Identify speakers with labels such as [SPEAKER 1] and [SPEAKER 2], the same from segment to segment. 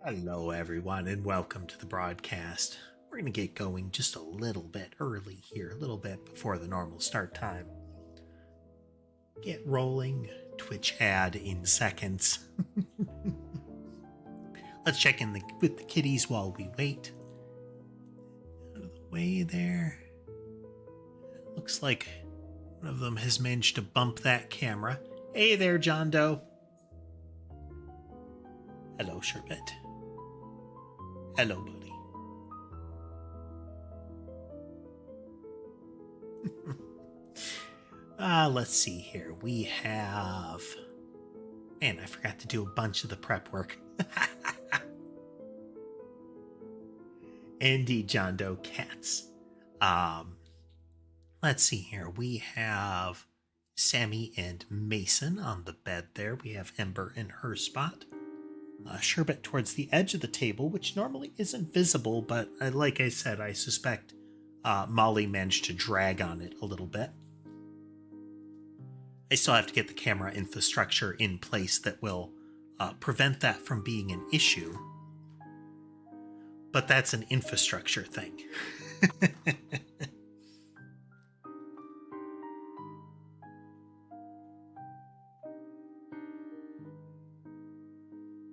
[SPEAKER 1] Hello, everyone, and welcome to the broadcast. We're going to get going just a little bit early here, a little bit before the normal start time. Get rolling. Twitch ad in seconds. Let's check in with the kitties while we wait. Out of the way there. Looks like one of them has managed to bump that camera. Hey there, John Doe. Hello, Sherbet. Hello, buddy. Let's see here. We have... Man, I forgot to do a bunch of the prep work. Indeed, John Doe, cats. Let's see here. We have Sammy and Mason on the bed there. We have Ember in her spot. Sherbet towards the edge of the table, which normally isn't visible, but like I said, I suspect Molly managed to drag on it a little bit. I still have to get the camera infrastructure in place that will prevent that from being an issue. But that's an infrastructure thing.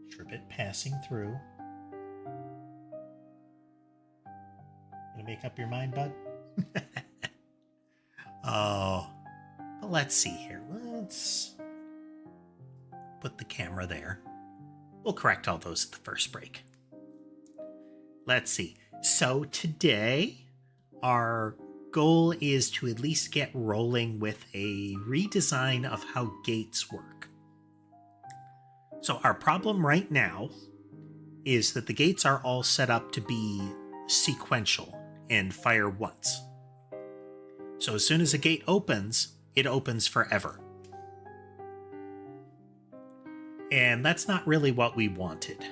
[SPEAKER 1] Sherbet passing through. Gonna make up your mind, bud? Oh. But let's see here. Let's put the camera there. We'll correct all those at the first break. Let's see. So today, our goal is to at least get rolling with a redesign of how gates work. So our problem right now is that the gates are all set up to be sequential and fire once. So as soon as a gate opens, it opens forever. And that's not really what we wanted.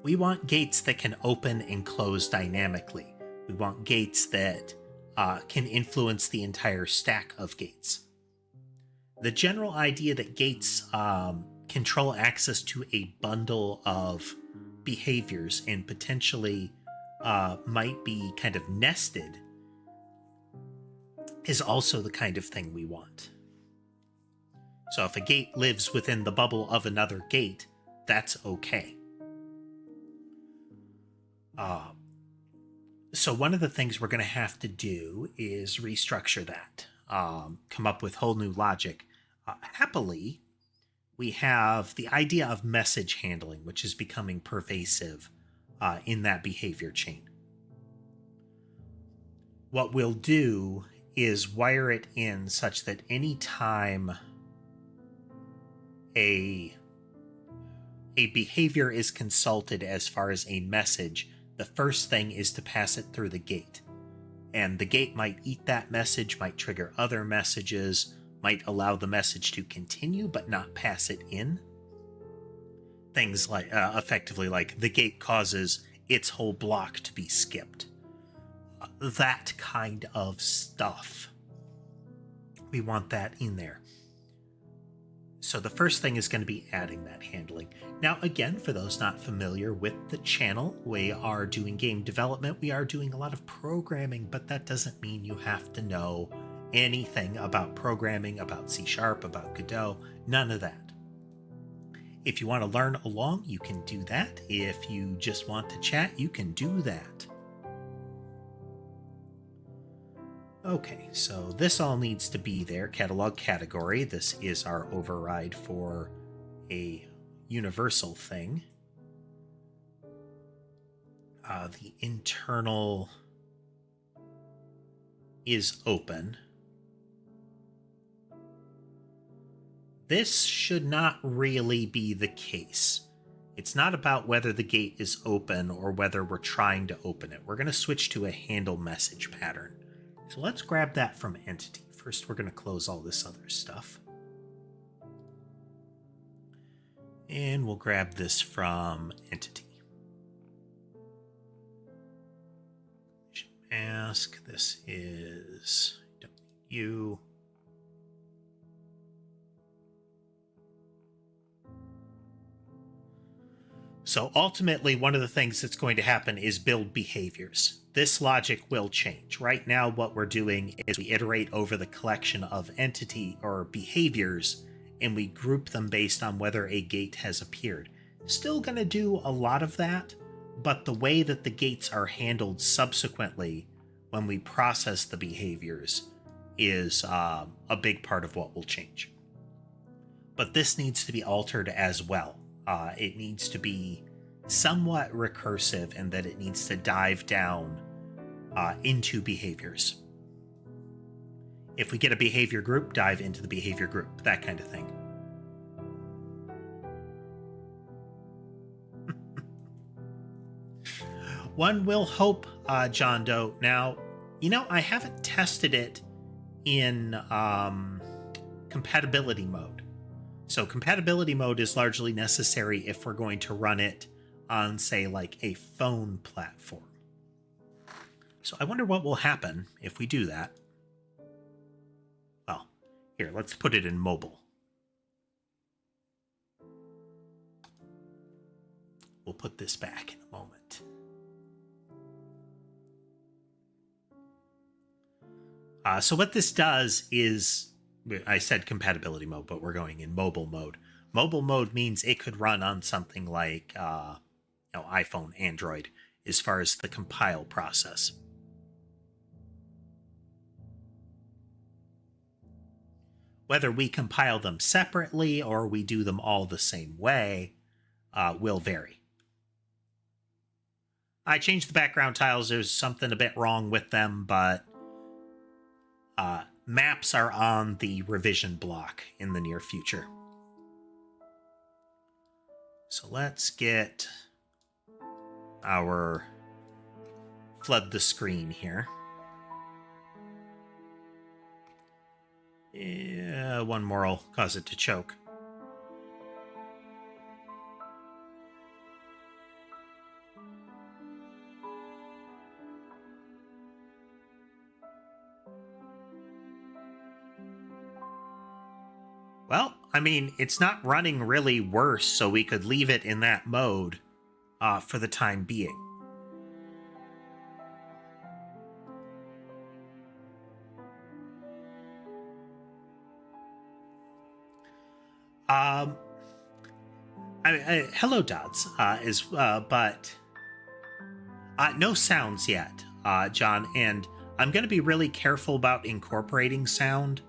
[SPEAKER 1] We want gates that can open and close dynamically. We want gates that can influence the entire stack of gates. The general idea that gates control access to a bundle of behaviors and potentially might be kind of nested is also the kind of thing we want. So if a gate lives within the bubble of another gate, that's okay. So one of the things we're going to have to do is restructure that, come up with whole new logic. Happily, we have the idea of message handling, which is becoming pervasive in that behavior chain. What we'll do is wire it in such that any time a behavior is consulted as far as a message, the first thing is to pass it through the gate. And the gate might eat that message, might trigger other messages, might allow the message to continue but not pass it in. Things like, effectively like the gate causes its whole block to be skipped. That kind of stuff. We want that in there. So the first thing is going to be adding that handling. Now, again, for those not familiar with the channel, we are doing game development. We are doing a lot of programming, but that doesn't mean you have to know anything about programming, about C#, about Godot, none of that. If you want to learn along, you can do that. If you just want to chat, you can do that. Okay, so this all needs to be there. Catalog category. This is our override for a universal thing. The internal is open. This should not really be the case. It's not about whether the gate is open or whether we're trying to open it. We're going to switch to a handle message pattern. So let's grab that from entity. First, we're going to close all this other stuff. And we'll grab this from entity. Mask. This is you. So ultimately, one of the things that's going to happen is build behaviors. This logic will change. Right now, what we're doing is we iterate over the collection of entity or behaviors, and we group them based on whether a gate has appeared. Still going to do a lot of that, but the way that the gates are handled subsequently when we process the behaviors is a big part of what will change. But this needs to be altered as well. It needs to be somewhat recursive in that it needs to dive down into behaviors. If we get a behavior group, dive into the behavior group, that kind of thing. One will hope, John Doe. Now, I haven't tested it in compatibility mode. So compatibility mode is largely necessary if we're going to run it on, say, like a phone platform. So I wonder what will happen if we do that. Well, here, let's put it in mobile. We'll put this back in a moment. So what this does is, I said compatibility mode, but we're going in mobile mode. Mobile mode means it could run on something like iPhone, Android, as far as the compile process. Whether we compile them separately or we do them all the same way will vary. I changed the background tiles. There's something a bit wrong with them, but maps are on the revision block in the near future. So let's get our flood the screen here. Yeah, one more will cause it to choke. Well, I mean, it's not running really worse, so we could leave it in that mode for the time being. Hello, Dods, but no sounds yet, John, and I'm going to be really careful about incorporating sound.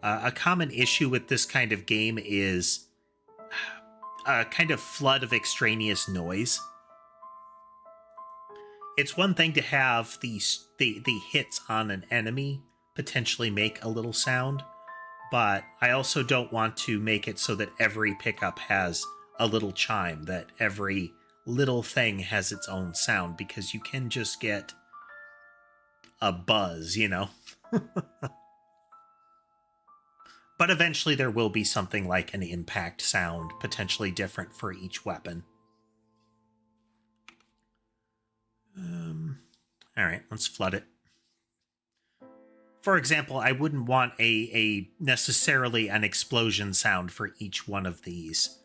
[SPEAKER 1] A common issue with this kind of game is a kind of flood of extraneous noise. It's one thing to have the hits on an enemy potentially make a little sound, but I also don't want to make it so that every pickup has a little chime, that every little thing has its own sound, because you can just get a buzz, But eventually there will be something like an impact sound, potentially different for each weapon. All right, let's flood it. For example, I wouldn't want a necessarily an explosion sound for each one of these.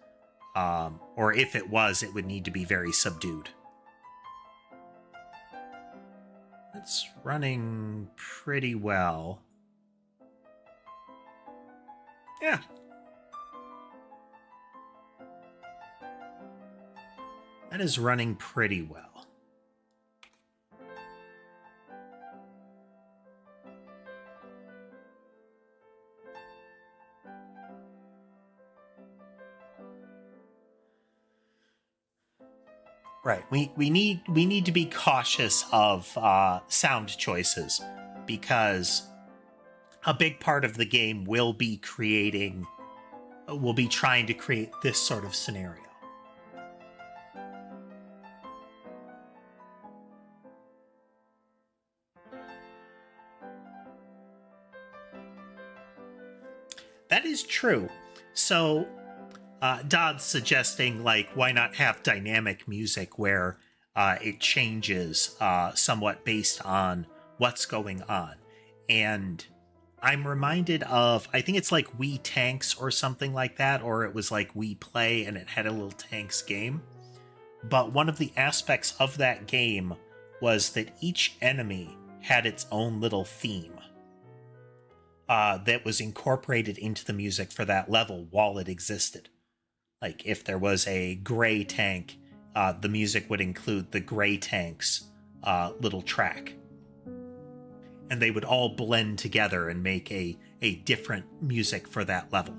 [SPEAKER 1] Or if it was, it would need to be very subdued. It's running pretty well. Yeah. That is running pretty well. Right. We need to be cautious of sound choices, because a big part of the game will be trying to create this sort of scenario. That is true. So, Dodd's suggesting, like, why not have dynamic music where it changes somewhat based on what's going on. And I'm reminded of, I think it's like Wii Tanks or something like that, or it was like Wii Play and it had a little Tanks game. but one of the aspects of that game was that each enemy had its own little theme that was incorporated into the music for that level while it existed. Like, if there was a gray tank, the music would include the gray tank's little track. And they would all blend together and make a different music for that level.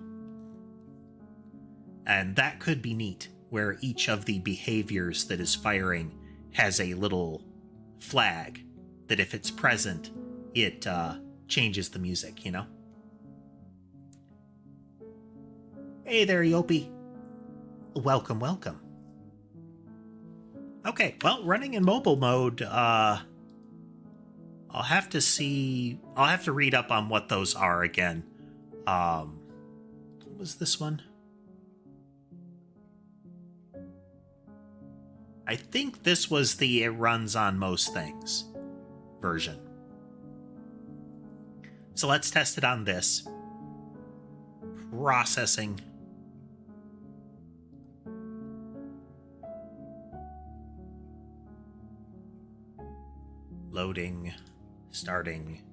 [SPEAKER 1] And that could be neat, where each of the behaviors that is firing has a little flag that if it's present, it changes the music, you know? Hey there, Yopi. Welcome, welcome. Okay, well, running in mobile mode, I'll have to read up on what those are again. What was this one? I think this was the it runs on most things version. So let's test it on this. Processing. Loading. Starting.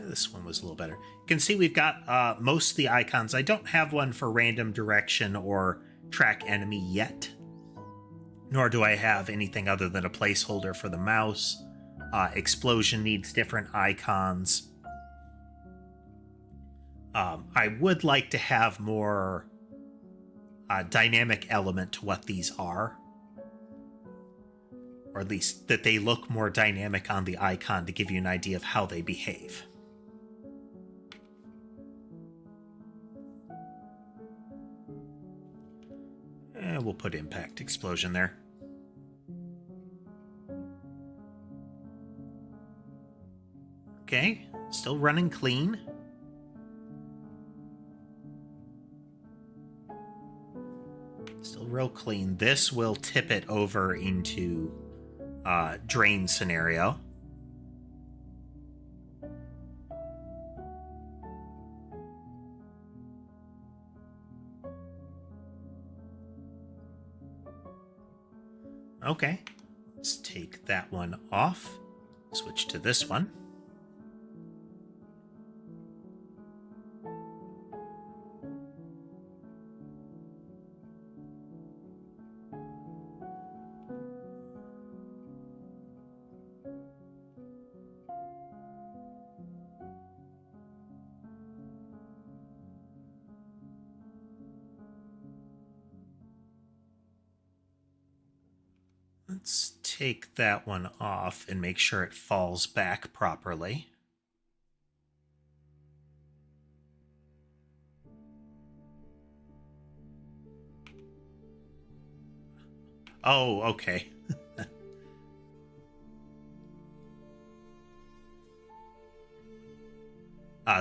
[SPEAKER 1] This one was a little better. You can see we've got most of the icons. I don't have one for random direction or track enemy yet, nor do I have anything other than a placeholder for the mouse. Explosion needs different icons. I would like to have more dynamic element to what these are, or at least that they look more dynamic on the icon to give you an idea of how they behave. We'll put impact explosion there. Okay, still running clean. Still real clean. This will tip it over into drain scenario. Okay, let's take that one off. Switch to this one. Let's take that one off and make sure it falls back properly. Oh, okay.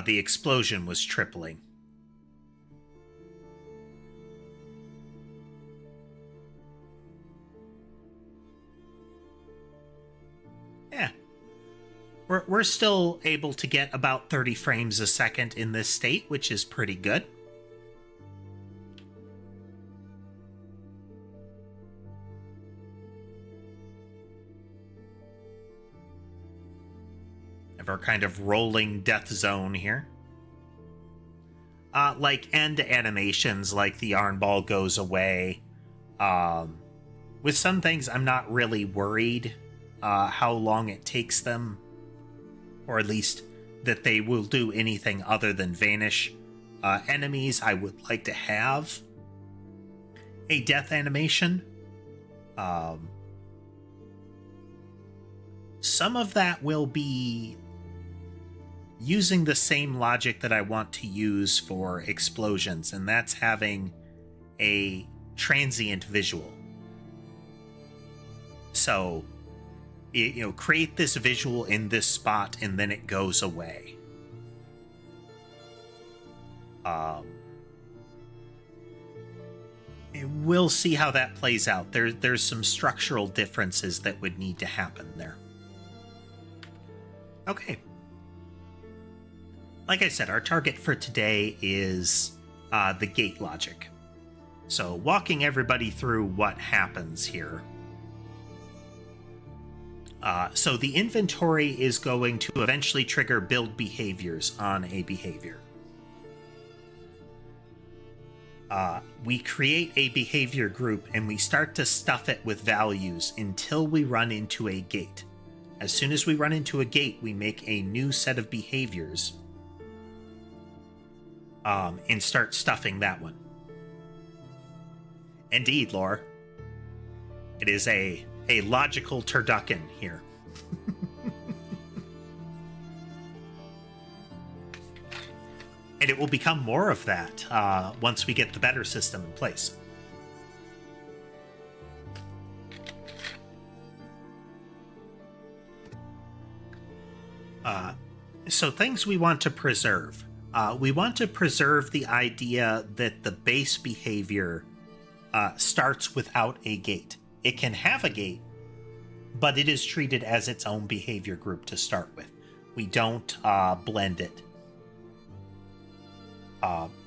[SPEAKER 1] The explosion was tripling. Yeah. We're still able to get about 30 frames a second in this state, which is pretty good. Have our kind of rolling death zone here. Like end animations, like the yarn ball goes away. With some things, I'm not really worried how long it takes them, or at least that they will do anything other than vanish. Enemies, I would like to have a death animation. Some of that will be using the same logic that I want to use for explosions, and that's having a transient visual. So, create this visual in this spot, and then it goes away. We'll see how that plays out. There's some structural differences that would need to happen there. Okay. Like I said, our target for today is the gate logic. So walking everybody through what happens here. So the inventory is going to eventually trigger build behaviors on a behavior. We create a behavior group and we start to stuff it with values until we run into a gate. As soon as we run into a gate, we make a new set of behaviors and start stuffing that one. Indeed, Lore. It is a logical turducken here. And it will become more of that once we get the better system in place. So things we want to preserve. We want to preserve the idea that the base behavior starts without a gate. It can have a gate, but it is treated as its own behavior group to start with. We don't blend it.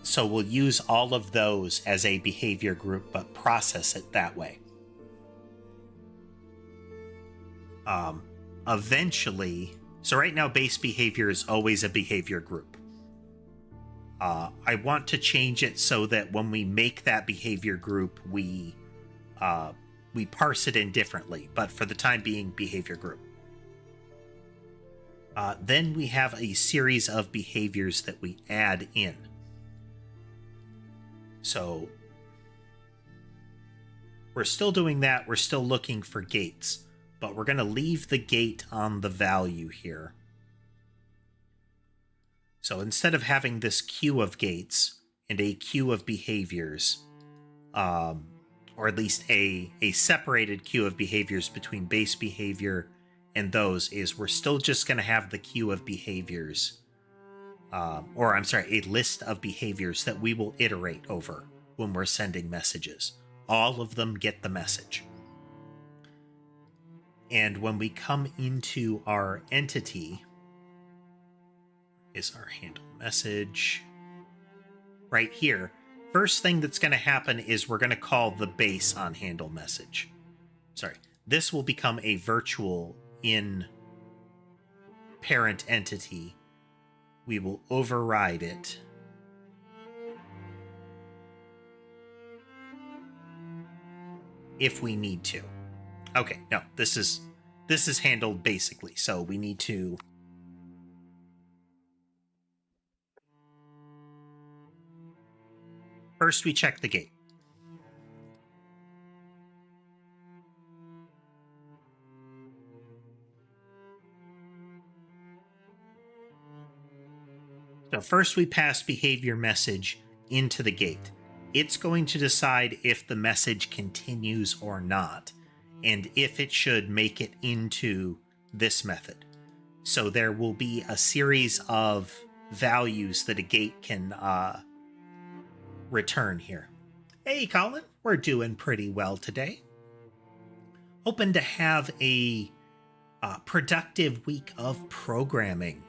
[SPEAKER 1] So we'll use all of those as a behavior group, but process it that way. Eventually, so right now base behavior is always a behavior group. I want to change it so that when we make that behavior group, we parse it in differently, but for the time being, behavior group. Then we have a series of behaviors that we add in. So we're still doing that. We're still looking for gates, but we're going to leave the gate on the value here. So instead of having this queue of gates and a queue of behaviors, or at least a separated queue of behaviors between base behavior and those, is we're still just going to have the queue of behaviors, a list of behaviors that we will iterate over when we're sending messages. All of them get the message. And when we come into our entity, is our handle message right here. First thing that's going to happen is we're going to call the base on handle message. Sorry, this will become a virtual in parent entity. We will override it. If we need to. Okay, no, this is handled basically, so we need to first we check the gate. So first we pass behavior message into the gate. It's going to decide if the message continues or not, and if it should make it into this method. So there will be a series of values that a gate can return here. Hey, Colin, we're doing pretty well today. Hoping to have a productive week of programming.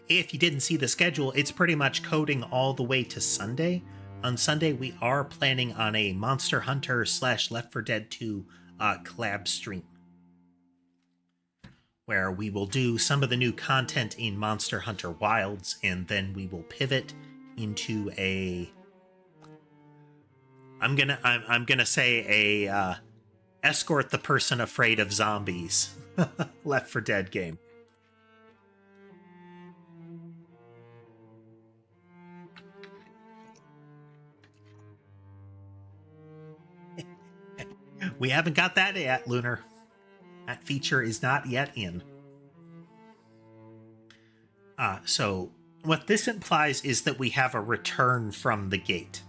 [SPEAKER 1] If you didn't see the schedule, it's pretty much coding all the way to Sunday. On Sunday, we are planning on a Monster Hunter / Left 4 Dead 2 collab stream, where we will do some of the new content in Monster Hunter Wilds, and then we will pivot into a I'm gonna say a escort the person afraid of zombies Left 4 Dead game. We haven't got that yet, Lunar. That feature is not yet in. So what this implies is that we have a return from the gate,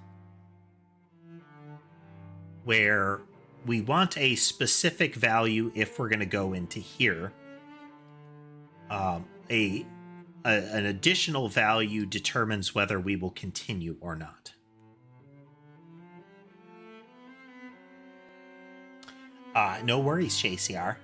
[SPEAKER 1] where we want a specific value if we're going to go into here. An additional value determines whether we will continue or not. No worries, JCR.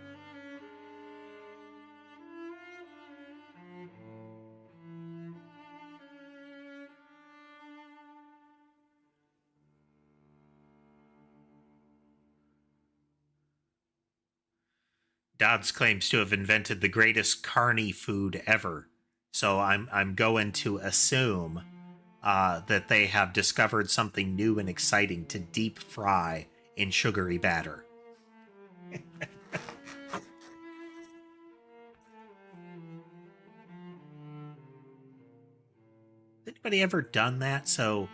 [SPEAKER 1] Dodds claims to have invented the greatest carny food ever. So I'm going to assume that they have discovered something new and exciting to deep fry in sugary batter. Has anybody ever done that? So,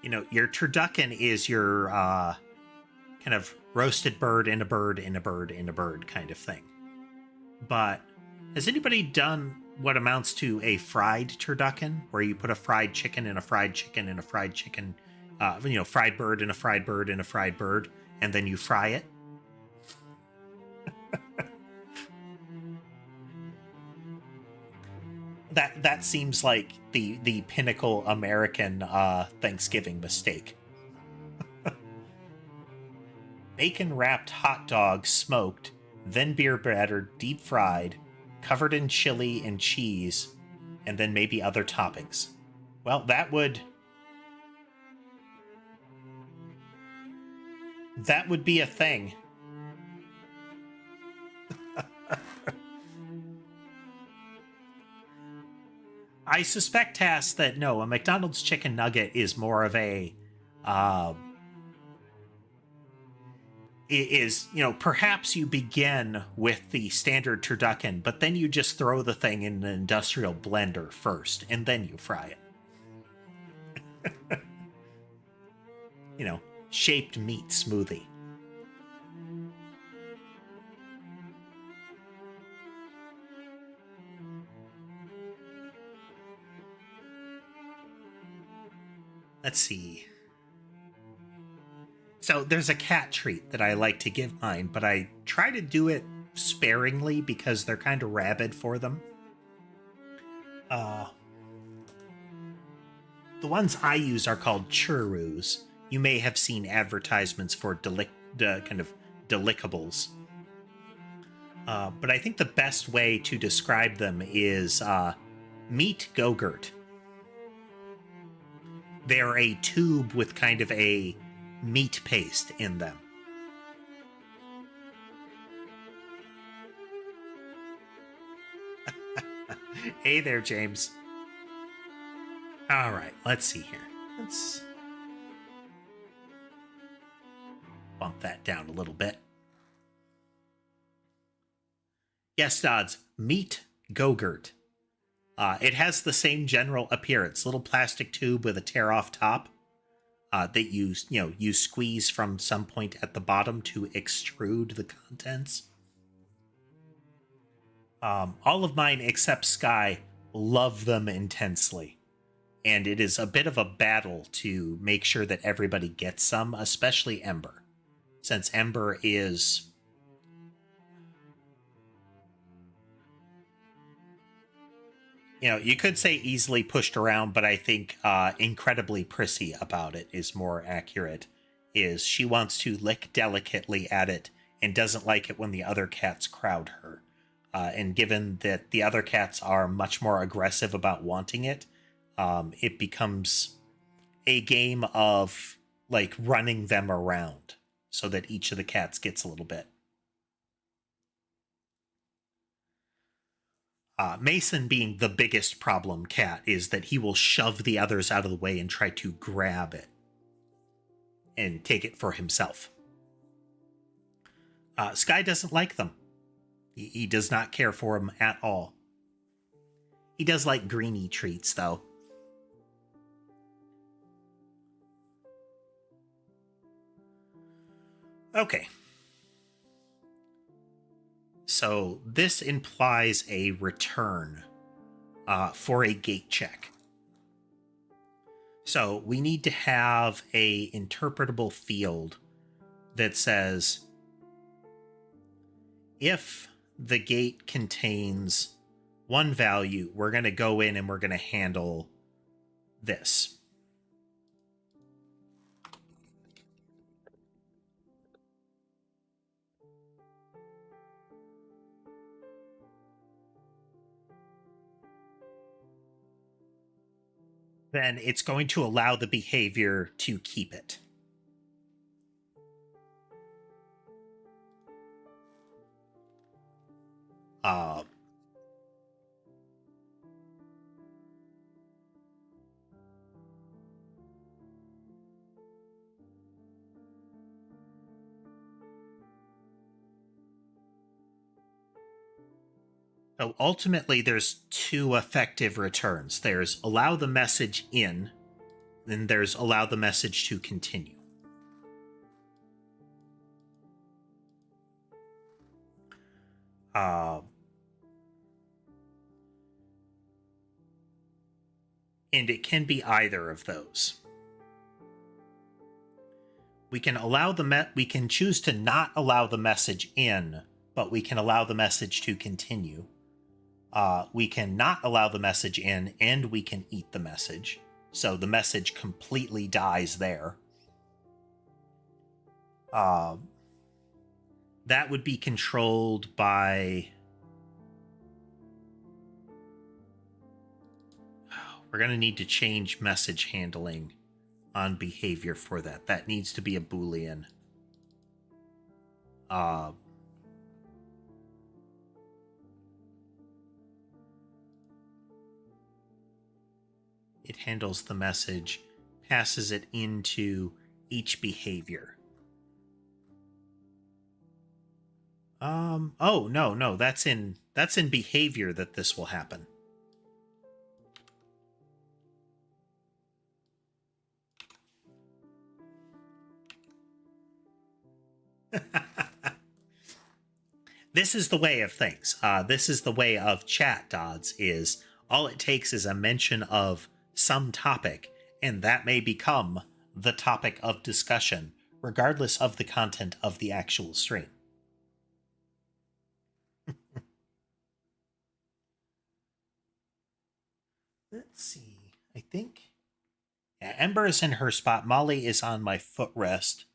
[SPEAKER 1] your turducken is your kind of roasted bird in a bird in a bird in a bird kind of thing. But has anybody done what amounts to a fried turducken, where you put a fried chicken in a fried chicken in a fried chicken, fried bird in a fried bird in a fried bird, and then you fry it? That seems like the pinnacle American Thanksgiving mistake. Bacon wrapped hot dog, smoked, then beer battered, deep fried, covered in chili and cheese, and then maybe other toppings. Well, that would be a thing. I suspect, Tass, that no, a McDonald's chicken nugget is more of a perhaps you begin with the standard turducken, but then you just throw the thing in an industrial blender first, and then you fry it. Shaped meat smoothie. Let's see. So there's a cat treat that I like to give mine, but I try to do it sparingly because they're kind of rabid for them. The ones I use are called churros. You may have seen advertisements for kind of delicables. But I think the best way to describe them is meat Go-Gurt. They're a tube with kind of a meat paste in them. Hey there, James. All right, let's see here. Let's bump that down a little bit. Yes, Dodds, meat Go-Gurt. It has the same general appearance, little plastic tube with a tear-off top that you squeeze from some point at the bottom to extrude the contents. All of mine except Sky love them intensely, and it is a bit of a battle to make sure that everybody gets some, especially Ember, since Ember is... you could say easily pushed around, but I think incredibly prissy about it is more accurate. Is she wants to lick delicately at it and doesn't like it when the other cats crowd her. And given that the other cats are much more aggressive about wanting it, it becomes a game of like running them around so that each of the cats gets a little bit. Mason, being the biggest problem cat, is that he will shove the others out of the way and try to grab it and take it for himself. Sky doesn't like them. He does not care for them at all. He does like greeny treats, though. Okay. So this implies a return for a gate check. So we need to have a interpretable field that says if the gate contains one value, we're going to go in and we're going to handle this. Then it's going to allow the behavior to keep it. Uh, so ultimately, there's two effective returns. There's allow the message in, then there's allow the message to continue. And it can be either of those. We can we can choose to not allow the message in, but we can allow the message to continue. We can not allow the message in, and we can eat the message. So the message completely dies there. That would be controlled by... We're going to need to change message handling on behavior for that. That needs to be a Boolean. It handles the message, passes it into each behavior. Oh, no, that's in behavior that this will happen. This is the way of things. This is the way of chat, Dodds, is all it takes is a mention of some topic, and that may become the topic of discussion, regardless of the content of the actual stream. Let's see. I think... Yeah, Ember is in her spot. Molly is on my footrest.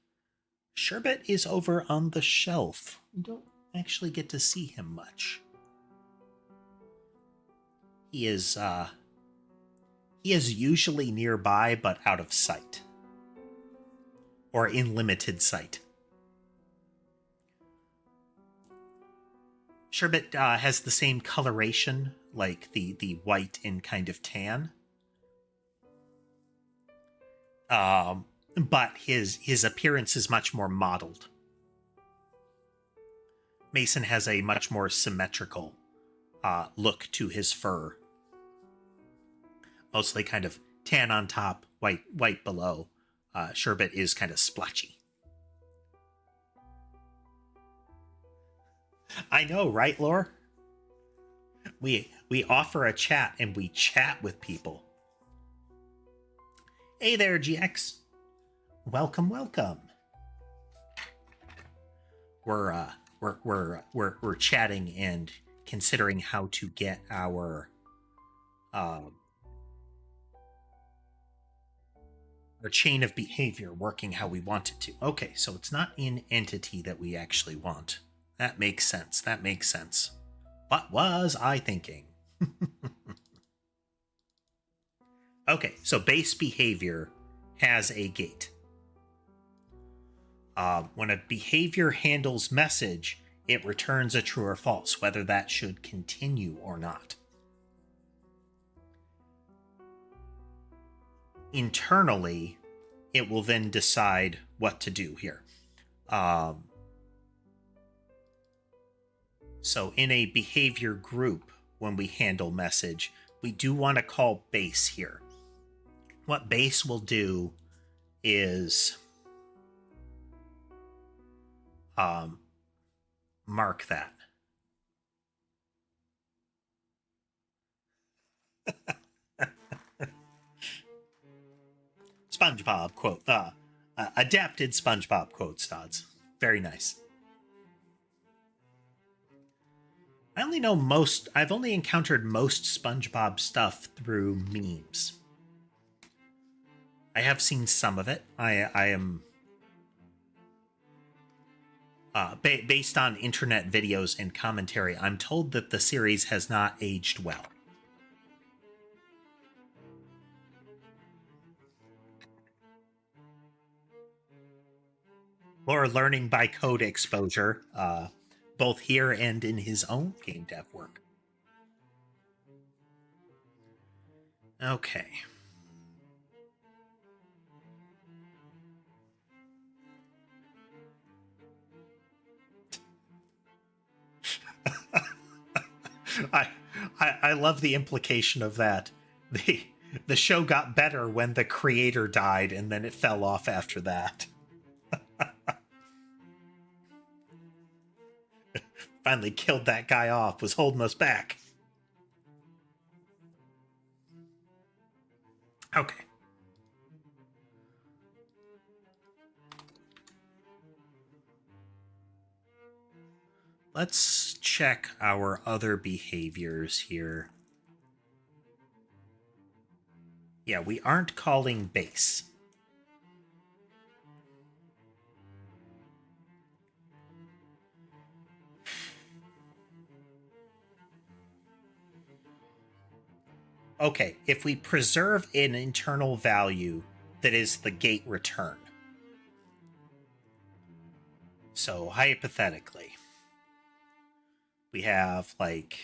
[SPEAKER 1] Sherbet is over on the shelf. We don't actually get to see him much. He is usually nearby, but out of sight. Or in limited sight. Sherbet has the same coloration, like the white and kind of tan. But his appearance is much more modeled. Mason has a much more symmetrical look to his fur. Mostly kind of tan on top, white below. Sherbet is kind of splotchy. I know, right, Lore? We offer a chat and we chat with people. Hey there, GX. Welcome. We're chatting and considering how to get our chain of behavior working how we want it to. Okay, so it's not in entity that we actually want. That makes sense. What was I thinking? Okay, so base behavior has a gate. When a behavior handles message, it returns a true or false, whether that should continue or not. Internally, it will then decide what to do here. So in a behavior group, when we handle message, we do want to call base here. What base will do is mark that. SpongeBob quote. Adapted SpongeBob quotes, Dodds. Very nice. I've only encountered most SpongeBob stuff through memes. I have seen some of it. I am... based on internet videos and commentary, I'm told that the series has not aged well. Or learning by code exposure. both here and in his own game dev work. Okay. I love the implication of that. The show got better when the creator died, and then it fell off after that. Finally killed that guy off, was holding us back. Okay. Let's check our other behaviors here. Yeah, we aren't calling base. Okay, if we preserve an internal value that is the gate return. So hypothetically, we have like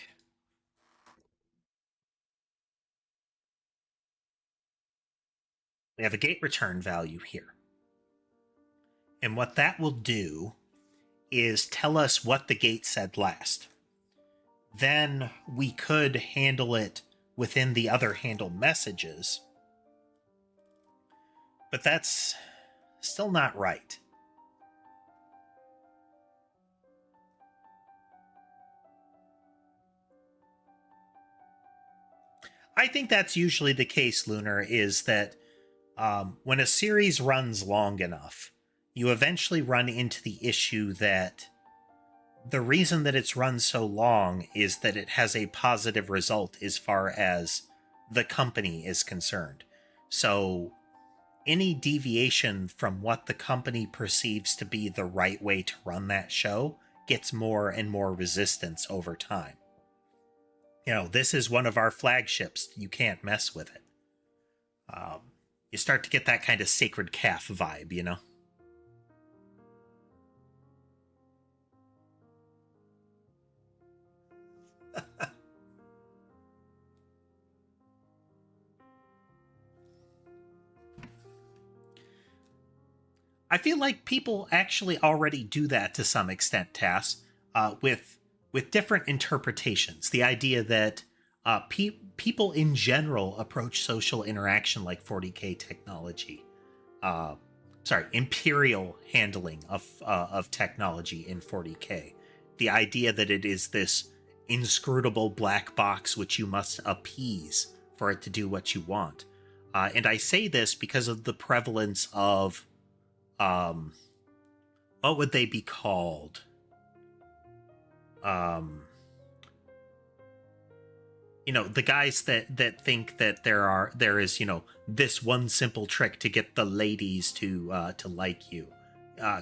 [SPEAKER 1] we have a gate return value here. And what that will do is tell us what the gate said last. Then we could handle it within the other handle messages. But that's still not right. I think that's usually the case, Lunar, is that when a series runs long enough, you eventually run into the issue that the reason that it's run so long is that it has a positive result as far as the company is concerned. So any deviation from what the company perceives to be the right way to run that show gets more and more resistance over time. You know, this is one of our flagships. You can't mess with it. You start to get that kind of sacred calf vibe, you know? I feel like people actually already do that to some extent, Tass, with different interpretations. The idea that people in general approach social interaction like 40K technology. Imperial handling of technology in 40K. The idea that it is this inscrutable black box which you must appease for it to do what you want. And I say this because of the prevalence of what would they be called? You know, the guys that think that there is, you know, this one simple trick to get the ladies to like you,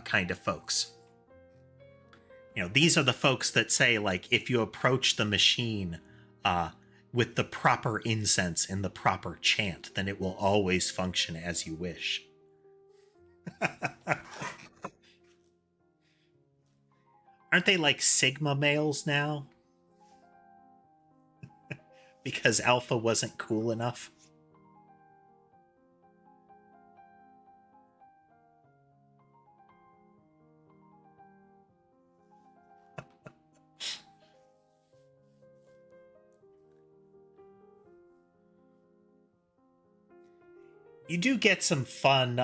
[SPEAKER 1] kind of folks. You know, these are the folks that say, like, if you approach the machine with the proper incense and the proper chant, then it will always function as you wish. Aren't they like Sigma males now? Because Alpha wasn't cool enough? You do get some fun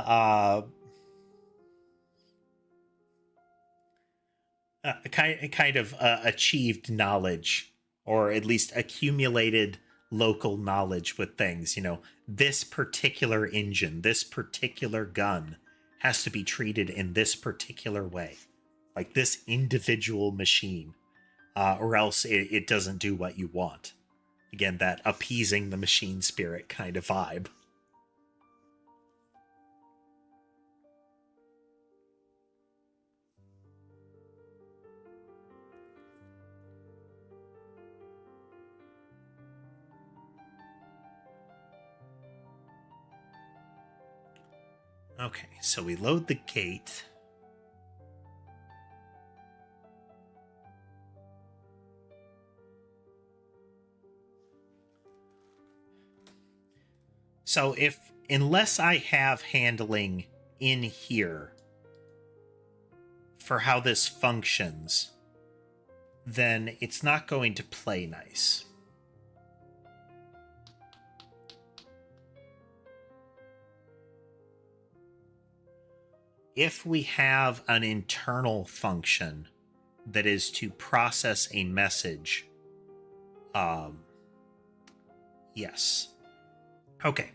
[SPEAKER 1] kind of achieved knowledge, or at least accumulated local knowledge with things. You know, this particular engine, this particular gun has to be treated in this particular way, like this individual machine, or else it doesn't do what you want. Again, that appeasing the machine spirit kind of vibe. Okay, so we load the gate. So unless I have handling in here for how this functions, then it's not going to play nice. If we have an internal function that is to process a message, yes. Okay.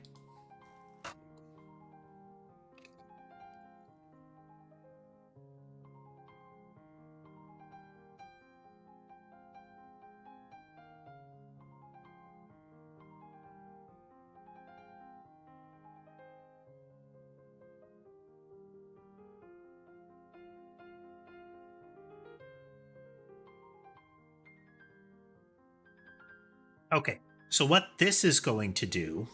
[SPEAKER 1] Okay, so what this is going to do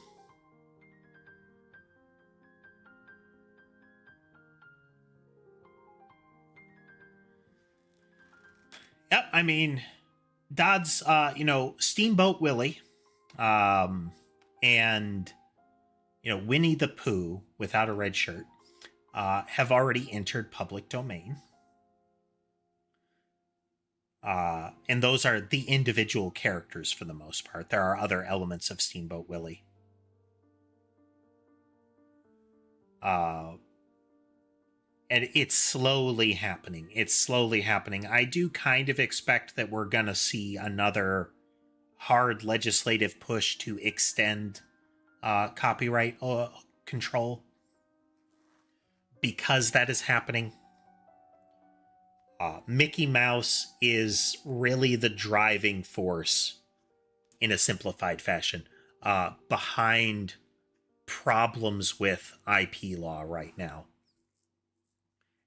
[SPEAKER 1] Yep, I mean, Dodd's, Steamboat Willie, and, Winnie the Pooh without a red shirt, have already entered public domain. And those are the individual characters for the most part. There are other elements of Steamboat Willie. And it's slowly happening. I do kind of expect that we're going to see another hard legislative push to extend copyright control because that is happening. Mickey Mouse is really the driving force, in a simplified fashion, behind problems with IP law right now.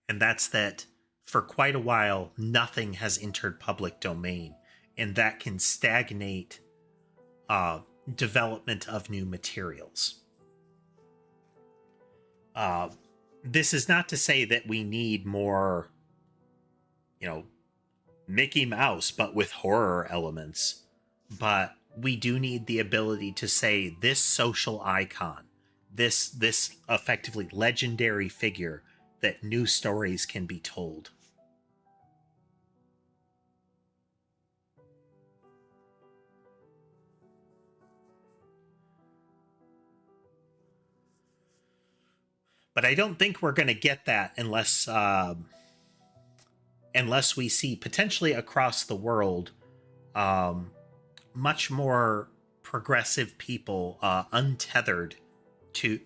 [SPEAKER 1] And that's that for quite a while, nothing has entered public domain, and that can stagnate development of new materials. This is not to say that we need more, Mickey Mouse, but with horror elements. But we do need the ability to say this social icon, this effectively legendary figure, that new stories can be told. But I don't think we're going to get that unless we see potentially across the world much more progressive people untethered to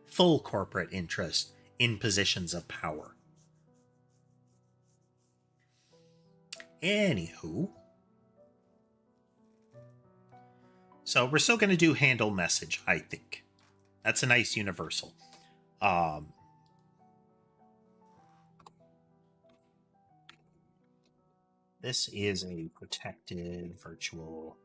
[SPEAKER 1] full corporate interest in positions of power. Anywho, so we're still going to do handle message, I think. That's a nice universal. This is a protected virtual.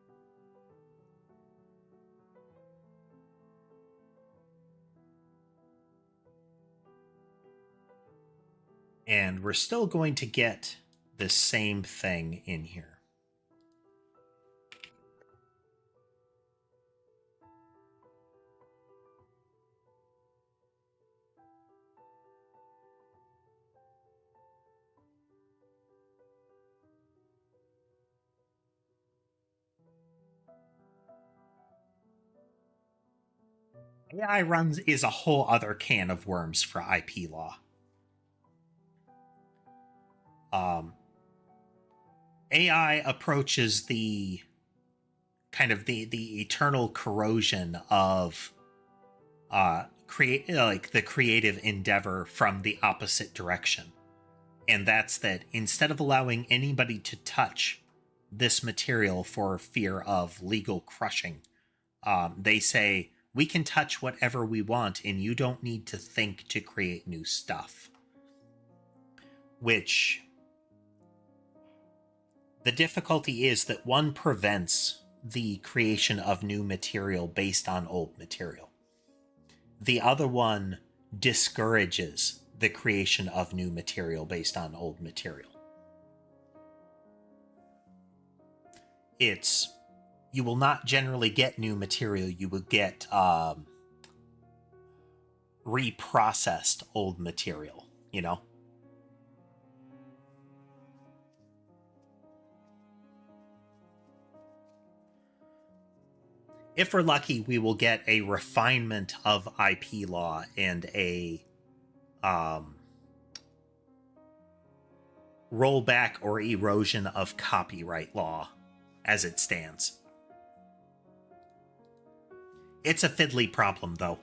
[SPEAKER 1] And we're still going to get the same thing in here. AI runs is a whole other can of worms for IP law. AI approaches the kind of the eternal corrosion of the creative endeavor from the opposite direction. And that's that instead of allowing anybody to touch this material for fear of legal crushing, they say, we can touch whatever we want and you don't need to think to create new stuff. Which the difficulty is that one prevents the creation of new material based on old material. The other one discourages the creation of new material based on old material. It's you will not generally get new material. You will get reprocessed old material, you know? If we're lucky, we will get a refinement of IP law and a rollback or erosion of copyright law as it stands. It's a fiddly problem, though.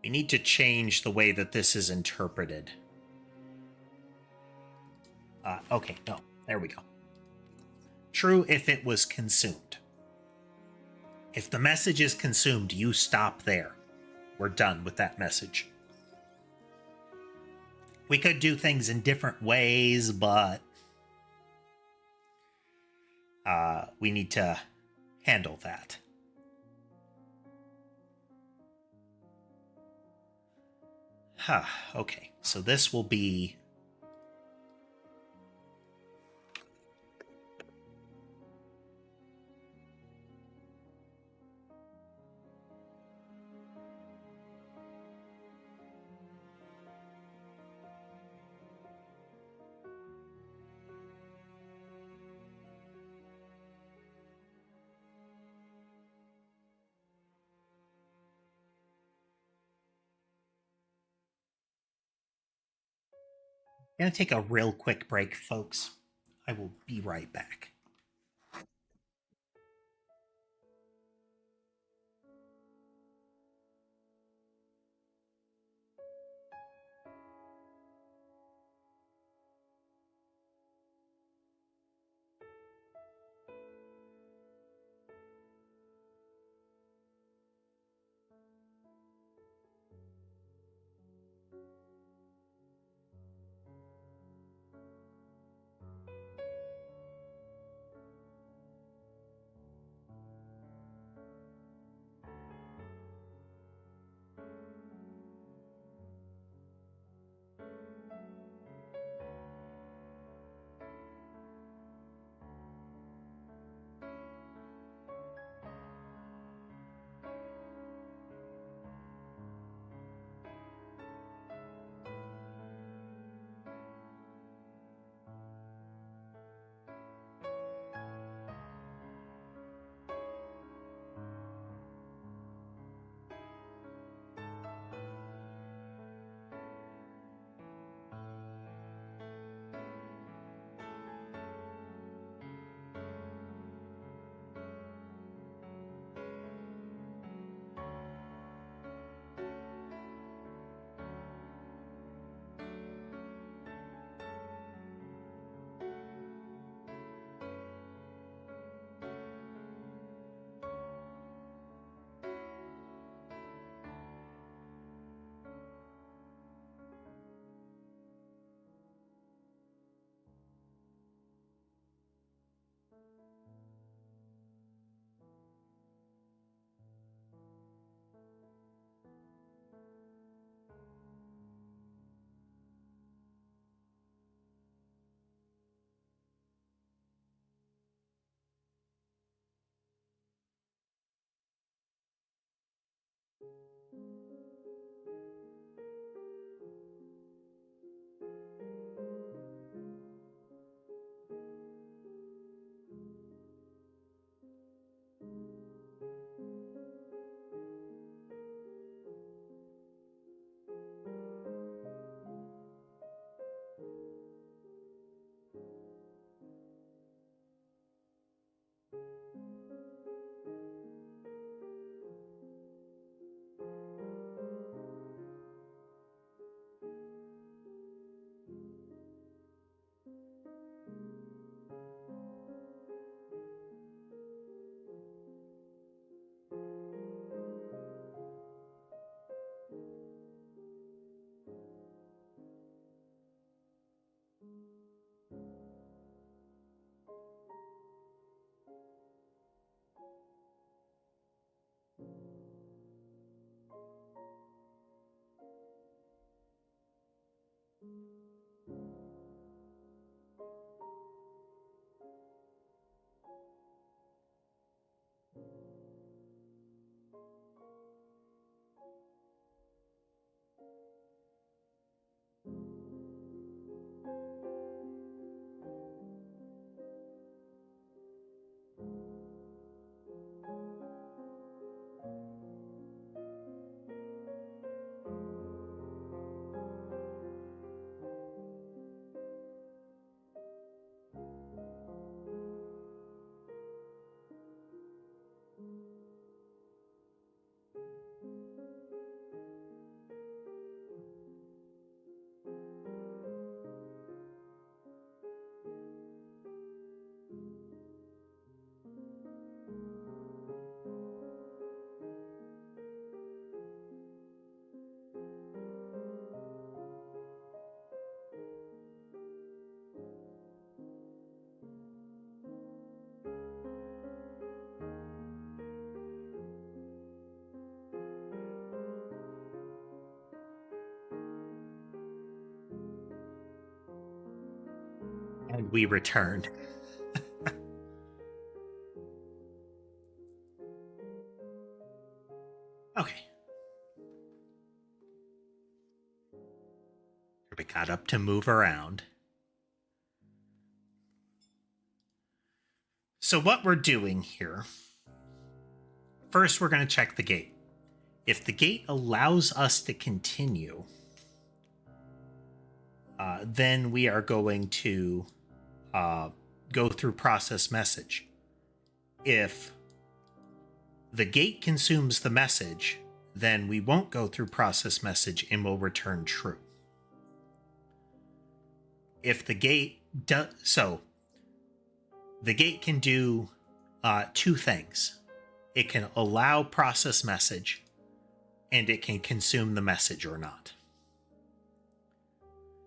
[SPEAKER 1] We need to change the way that this is interpreted. Okay, no, there we go. True if it was consumed. If the message is consumed, you stop there. We're done with that message. We could do things in different ways, but we need to handle that. Okay, so this will be... I'm going to take a real quick break, folks. I will be right back. And we return. Okay. We got up to move around. So what we're doing here, first we're going to check the gate. If the gate allows us to continue, then we are going to go through process message. If the gate consumes the message, then we won't go through process message and will return true. If the gate does so, the gate can do two things. It can allow process message, and it can consume the message or not.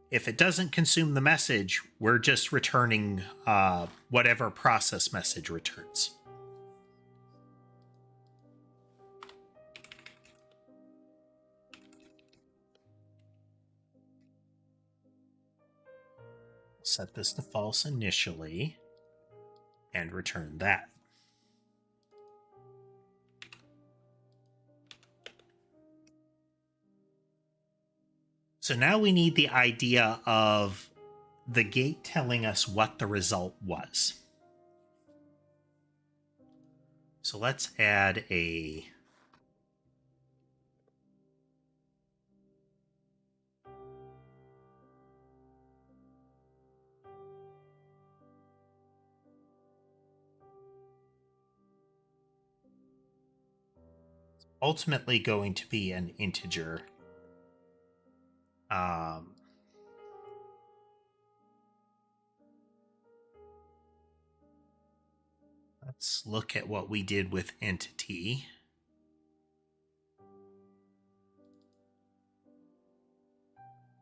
[SPEAKER 1] If it doesn't consume the message, we're just returning whatever process message returns. Set this to false initially and return that. So now we need the idea of the gate telling us what the result was. So let's add a ultimately going to be an integer. Let's look at what we did with entity.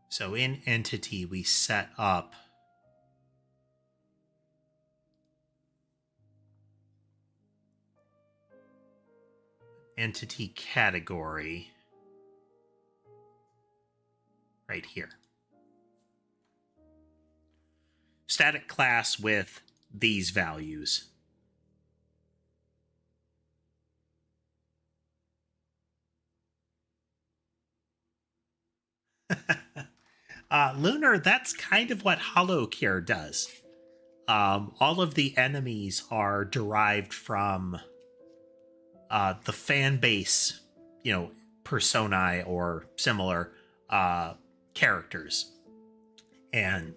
[SPEAKER 1] So in entity, we set up entity category right here. Static class with these values. Lunar, that's kind of what HoloCure does. All of the enemies are derived from the fan base, personae or similar characters. And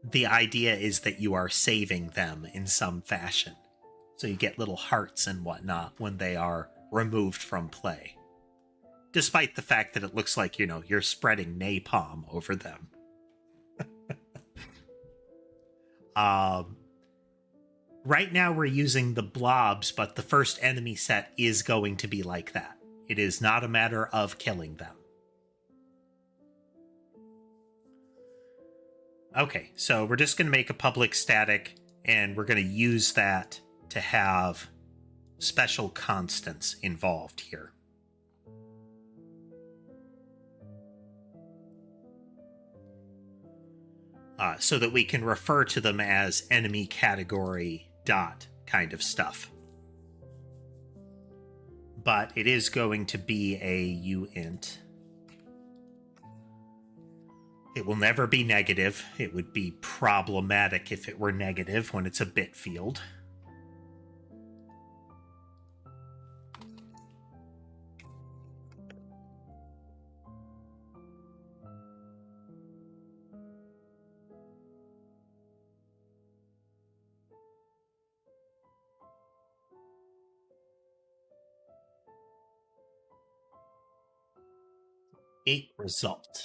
[SPEAKER 1] the idea is that you are saving them in some fashion. So you get little hearts and whatnot when they are removed from play. Despite the fact that it looks like, you're spreading napalm over them. Right now we're using the blobs, but the first enemy set is going to be like that. It is not a matter of killing them. Okay, so we're just going to make a public static, and we're going to use that to have special constants involved here. So that we can refer to them as enemy category dot kind of stuff. But it is going to be a uint. It will never be negative. It would be problematic if it were negative when it's a bit field. Result.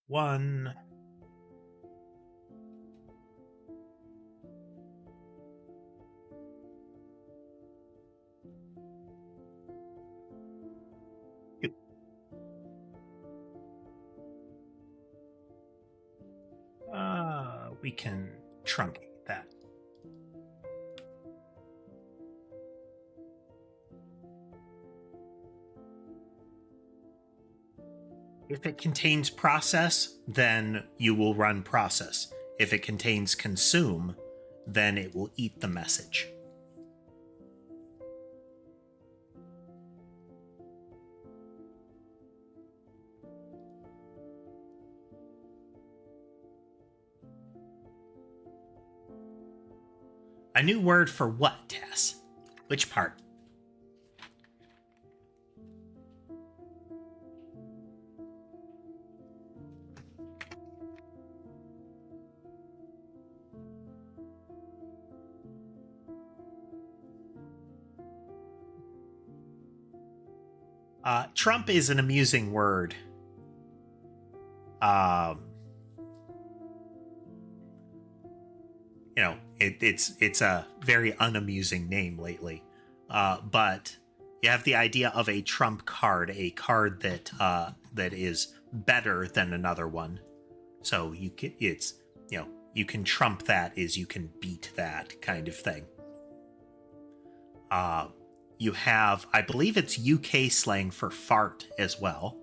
[SPEAKER 1] One. We can truncate that. If it contains process, then you will run process. If it contains consume, then it will eat the message. A new word for what, Tess? Which part? Trump is an amusing word. It's a very unamusing name lately. But you have the idea of a trump card, a card that is better than another one. So you can trump that is you can beat that kind of thing. You have, I believe it's UK slang for fart as well.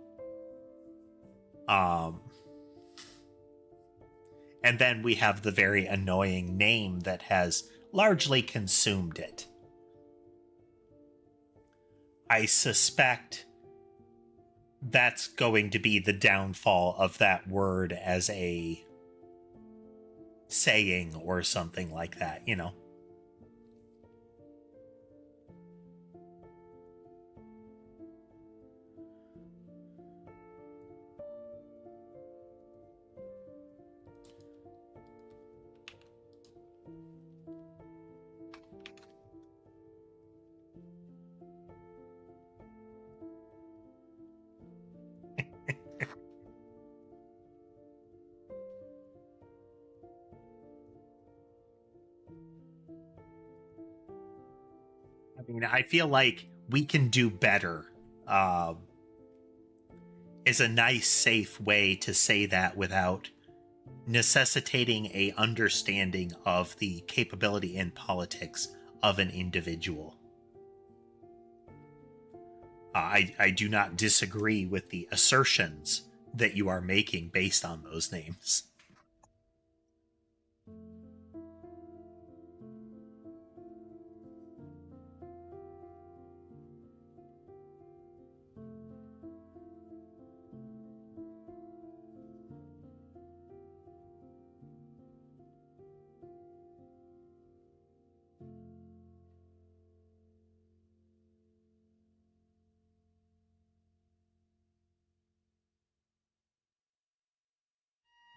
[SPEAKER 1] And then we have the very annoying name that has largely consumed it. I suspect that's going to be the downfall of that word as a saying or something like that, you know? I mean, I feel like we can do better. Is a nice, safe way to say that without necessitating a understanding of the capability and politics of an individual. I do not disagree with the assertions that you are making based on those names.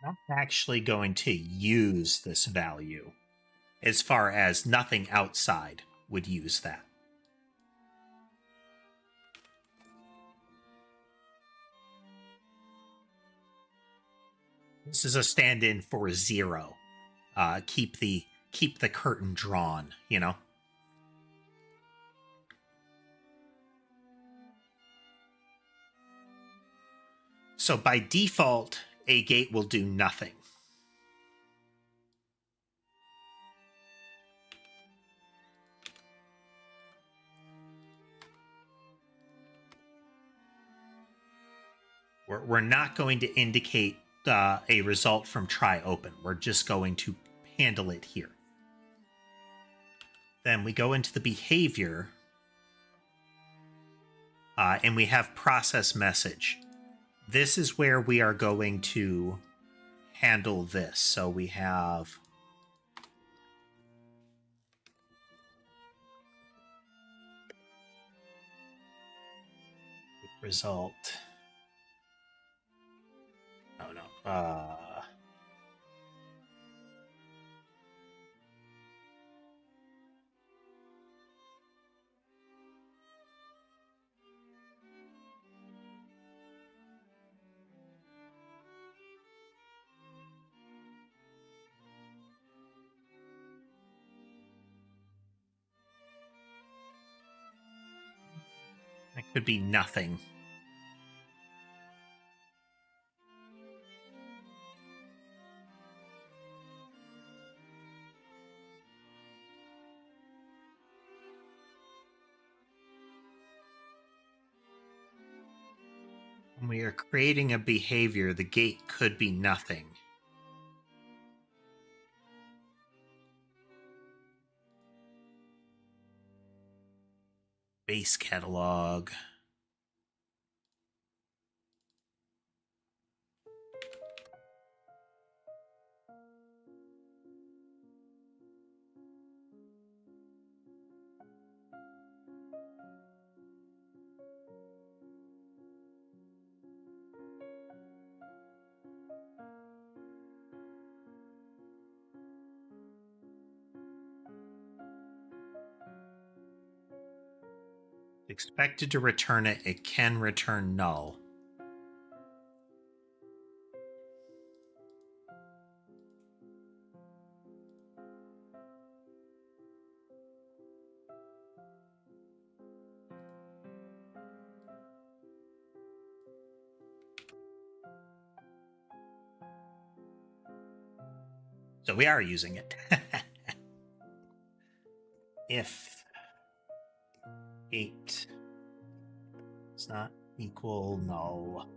[SPEAKER 1] Not actually going to use this value, as far as nothing outside would use that. This is a stand-in for 0. Keep the curtain drawn, you know? So by default, a gate will do nothing. We're not going to indicate a result from try open. We're just going to handle it here. Then we go into the behavior, and we have process message. This is where we are going to handle this. So we have result. Oh no. That could be nothing. When we are creating a behavior, the gate could be nothing. Base catalog. Expected to return it, it can return null. So we are using it. If gate is not equal null.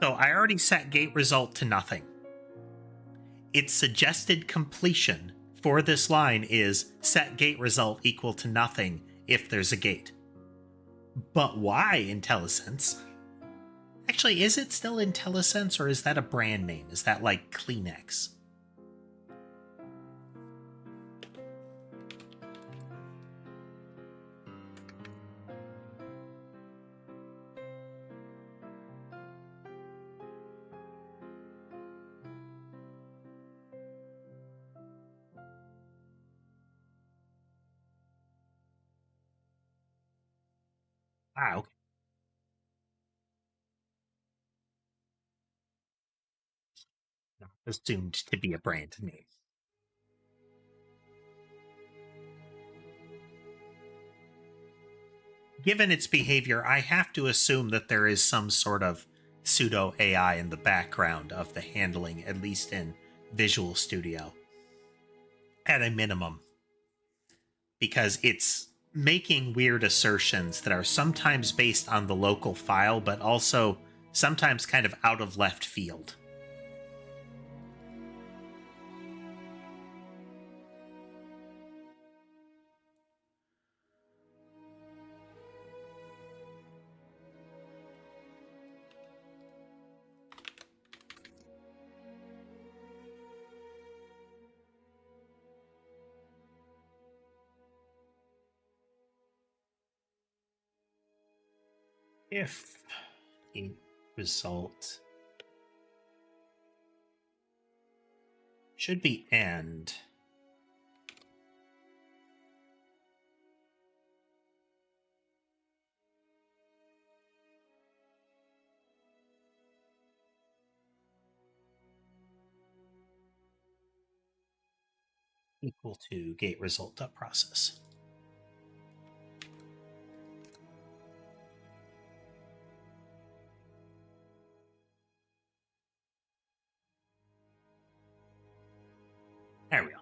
[SPEAKER 1] So I already set gate result to nothing. Its suggested completion for this line is set gate result equal to nothing if there's a gate. But why IntelliSense? Actually, is it still IntelliSense or is that a brand name? Is that like Kleenex? Ah, okay. Assumed to be a brand name. Given its behavior, I have to assume that there is some sort of pseudo AI in the background of the handling, at least in Visual Studio, at a minimum, because it's making weird assertions that are sometimes based on the local file, but also sometimes kind of out of left field. If a result should be end, equal to gate result.process. There we go.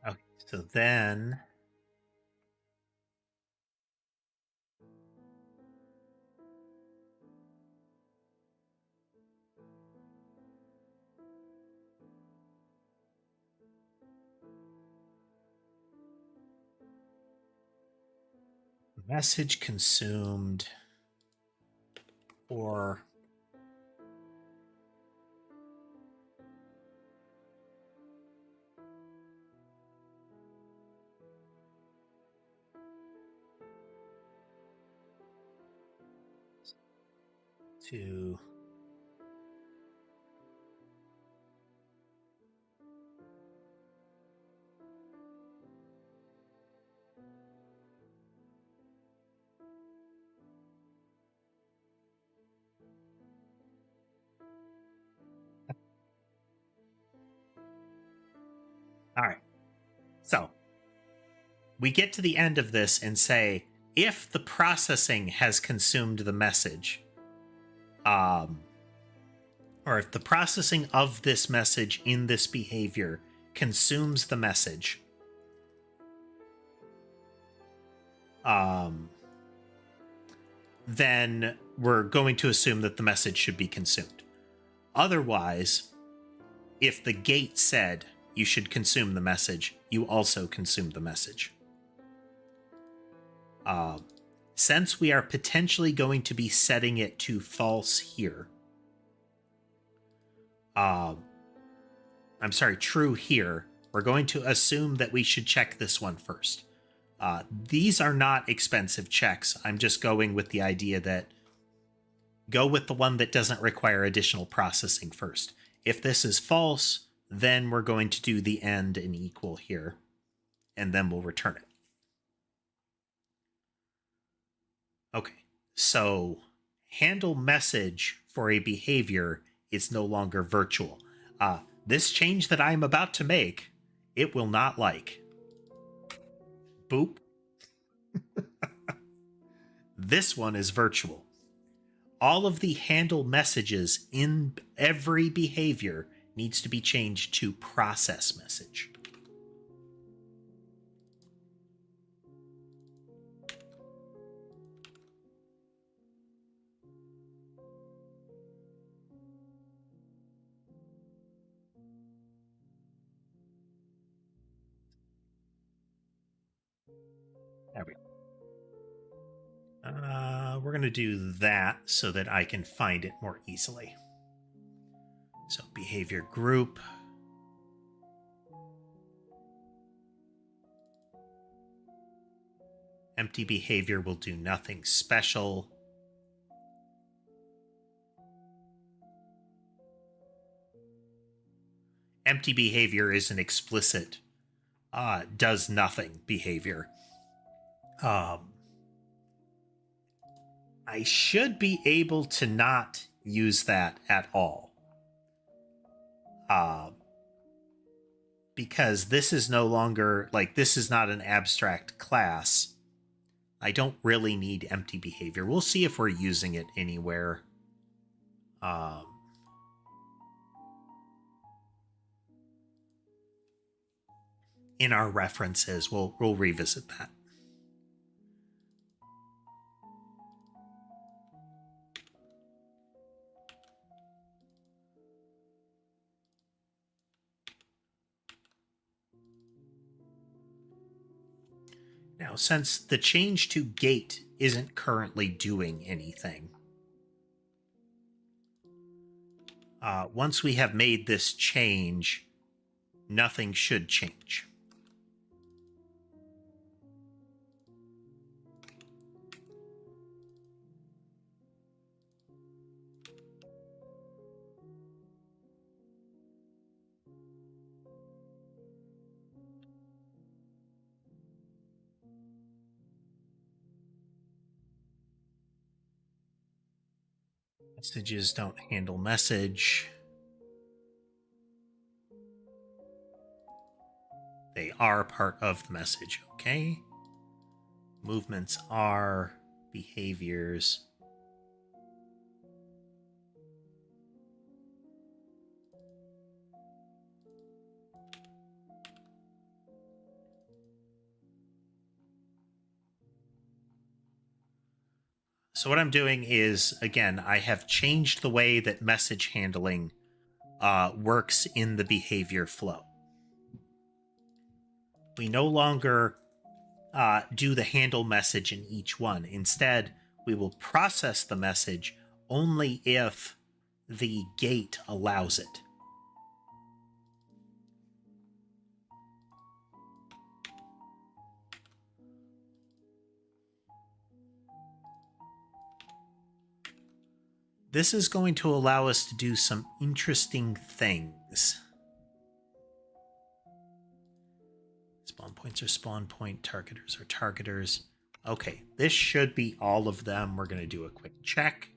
[SPEAKER 1] Okay, so then message consumed or to all right. So we get to the end of this and say, if the processing has consumed the message, or if the processing of this message in this behavior consumes the message, then we're going to assume that the message should be consumed. Otherwise, if the gate said you should consume the message, you also consume the message. Since we are potentially going to be setting it to false here, true here, we're going to assume that we should check this one first. These are not expensive checks. I'm just going with the idea that go with the one that doesn't require additional processing first. If this is false, then we're going to do the end and equal here, and then we'll return it. Okay, so handle message for a behavior is no longer virtual. This change that I'm about to make, it will not like. Boop. This one is virtual. All of the handle messages in every behavior needs to be changed to process message. There we go. We're going to do that so that I can find it more easily. So behavior group. Empty behavior will do nothing special. Empty behavior is an explicit does nothing behavior. I should be able to not use that at all. Because this is no longer, like, this is not an abstract class. I don't really need empty behavior. We'll see if we're using it anywhere. In our references, we'll revisit that. Now, since the change to gate isn't currently doing anything, once we have made this change, nothing should change. Messages don't handle message. They are part of the message, okay? Movements are behaviors. So what I'm doing is, again, I have changed the way that message handling works in the behavior flow. We no longer do the handle message in each one. Instead, we will process the message only if the gate allows it. This is going to allow us to do some interesting things. Spawn points are spawn point, targeters are targeters. Okay, this should be all of them. We're going to do a quick check.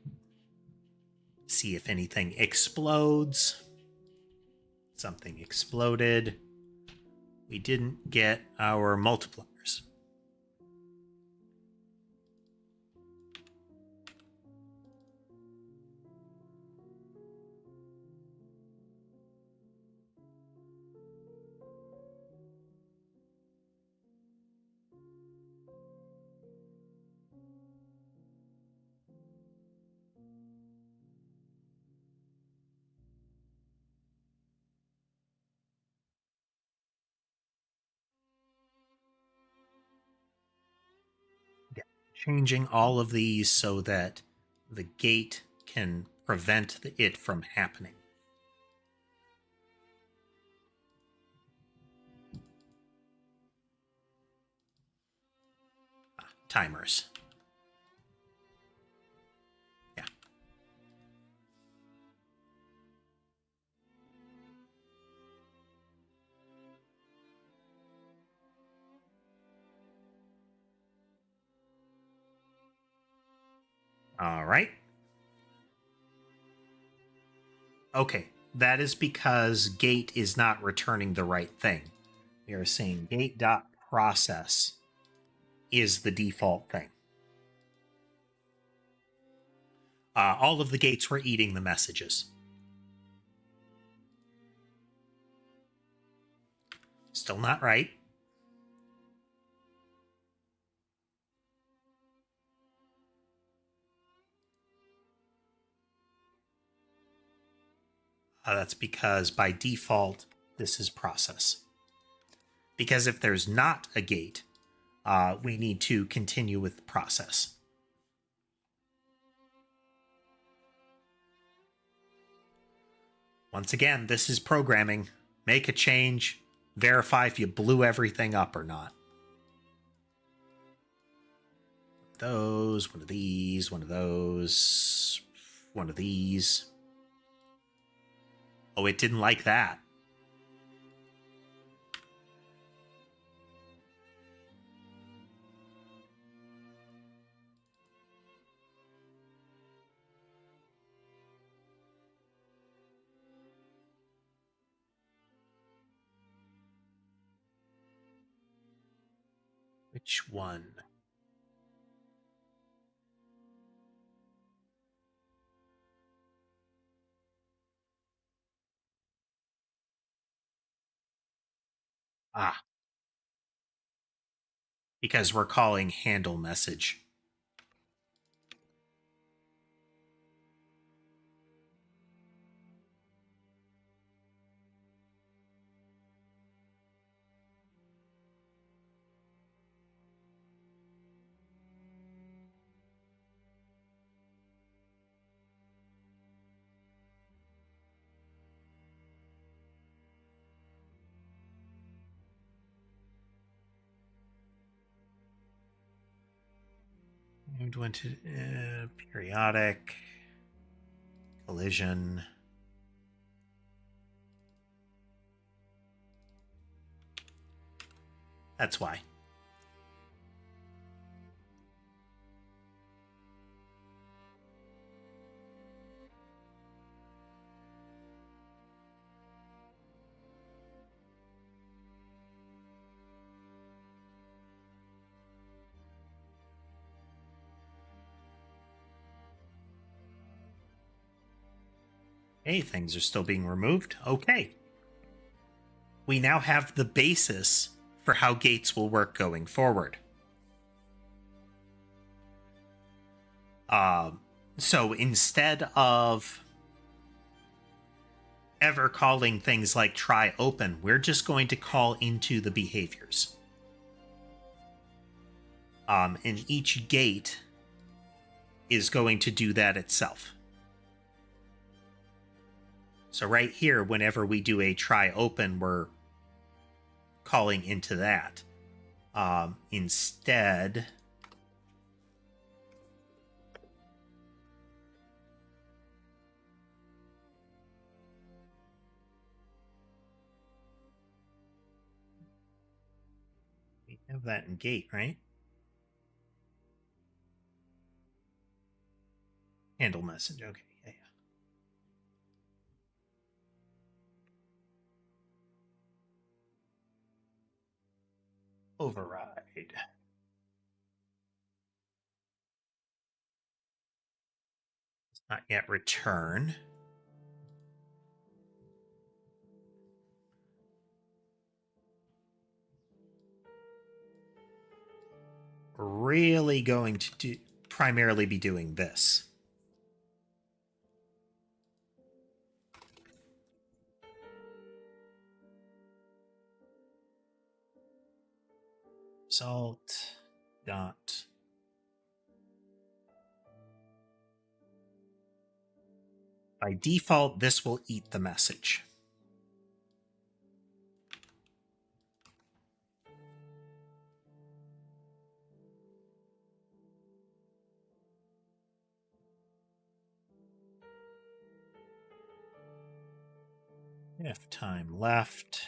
[SPEAKER 1] See if anything explodes. Something exploded. We didn't get our multipliers. changing all of these so that the gate can prevent it from happening. Timers. Yeah. All right. Okay, that is because gate is not returning the right thing. We are saying gate.process is the default thing. All of the gates were eating the messages. Still not right. That's because by default, this is process. Because if there's not a gate, we need to continue with the process. Once again, this is programming. Make a change, verify if you blew everything up or not. Those, one of these, one of those, one of these. Oh, it didn't like that. Which one? Ah, because we're calling handle message. Moved one to periodic collision. That's why. Hey, things are still being removed. Okay. We now have the basis for how gates will work going forward. So instead of ever calling things like try open, we're just going to call into the behaviors. And each gate is going to do that itself. So right here, whenever we do a try open, we're calling into that. Instead, we have that in gate, right? Handle message. Okay. Yeah. Override. It's not yet return. We're really going to primarily be doing this. Result dot By default, this will eat the message. If time left.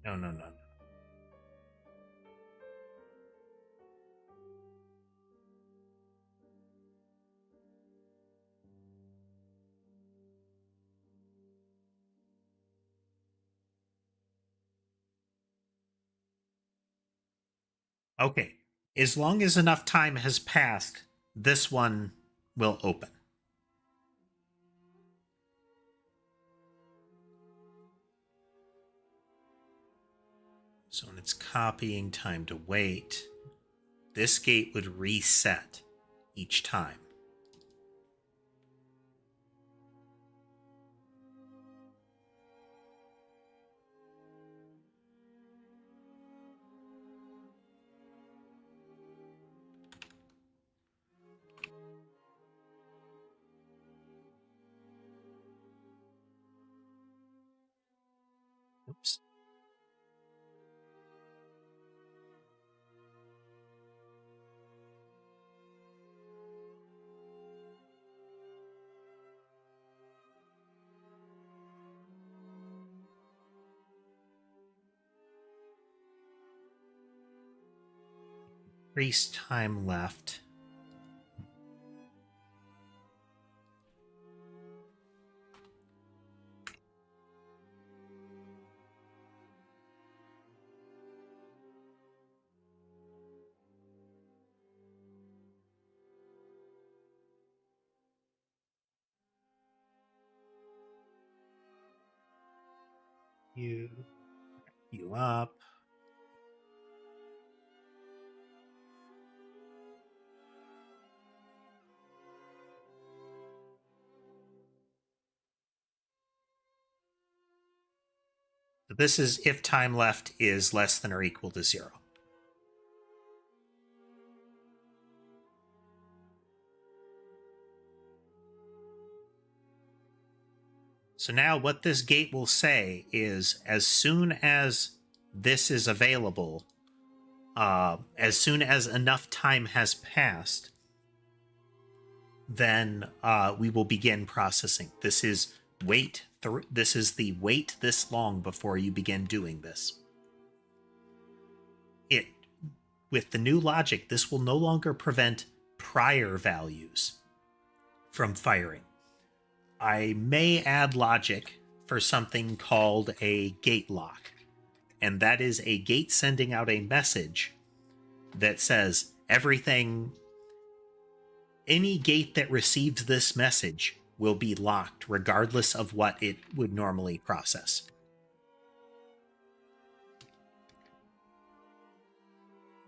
[SPEAKER 1] No. Okay, as long as enough time has passed, this one will open. So when it's copying time to wait, this gate would reset each time. Oops. Increase time left. You up. So this is if time left is less than or equal to 0. So now what this gate will say is as soon as this is available, as soon as enough time has passed, then we will begin processing. This is this is the wait this long before you begin doing this. With the new logic, this will no longer prevent prior values from firing. I may add logic for something called a gate lock, and that is a gate sending out a message that says any gate that receives this message will be locked regardless of what it would normally process.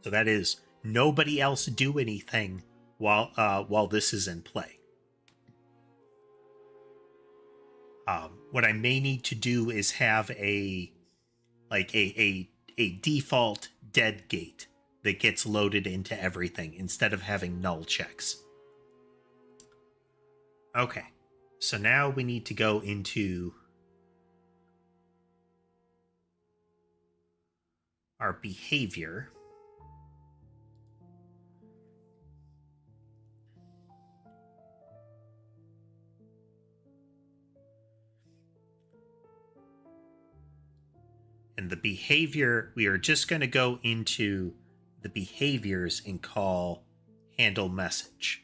[SPEAKER 1] So that is, nobody else do anything while this is in play. What I may need to do is have a default dead gate that gets loaded into everything instead of having null checks. Okay, so now we need to go into our behavior. And the behavior, we are just going to go into the behaviors and call handle message.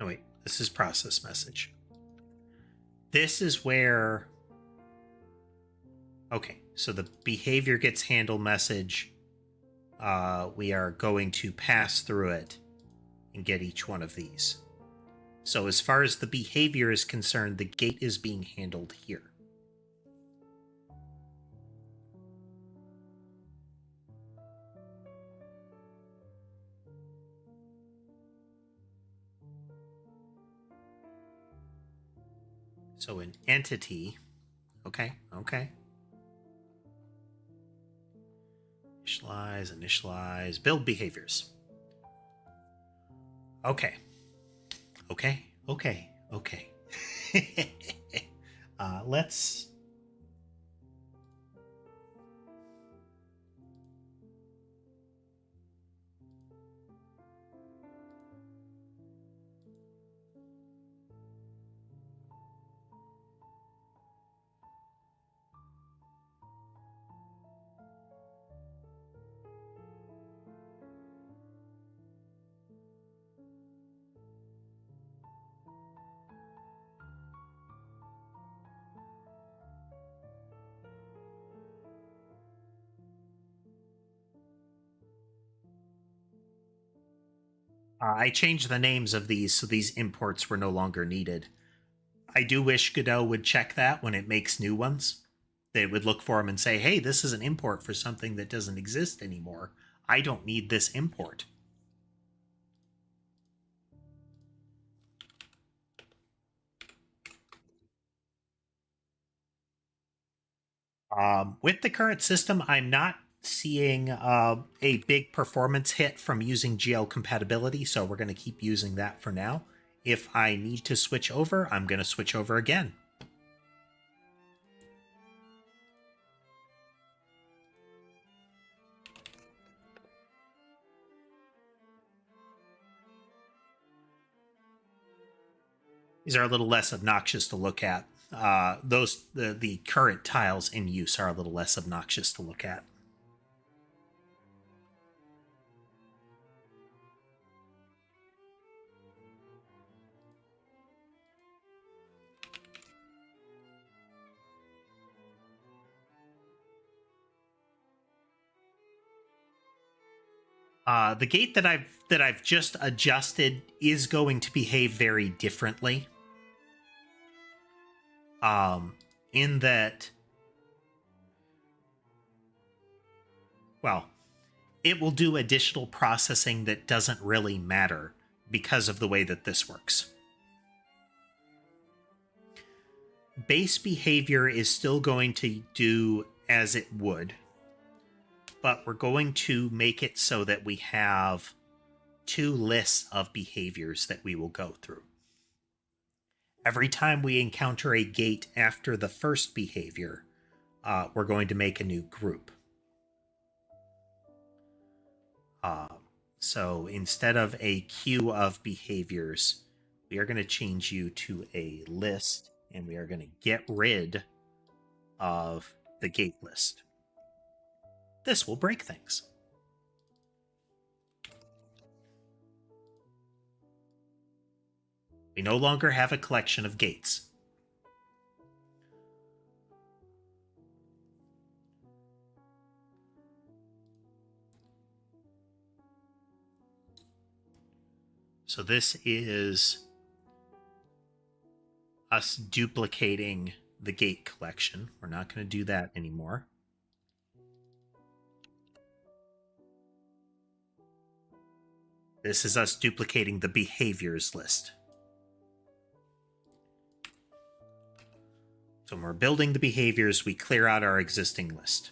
[SPEAKER 1] No, wait, this is process message. This is where, okay, so the behavior gets handled message. We are going to pass through it and get each one of these. So as far as the behavior is concerned, the gate is being handled here. So an entity, okay. Initialize, build behaviors. Okay. Let's... I changed the names of these so these imports were no longer needed. I do wish Godot would check that when it makes new ones. They would look for them and say, hey, this is an import for something that doesn't exist anymore. I don't need this import. With the current system, I'm not seeing a big performance hit from using GL compatibility, so we're going to keep using that for now. If I need to switch over, I'm going to switch over again. These are a little less obnoxious to look at. The current tiles in use are a little less obnoxious to look at. The gate that I've just adjusted is going to behave very differently. In that, well, it will do additional processing that doesn't really matter because of the way that this works. Base behavior is still going to do as it would, but we're going to make it so that we have two lists of behaviors that we will go through. Every time we encounter a gate after the first behavior, we're going to make a new group. So instead of a queue of behaviors, we are going to change you to a list, and we are going to get rid of the gate list. This will break things. We no longer have a collection of gates. So this is us duplicating the gate collection. We're not going to do that anymore. This is us duplicating the behaviors list. So when we're building the behaviors, we clear out our existing list.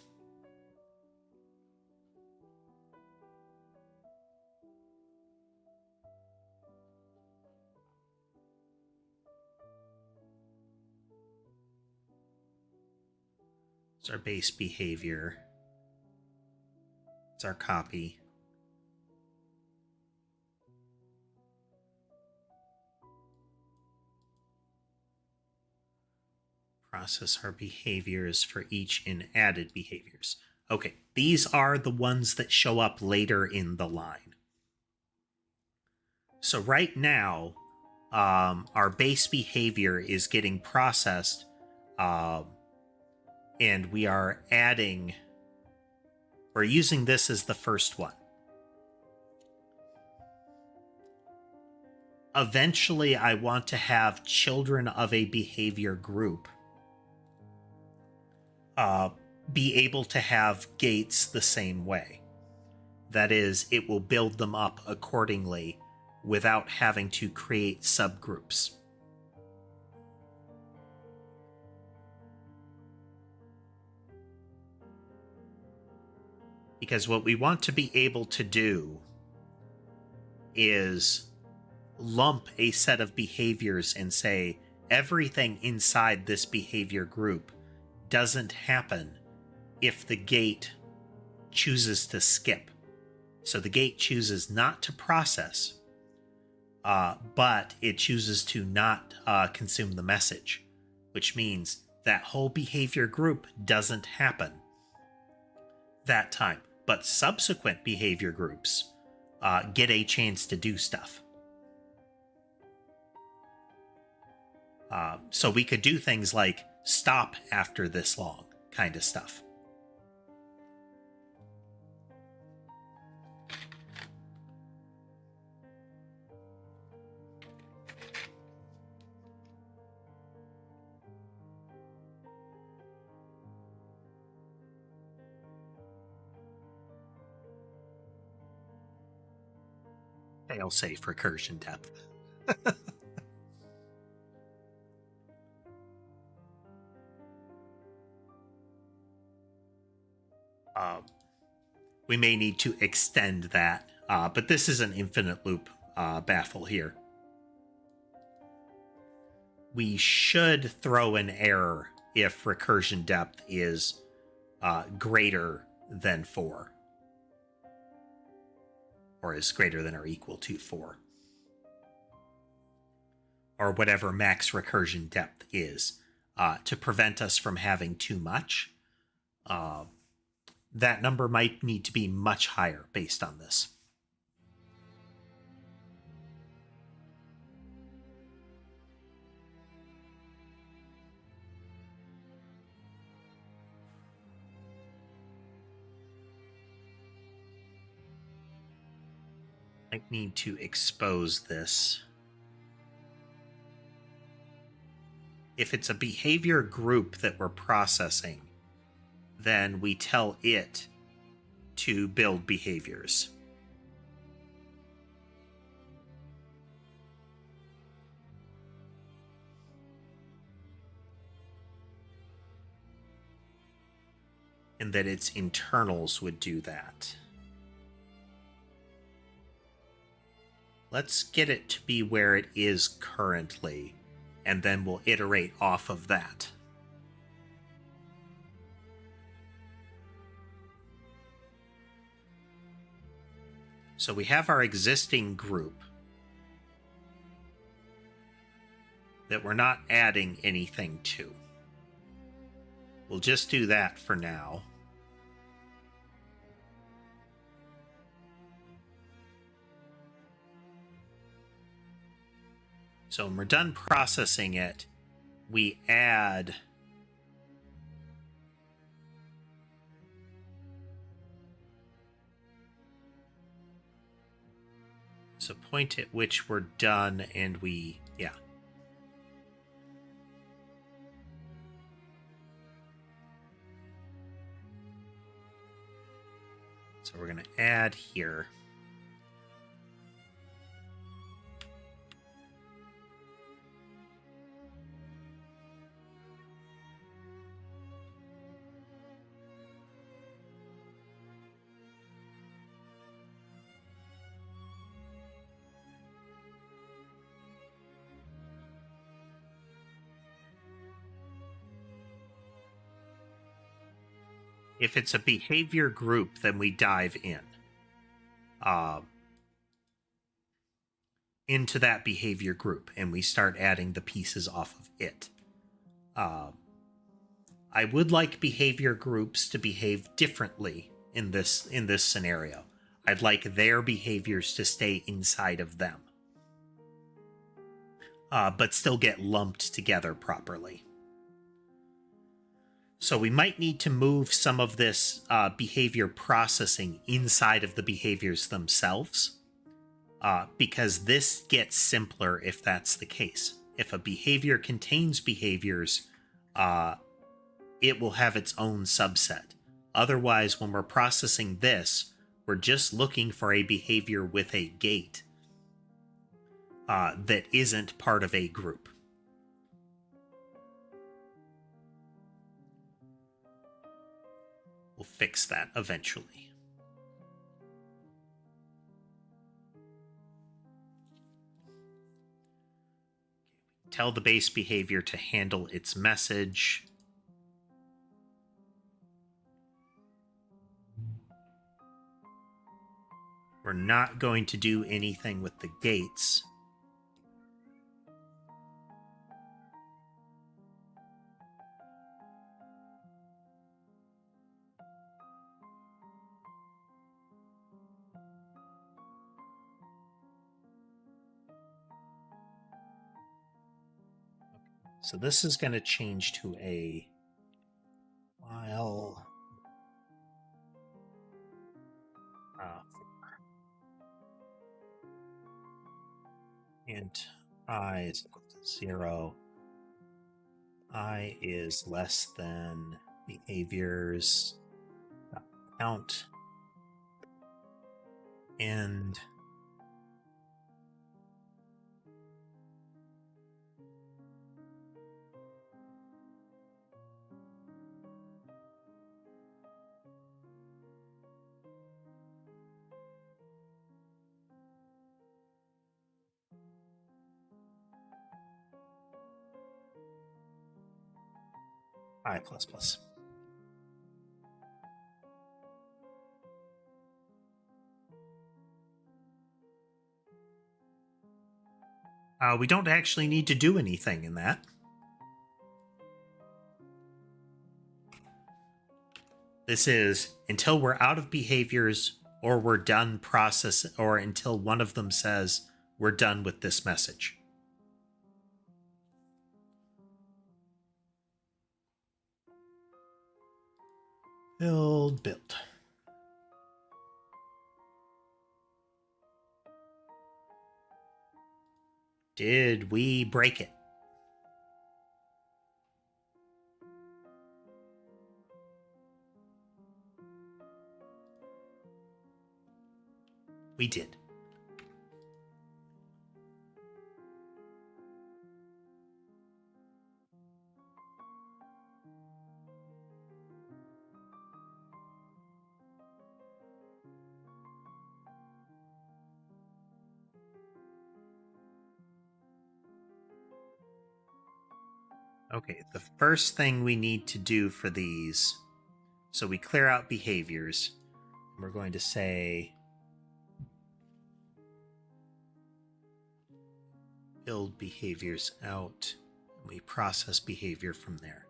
[SPEAKER 1] It's our base behavior. It's our copy. Process our behaviors for each in added behaviors. Okay, these are the ones that show up later in the line. So right now, our base behavior is getting processed, and we are adding, we're using this as the first one. Eventually, I want to have children of a behavior group be able to have gates the same way. That is, it will build them up accordingly without having to create subgroups. Because what we want to be able to do is lump a set of behaviors and say everything inside this behavior group doesn't happen if the gate chooses to skip. So the gate chooses not to process, but it chooses to not consume the message, which means that whole behavior group doesn't happen that time. But subsequent behavior groups get a chance to do stuff. So we could do things like stop after this long kind of stuff. Fail-safe recursion depth. We may need to extend that, but this is an infinite loop baffle here. We should throw an error if recursion depth is greater than 4. Or is greater than or equal to 4. Or whatever max recursion depth is, to prevent us from having too much. That number might need to be much higher based on this. I need to expose this. If it's a behavior group that we're processing, then we tell it to build behaviors. And that its internals would do that. Let's get it to be where it is currently, and then we'll iterate off of that. So we have our existing group that we're not adding anything to. We'll just do that for now. So when we're done processing it, we add a point at which we're done, and we, yeah. So we're going to add here. If it's a behavior group, then we dive in into that behavior group, and we start adding the pieces off of it. I would like behavior groups to behave differently in this scenario. I'd like their behaviors to stay inside of them. but still get lumped together properly. So we might need to move some of this behavior processing inside of the behaviors themselves, because this gets simpler if that's the case. If a behavior contains behaviors, it will have its own subset. Otherwise, when we're processing this, we're just looking for a behavior with a gate that isn't part of a group. We'll fix that eventually. Tell the base behavior to handle its message. We're not going to do anything with the gates. So this is going to change to a while int I is equal to 0. I is less than behaviors count and I++. We don't actually need to do anything in that. This is until we're out of behaviors or we're done processing, or until one of them says we're done with this message. Build. Did we break it? We did. Okay, the first thing we need to do for these, so we clear out behaviors. We're going to say build behaviors out, and we process behavior from there.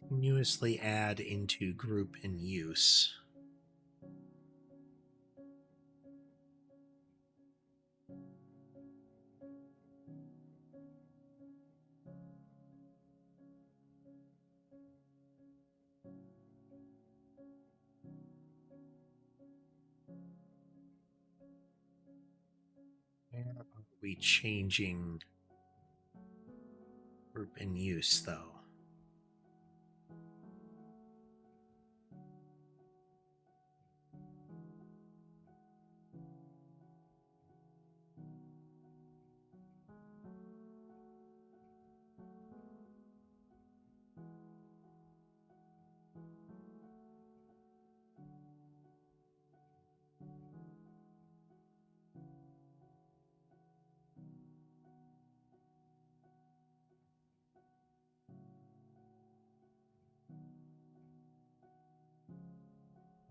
[SPEAKER 1] Continuously add into group in use. Where are we changing group in use, though?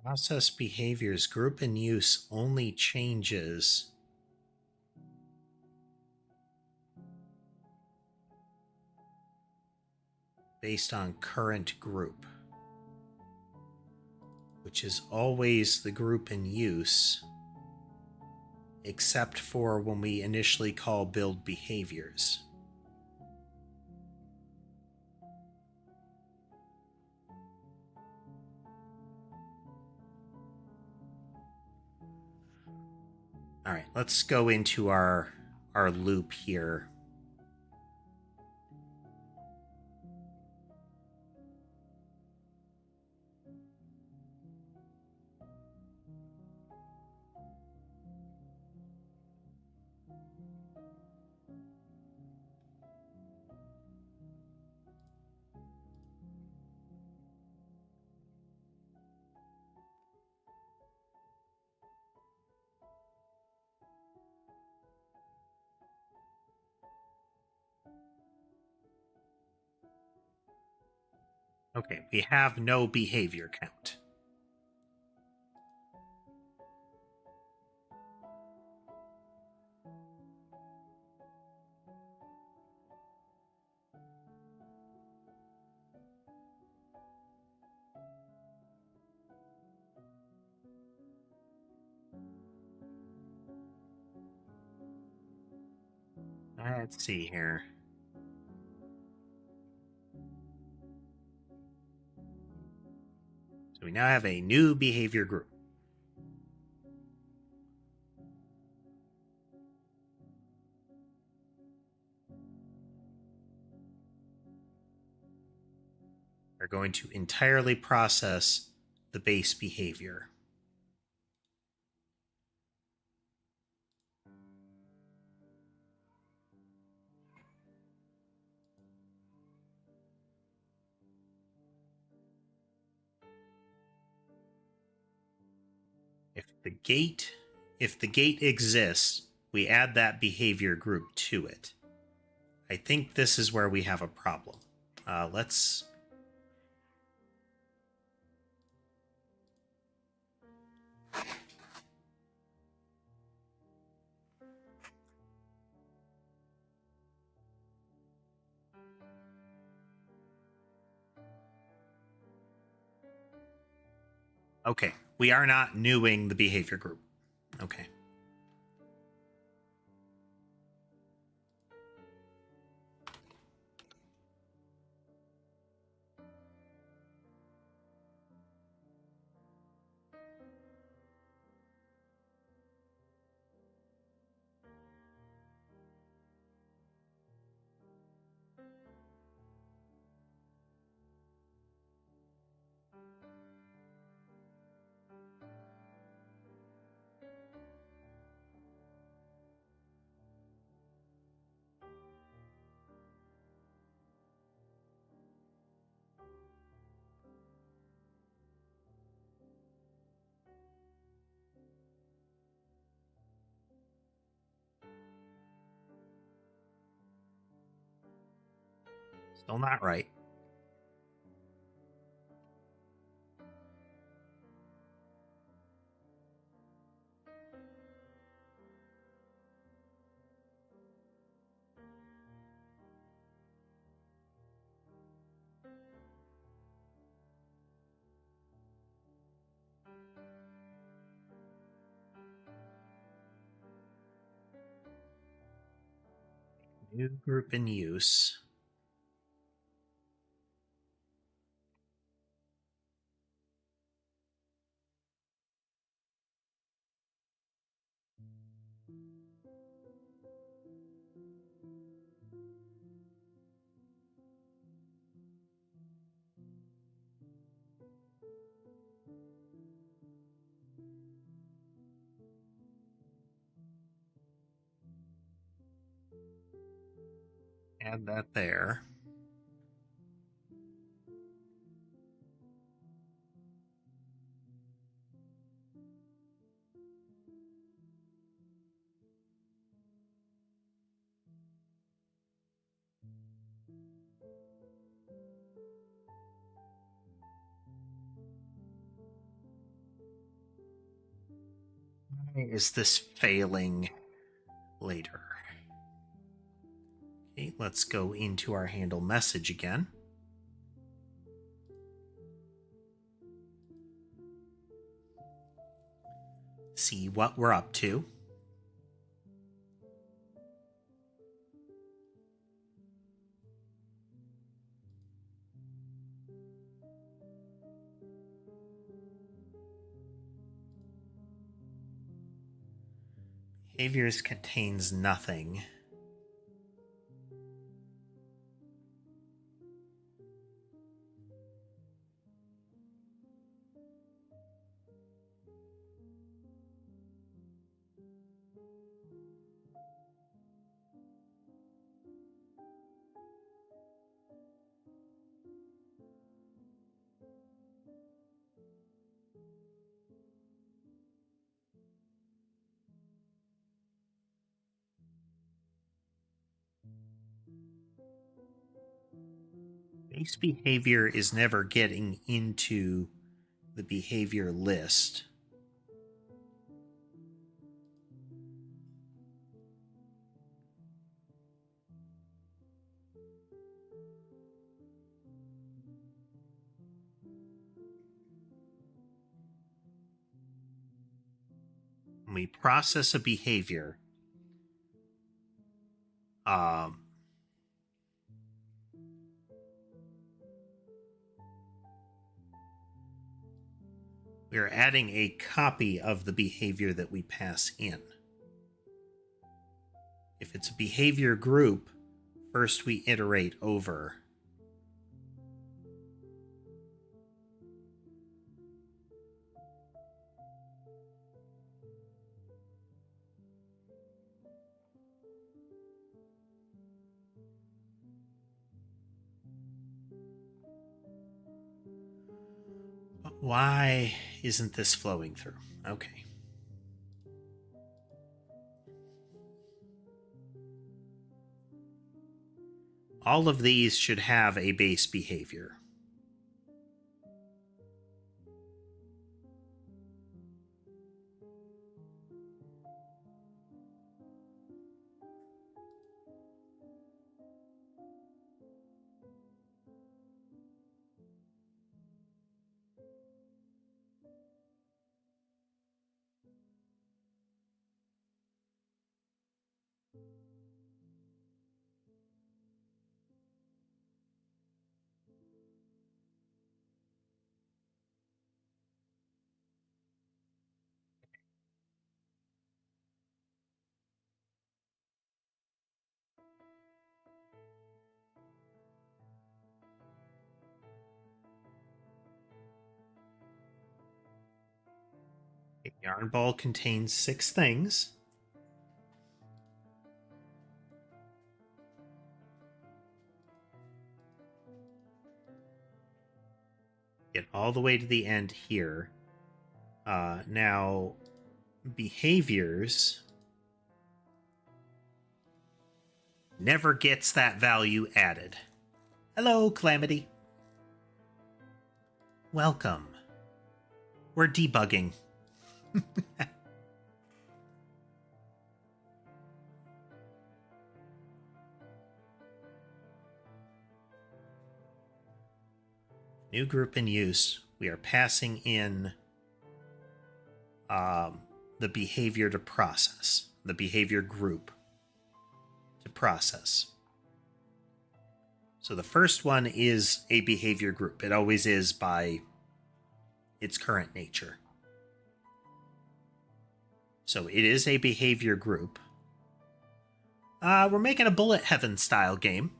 [SPEAKER 1] Process behaviors group in use only changes based on current group, which is always the group in use, except for when we initially call build behaviors. All right, let's go into our loop here. Okay, we have no behavior count. Let's see here. So we now have a new behavior group. We're going to entirely process the base behavior. If the gate exists, we add that behavior group to it. I think this is where we have a problem. Let's... Okay, we are not newing the behavior group. Okay. Still not right. New group in use. Add that there. Why is this failing later? Okay, let's go into our handle message again. See what we're up to. Behaviors contains nothing. Base behavior is never getting into the behavior list. When we process a behavior, we're adding a copy of the behavior that we pass in. If it's a behavior group, first we iterate over. But why isn't this flowing through? Okay. All of these should have a base behavior. A yarn ball contains 6 things. Get all the way to the end here. Now, behaviors never gets that value added. Hello, Calamity. Welcome. We're debugging. New group in use. We are passing in the behavior to process, the behavior group to process. So the first one is a behavior group. It always is by its current nature. So it is a behavior group. We're making a bullet heaven style game.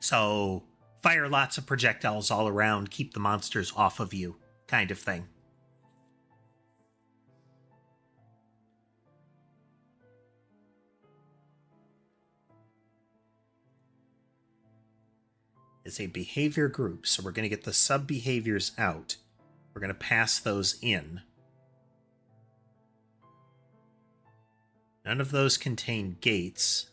[SPEAKER 1] So fire lots of projectiles all around, keep the monsters off of you, kind of thing. It's a behavior group, so we're going to get the sub-behaviors out. We're going to pass those in. None of those contain gates.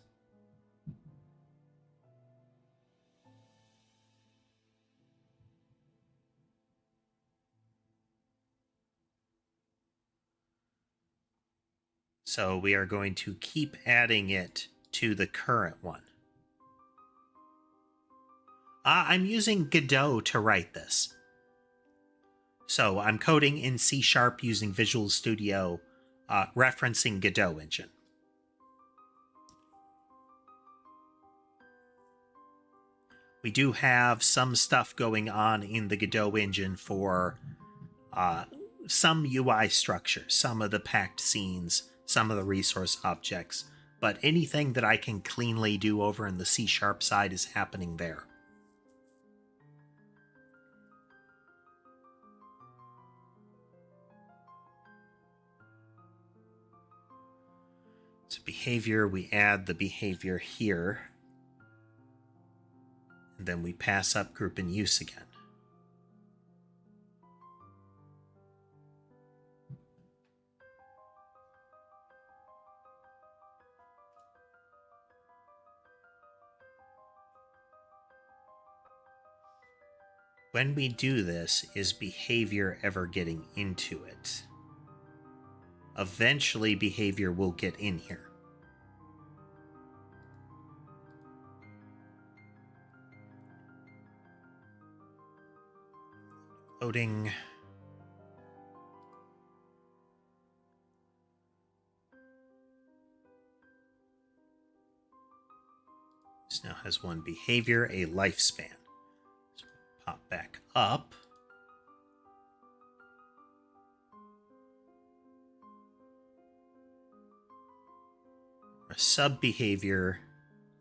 [SPEAKER 1] So we are going to keep adding it to the current one. I'm using Godot to write this. So I'm coding in C# using Visual Studio, referencing Godot engine. We do have some stuff going on in the Godot engine for some UI structures, some of the packed scenes, some of the resource objects, but anything that I can cleanly do over in the C# side is happening there. So behavior, we add the behavior here. And then we pass up group in use again. When we do this, is behavior ever getting into it? Eventually, behavior will get in here. Loading. This now has one behavior, a lifespan. So pop back up. Our sub behavior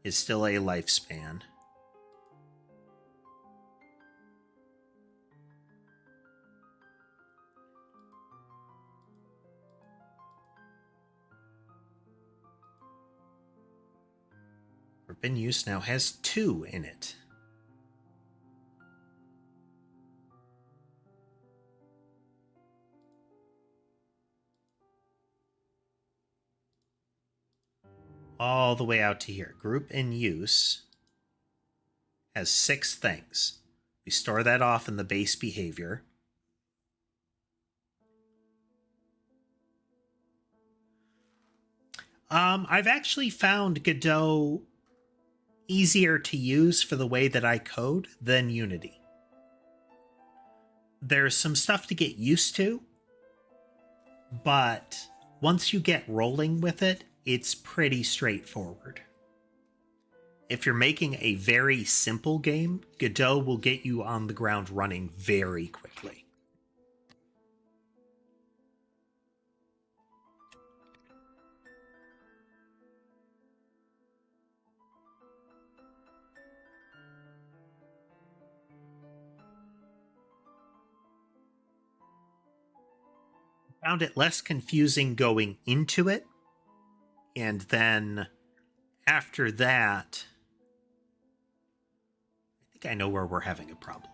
[SPEAKER 1] is still a lifespan. Group in use now has 2 in it. All the way out to here. Group in use has 6 things. We store that off in the base behavior. I've actually found Godot easier to use for the way that I code than Unity. There's some stuff to get used to, but once you get rolling with it, it's pretty straightforward. If you're making a very simple game, Godot will get you on the ground running very quickly. Found it less confusing going into it, and then after that, I think I know where we're having a problem.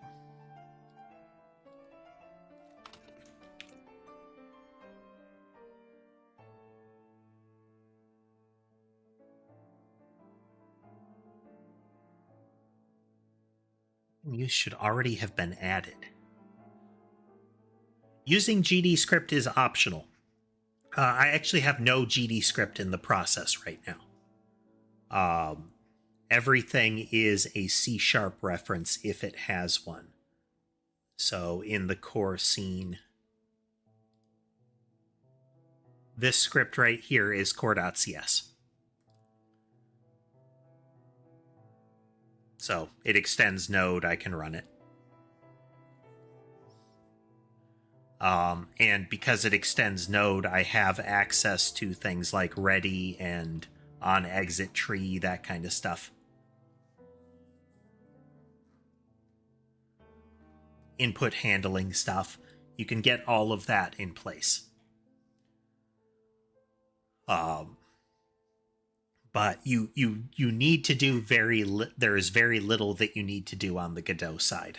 [SPEAKER 1] Use should already have been added. Using GD script is optional. I actually have no GD script in the process right now. Everything is a C# reference if it has one. So in the core scene, this script right here is core.cs. So it extends Node, I can run it. And because it extends Node, I have access to things like ready and on exit tree, that kind of stuff. Input handling stuff. You can get all of that in place. But you need to do there is very little that you need to do on the Godot side.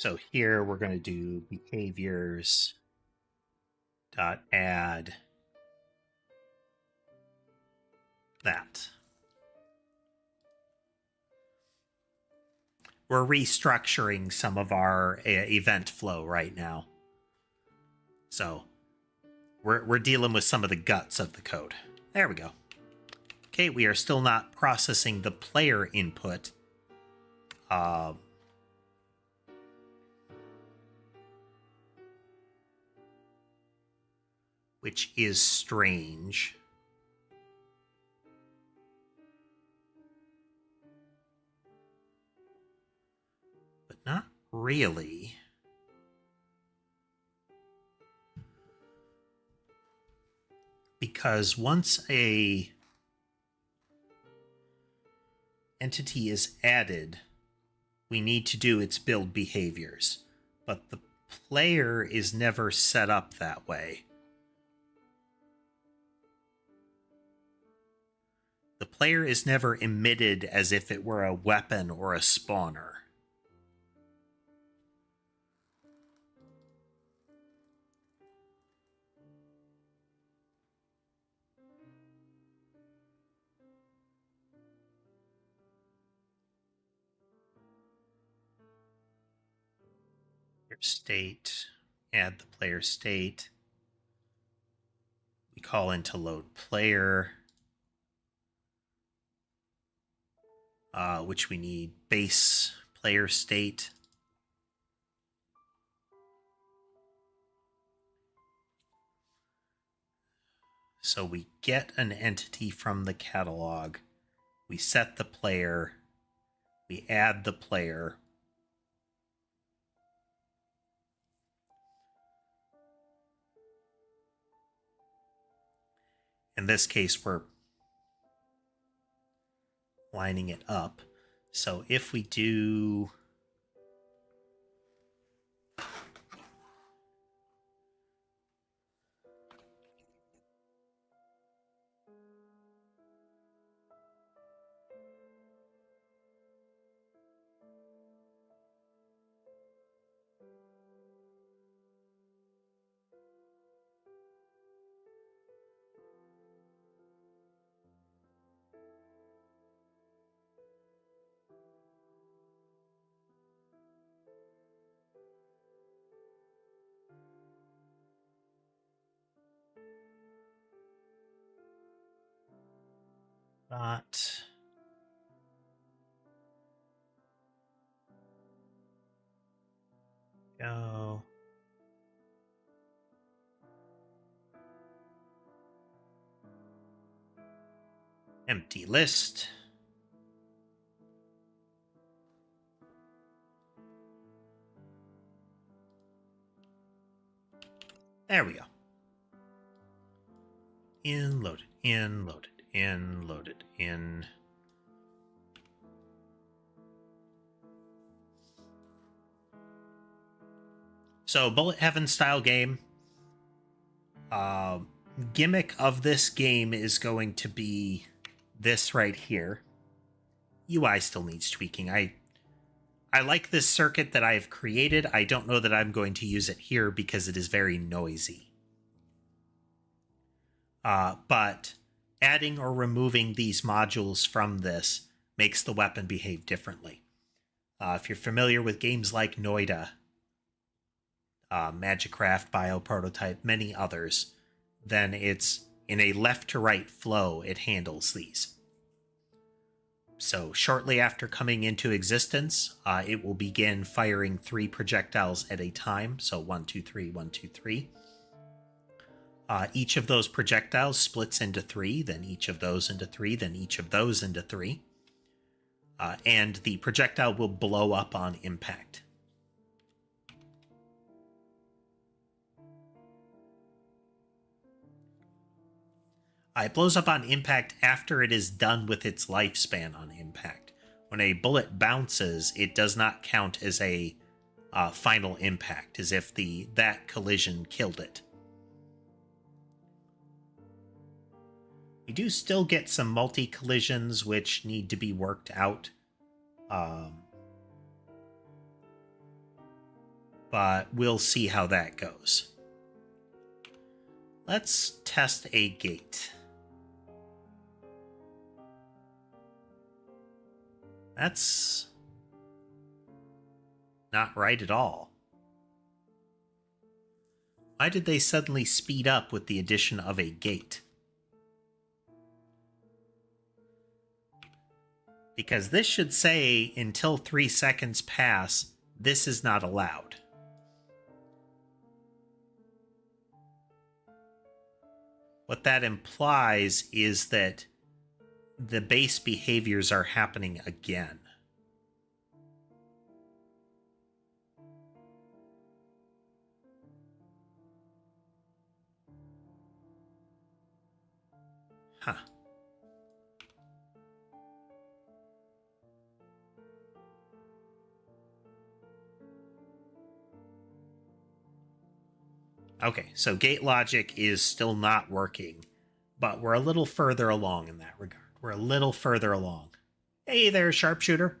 [SPEAKER 1] So here we're going to do behaviors dot add that. We're restructuring some of our event flow right now. So we're dealing with some of the guts of the code. There we go. Okay, we are still not processing the player input. Which is strange. But not really. Because once a entity is added, we need to do its build behaviors. But the player is never set up that way. The player is never emitted as if it were a weapon or a spawner. State, add the player state. We call into load player, which we need base player state. So we get an entity from the catalog, we set the player, we add the player. In this case, we're lining it up. So if we do dot go empty list, there we go. In loaded, in loaded, in loaded, in. So Bullet Heaven style game. Gimmick of this game is going to be this right here. UI still needs tweaking. I like this circuit that I've created. I don't know that I'm going to use it here because it is very noisy. But adding or removing these modules from this makes the weapon behave differently. If you're familiar with games like Noida, Magicraft, Bioprototype, many others, then it's in a left to right flow, it handles these. So shortly after coming into existence, it will begin firing 3 projectiles at a time. So 1, 2, 3, 1, 2, 3. Each of those projectiles splits into 3, then each of those into 3, then each of those into 3. And the projectile will blow up on impact. It blows up on impact after it is done with its lifespan on impact. When a bullet bounces, it does not count as a final impact, as if that collision killed it. We do still get some multi-collisions which need to be worked out. but we'll see how that goes. Let's test a gate. That's not right at all. Why did they suddenly speed up with the addition of a gate? Because this should say, until 3 seconds pass, this is not allowed. What that implies is that the base behaviors are happening again. Huh. Okay, so gate logic is still not working, but we're a little further along in that regard. We're a little further along. Hey there, sharpshooter.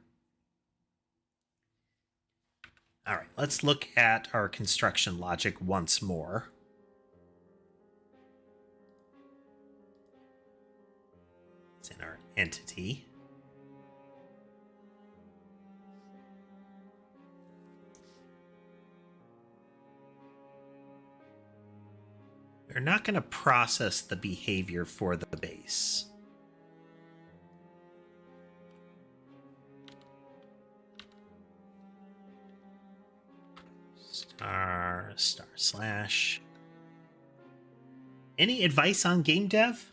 [SPEAKER 1] All right, let's look at our construction logic once more. It's in our entity. We're not going to process the behavior for the base. */ Any advice on game dev?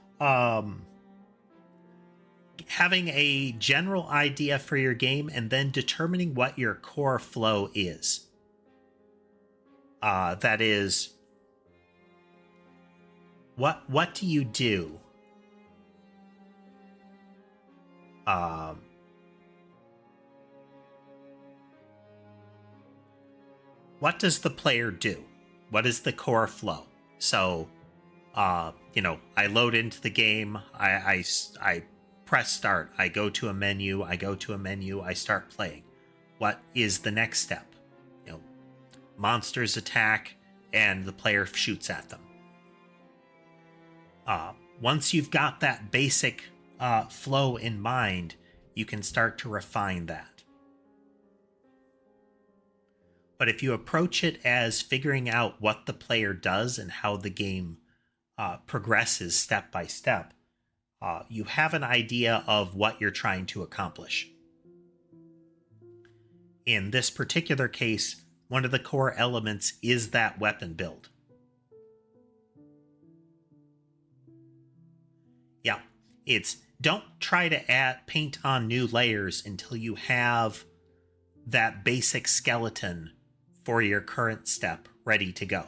[SPEAKER 1] Having a general idea for your game and then determining what your core flow is. That is, what do you do? What does the player do? What is the core flow? So, I load into the game. I press start. I go to a menu. I start playing. What is the next step? Monsters attack, and the player shoots at them. Once you've got that basic flow in mind, you can start to refine that. But if you approach it as figuring out what the player does and how the game progresses step by step, you have an idea of what you're trying to accomplish. In this particular case, one of the core elements is that weapon build. Yeah, it's don't try to paint on new layers until you have that basic skeleton for your current step ready to go.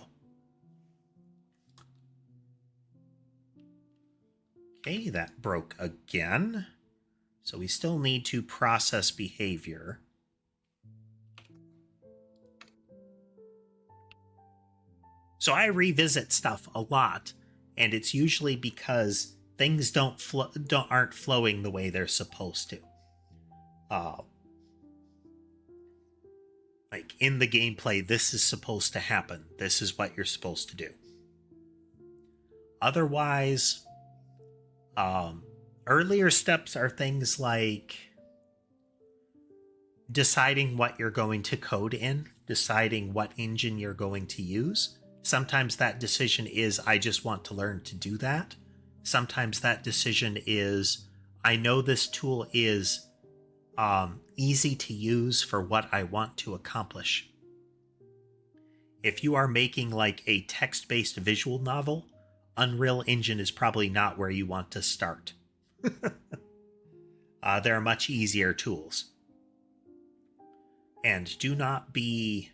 [SPEAKER 1] Okay, that broke again. So we still need to process behavior. So I revisit stuff a lot, and it's usually because things aren't flowing the way they're supposed to. Like in the gameplay, this is supposed to happen. This is what you're supposed to do. Otherwise, earlier steps are things like deciding what you're going to code in, deciding what engine you're going to use. Sometimes that decision is, I just want to learn to do that. Sometimes that decision is, I know this tool is easy to use for what I want to accomplish. If you are making like a text-based visual novel, Unreal Engine is probably not where you want to start. There are much easier tools. And do not be,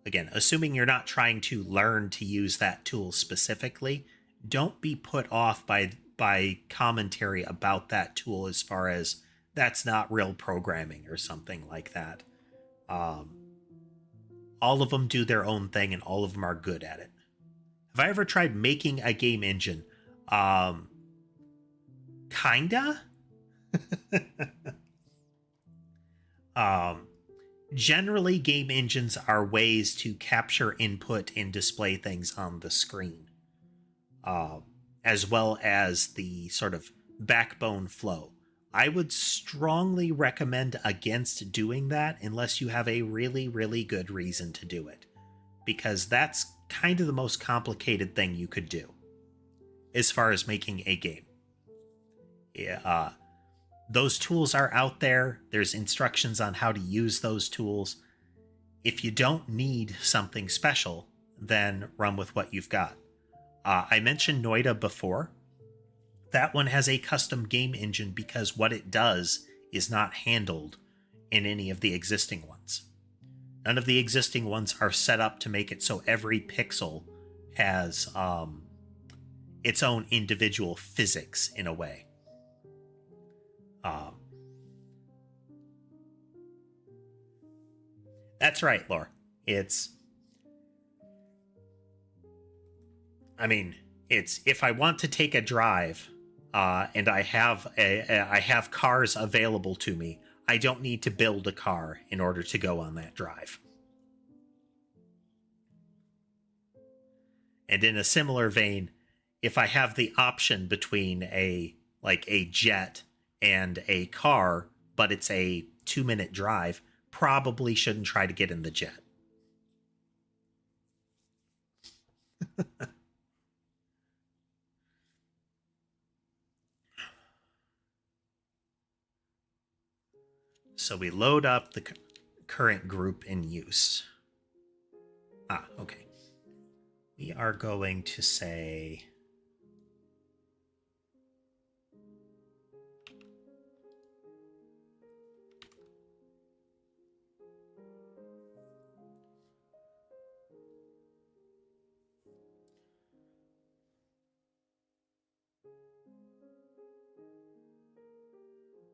[SPEAKER 1] again, assuming you're not trying to learn to use that tool specifically, don't be put off by commentary about that tool as far as that's not real programming or something like that. All of them do their own thing and all of them are good at it. Have I ever tried making a game engine? Kinda? generally, game engines are ways to capture input and display things on the screen, uh, as well as the sort of backbone flow. I would strongly recommend against doing that unless you have a really, really good reason to do it, because that's kind of the most complicated thing you could do as far as making a game. Yeah, those tools are out there. There's instructions on how to use those tools. If you don't need something special, then run with what you've got. I mentioned Noida before. That one has a custom game engine because what it does is not handled in any of the existing ones. None of the existing ones are set up to make it so every pixel has its own individual physics in a way. That's right, Lore. It's if I want to take a drive, and I have cars available to me, I don't need to build a car in order to go on that drive. And in a similar vein, if I have the option between a jet and a car, but it's a 2-minute drive, probably shouldn't try to get in the jet. So we load up the current group in use. Okay. We are going to say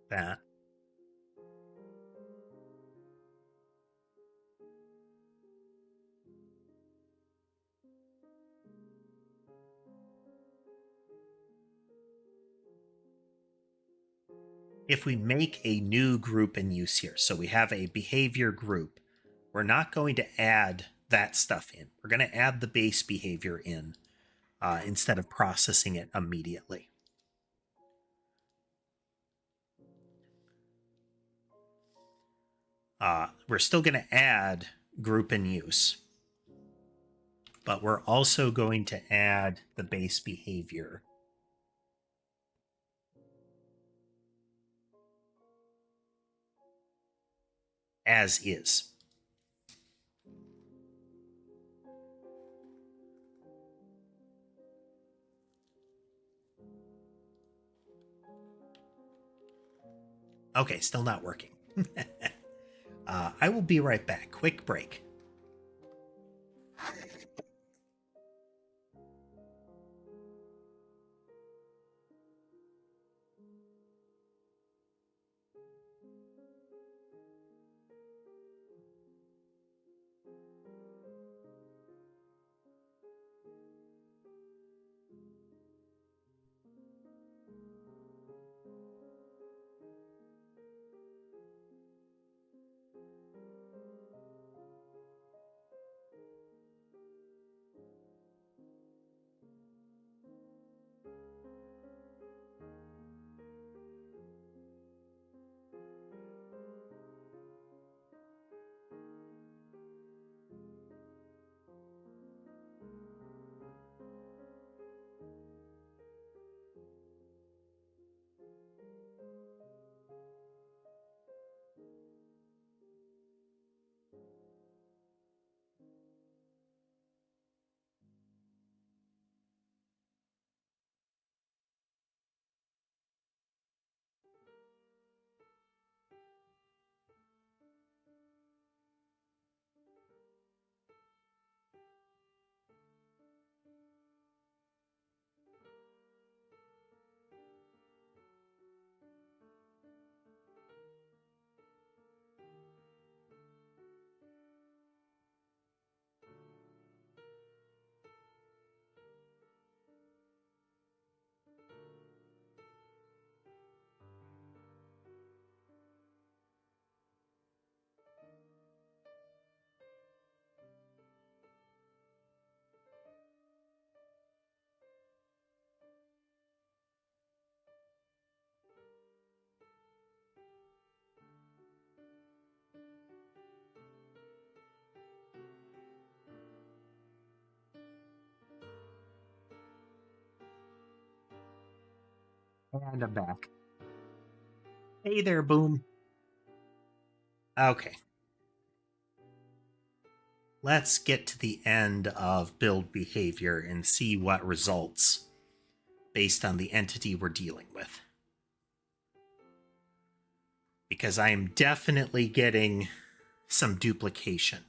[SPEAKER 1] that. If we make a new group in use here, so we have a behavior group, we're not going to add that stuff in. We're going to add the base behavior in instead of processing it immediately. We're still going to add group in use, but we're also going to add the base behavior as is. Okay, still not working. I will be right back. Quick break. And I'm back. Hey there, Boom. Okay. Let's get to the end of build behavior and see what results based on the entity we're dealing with. Because I am definitely getting some duplication.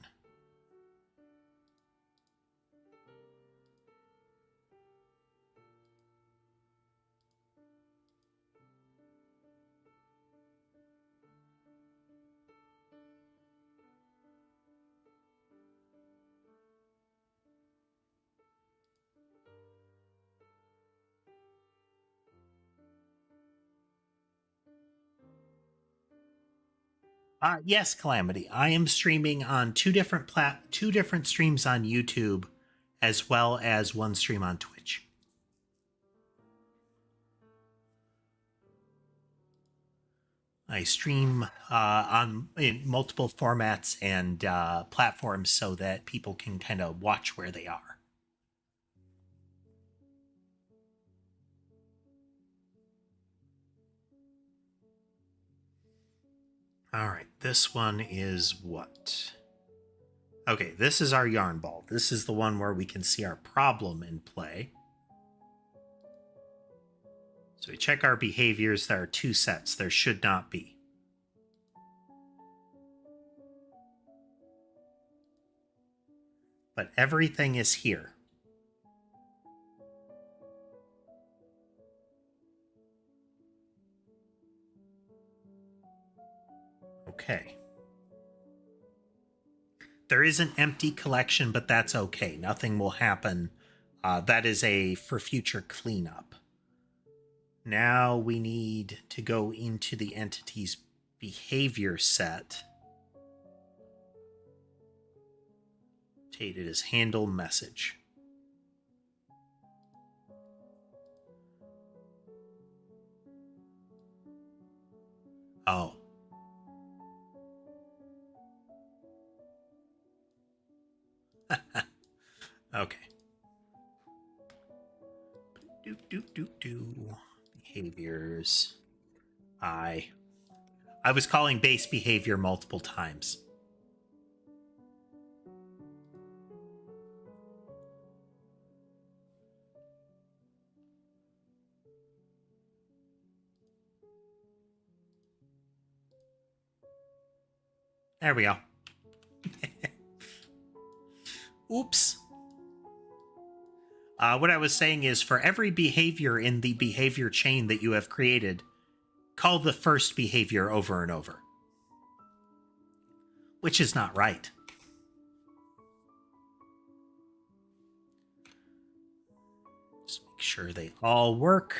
[SPEAKER 1] Yes, Calamity. I am streaming on two different streams on YouTube, as well as one stream on Twitch. I stream in multiple formats and platforms so that people can kind of watch where they are. All right, this one is what? Okay, this is our yarn ball. This is the one where we can see our problem in play. So we check our behaviors. There are two sets. There should not be. But everything is here. Okay. There is an empty collection, but that's okay. Nothing will happen. That is for future cleanup. Now we need to go into the entity's behavior set. It is handle message. Oh. Okay. Behaviors. I was calling base behavior multiple times. There we go. Oops. What I was saying is, for every behavior in the behavior chain that you have created, call the first behavior over and over. Which is not right. Just make sure they all work.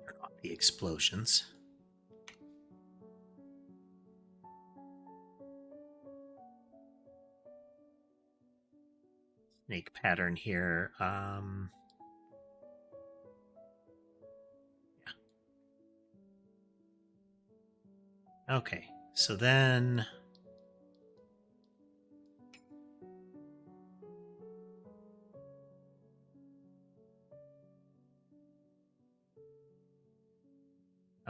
[SPEAKER 1] Turn off the explosions. Snake pattern here. Yeah. Okay, so then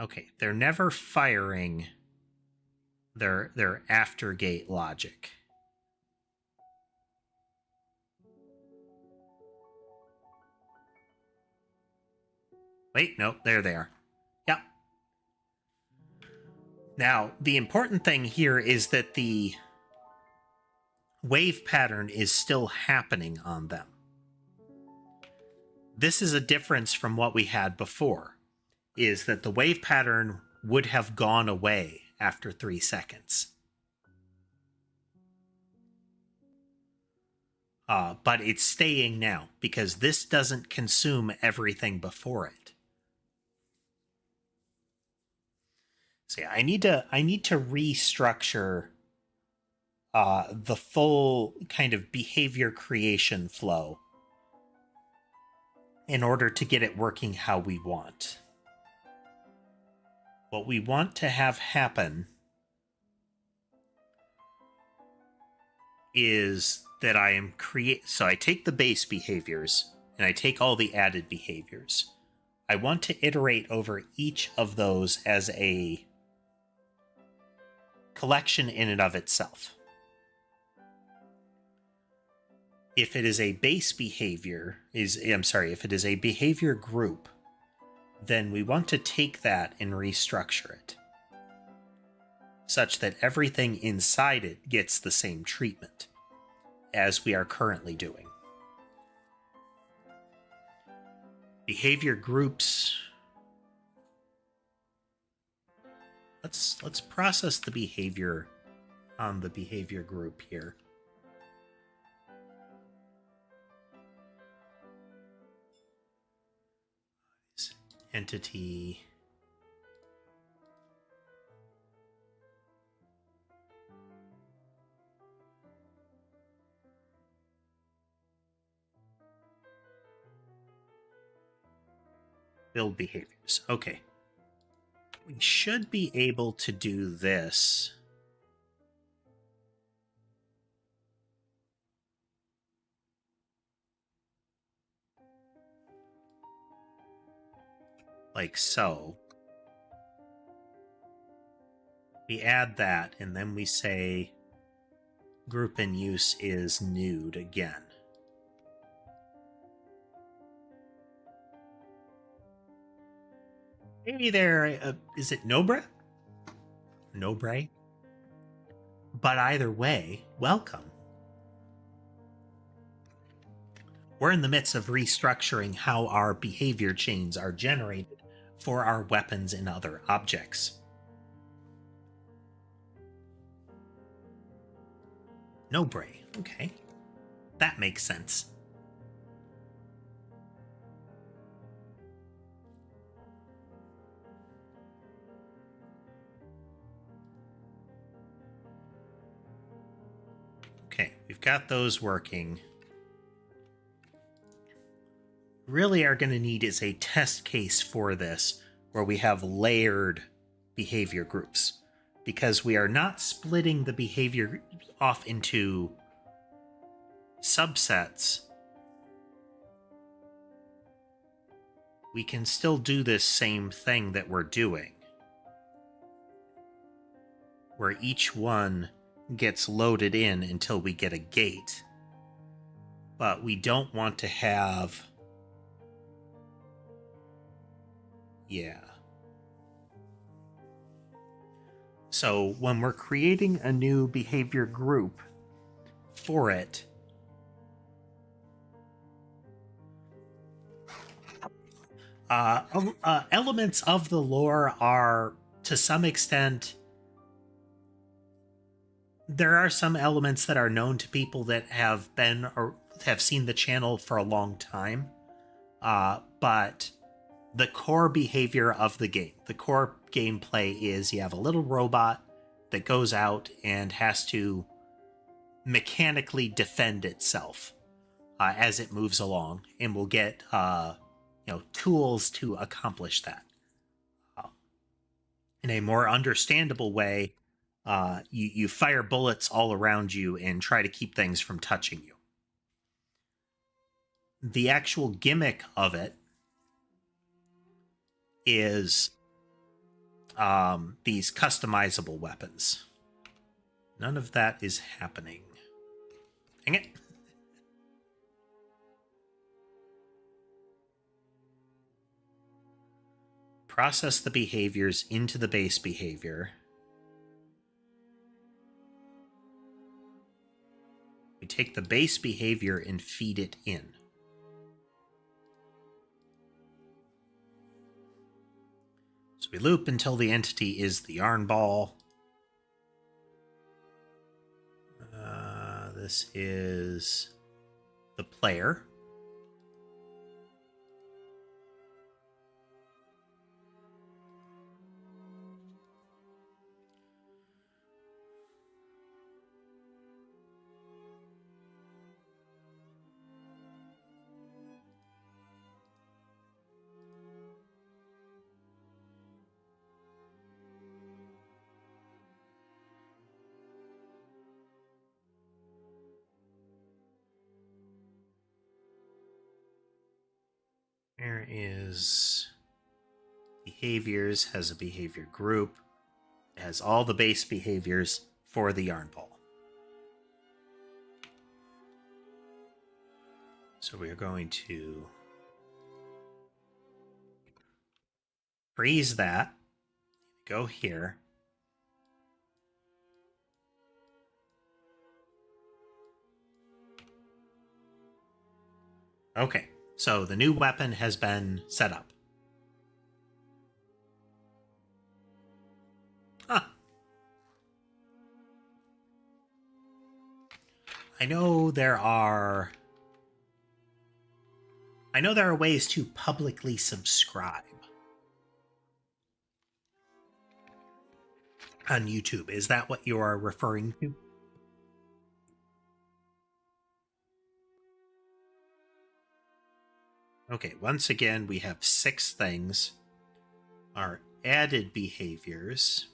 [SPEAKER 1] okay, they're never firing their after gate logic. Wait, no, there they are. Yep. Now, the important thing here is that the wave pattern is still happening on them. This is a difference from what we had before, is that the wave pattern would have gone away after 3 seconds. But it's staying now because this doesn't consume everything before it. So yeah, I need to restructure the full kind of behavior creation flow in order to get it working how we want. What we want to have happen is that so I take the base behaviors and I take all the added behaviors. I want to iterate over each of those as a collection in and of itself. If it is a base behavior, if it is a behavior group, then we want to take that and restructure it such that everything inside it gets the same treatment as we are currently doing. Behavior groups. Let's process the behavior on the behavior group here. Entity. Build behaviors. Okay. We should be able to do this. Like so. We add that, and then we say group in use is nude again. Maybe there, is it Nobre? Nobre? But either way, welcome. We're in the midst of restructuring how our behavior chains are generated for our weapons and other objects. Nobre, okay. That makes sense. Okay, we've got those working. Really are going to need is a test case for this where we have layered behavior groups, because we are not splitting the behavior off into subsets. We can still do this same thing that we're doing, where each one gets loaded in until we get a gate. But we don't want to have... Yeah. So when we're creating a new behavior group for it, elements of the lore are, to some extent, there are some elements that are known to people that have been or have seen the channel for a long time, but the core behavior of the game, the core gameplay is you have a little robot that goes out and has to mechanically defend itself as it moves along, and will get tools to accomplish that. In a more understandable way, you fire bullets all around you and try to keep things from touching you. The actual gimmick of it is these customizable weapons. None of that is happening. Dang it. Process the behaviors into the base behavior. We take the base behavior and feed it in. So we loop until the entity is the yarn ball. This is the player. There is behaviors, has a behavior group. It has all the base behaviors for the yarn ball. So we are going to freeze that, go here. Okay, so the new weapon has been set up. Huh. I know there are ways to publicly subscribe on YouTube. Is that what you are referring to? Okay, once again, we have 6 things. Our added behaviors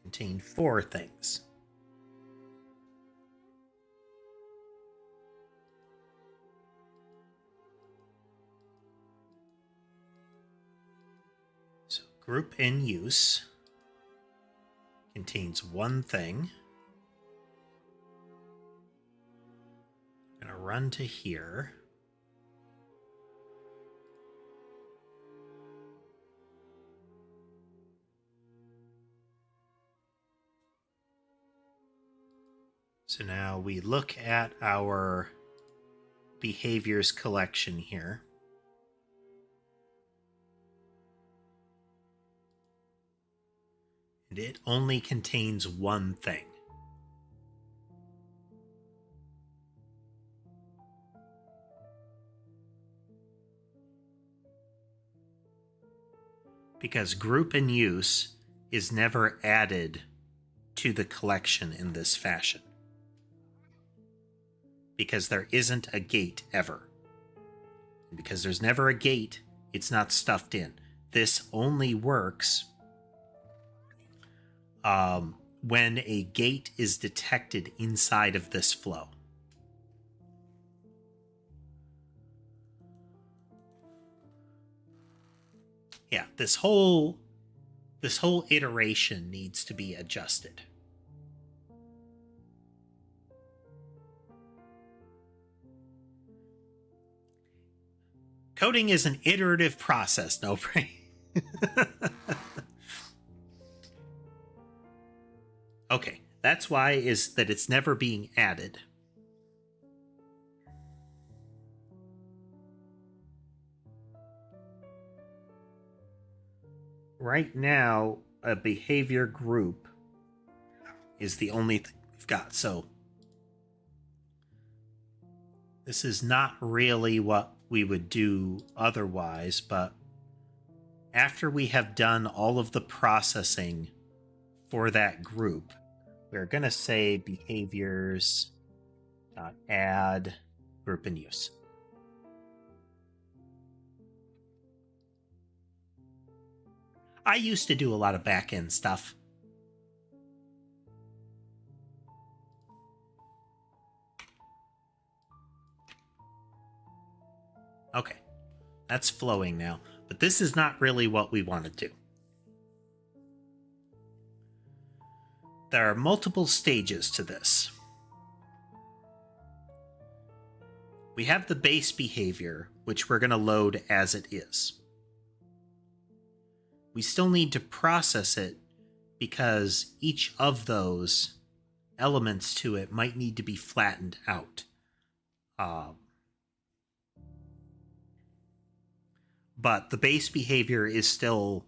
[SPEAKER 1] contain 4 things. So group in use contains 1 thing. I'm going to run to here. So now we look at our behaviors collection here. And it only contains 1 thing. Because group in use is never added to the collection in this fashion. Because there isn't a gate ever. And because there's never a gate, it's not stuffed in. This only works when a gate is detected inside of this flow. Yeah, this whole iteration needs to be adjusted. Coding is an iterative process, no brain. Okay, that's why is that it's never being added. Right now, a behavior group is the only thing we've got. So this is not really what we would do otherwise, but after we have done all of the processing for that group, we're going to say behaviors.add group in use. I used to do a lot of back-end stuff. Okay, that's flowing now, but this is not really what we want to do. There are multiple stages to this. We have the base behavior, which we're going to load as it is. We still need to process it because each of those elements to it might need to be flattened out. But the base behavior is still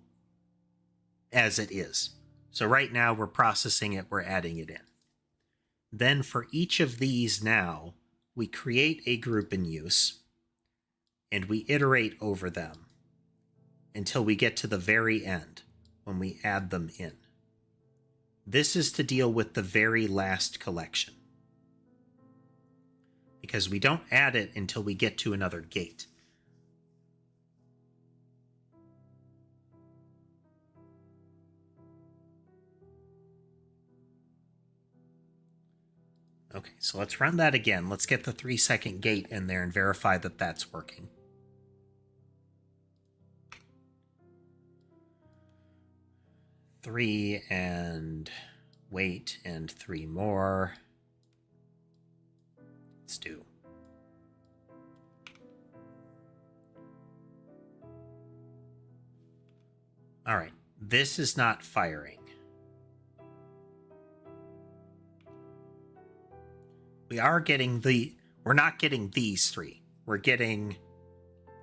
[SPEAKER 1] as it is. So right now we're processing it, we're adding it in. Then for each of these now, we create a group in use and we iterate over them until we get to the very end when we add them in. This is to deal with the very last collection, because we don't add it until we get to another gate. Okay, so let's run that again. Let's get the 3-second gate in there and verify that that's working. Three and wait and 3 more. Let's do. All right, this is not firing. We're not getting these 3. We're getting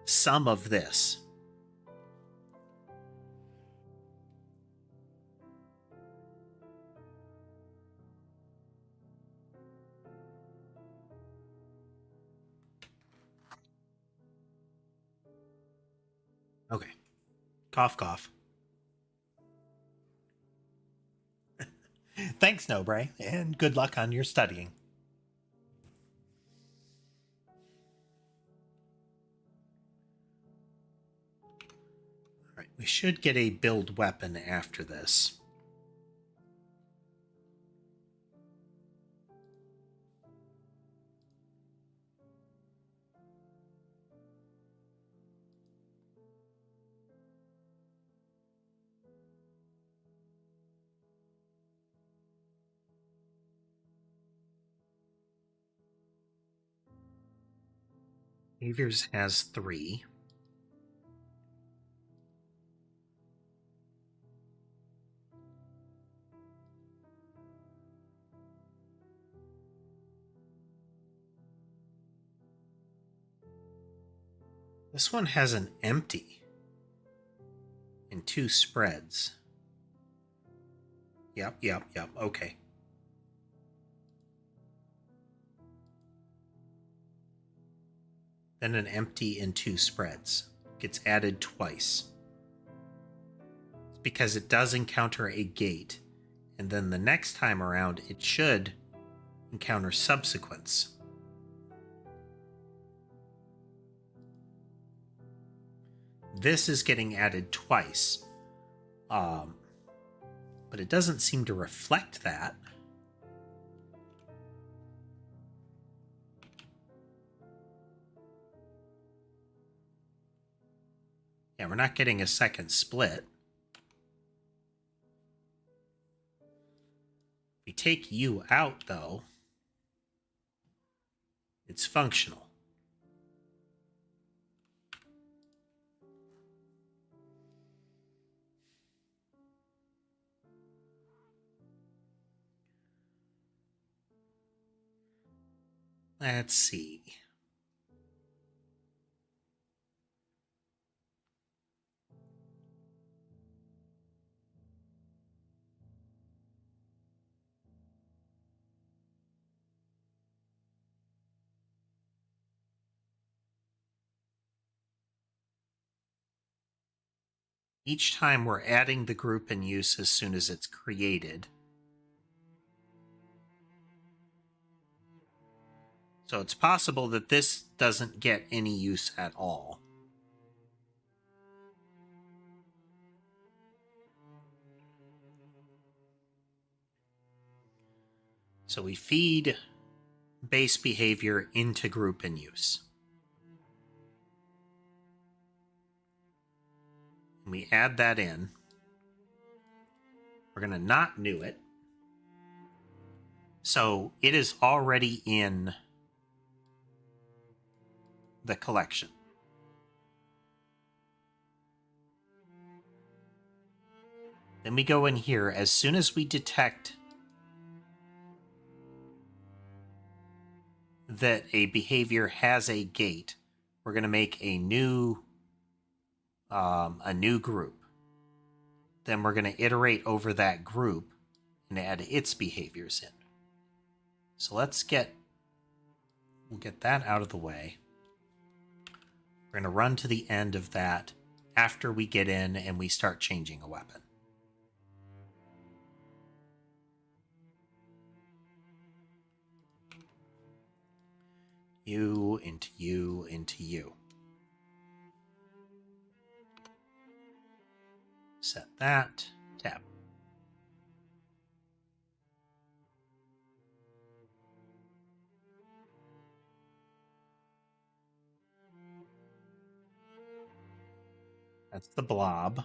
[SPEAKER 1] some of this. Okay. Cough, cough. Thanks, Nobre, and good luck on your studying. All right, we should get a build weapon after this. Behaviors has 3. This one has an empty and 2 spreads. Yep. Okay. Then an empty and 2 spreads. Gets added twice. It's because it does encounter a gate, and then the next time around it should encounter subsequence. This is getting added twice. But it doesn't seem to reflect that. Yeah, we're not getting a second split. If we take you out, though, it's functional. Let's see. Each time we're adding the group in use as soon as it's created. So it's possible that this doesn't get any use at all. So we feed base behavior into group in use. And we add that in. We're going to not new it. So it is already in the collection. Then we go in here. As soon as we detect that a behavior has a gate, we're going to make a new group. Then we're going to iterate over that group and add its behaviors in. So we'll get that out of the way. We're going to run to the end of that after we get in and we start changing a weapon. You into you into you. Set that. Tab. That's the blob.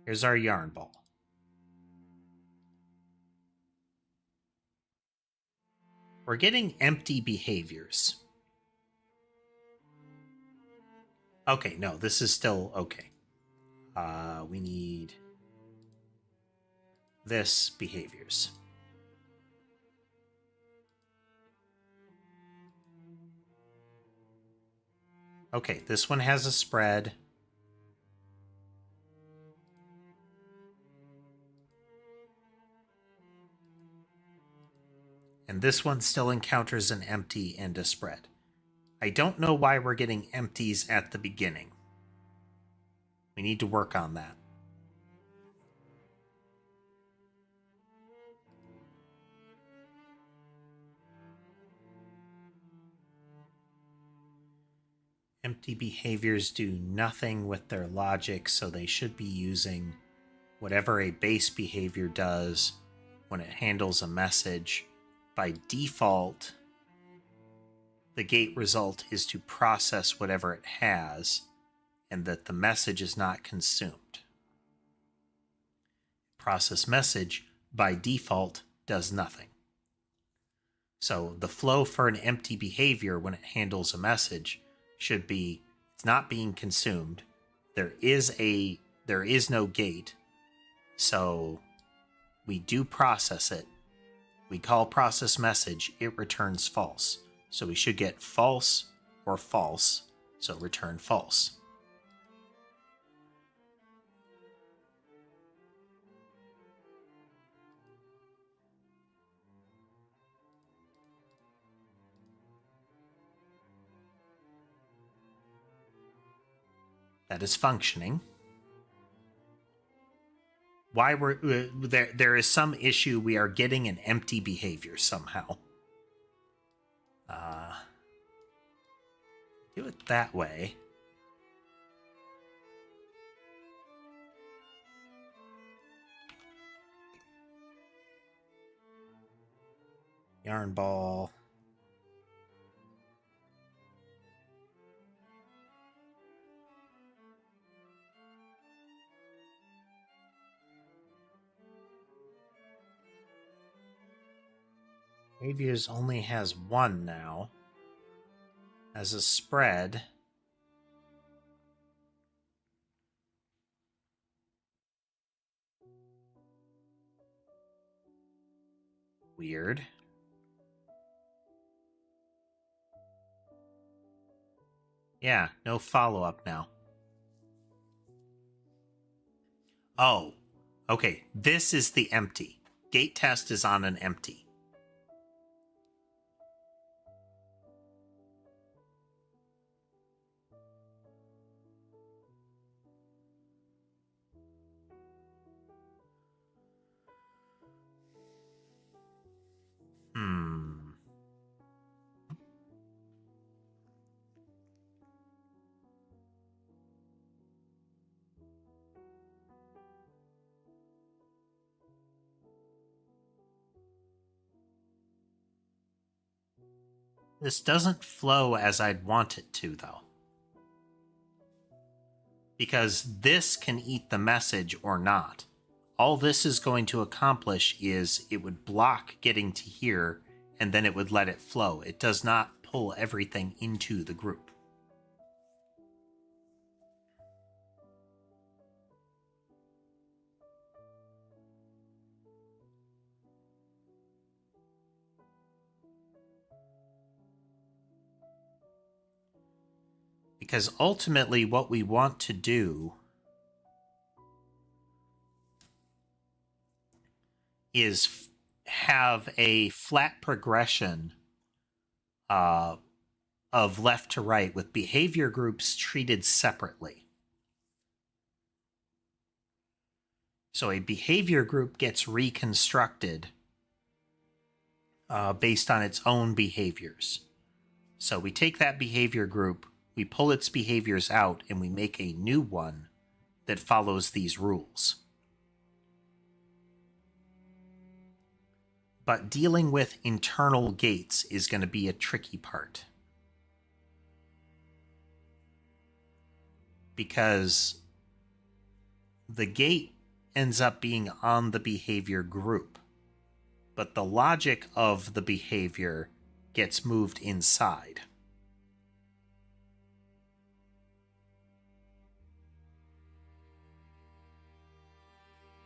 [SPEAKER 1] Here's our yarn ball. We're getting empty behaviors. Okay, no, this is still okay. We need this behaviors. Okay, this one has a spread. And this one still encounters an empty and a spread. I don't know why we're getting empties at the beginning. We need to work on that. Empty behaviors do nothing with their logic, so they should be using whatever a base behavior does when it handles a message. By default, the gate result is to process whatever it has, and that the message is not consumed. Process message, by default, does nothing. So the flow for an empty behavior when it handles a message should be, it's not being consumed. There is no gate. So we do process it. We call process message, it returns false. So we should get false or false, so return false. That is functioning. Why we're there is some issue. We are getting an empty behavior somehow. Do it that way. Yarn ball. Behaviors only has one now. As a spread. Weird. Yeah, no follow-up now. Oh, okay. This is the empty. Gate test is on an empty. This doesn't flow as I'd want it to, though. Because this can eat the message or not. All this is going to accomplish is it would block getting to here, and then it would let it flow. It does not pull everything into the group. Because ultimately what we want to do is have a flat progression of left to right with behavior groups treated separately. So a behavior group gets reconstructed based on its own behaviors. So we take that behavior group, we pull its behaviors out, and we make a new one that follows these rules. But dealing with internal gates is going to be a tricky part. Because the gate ends up being on the behavior group, but the logic of the behavior gets moved inside.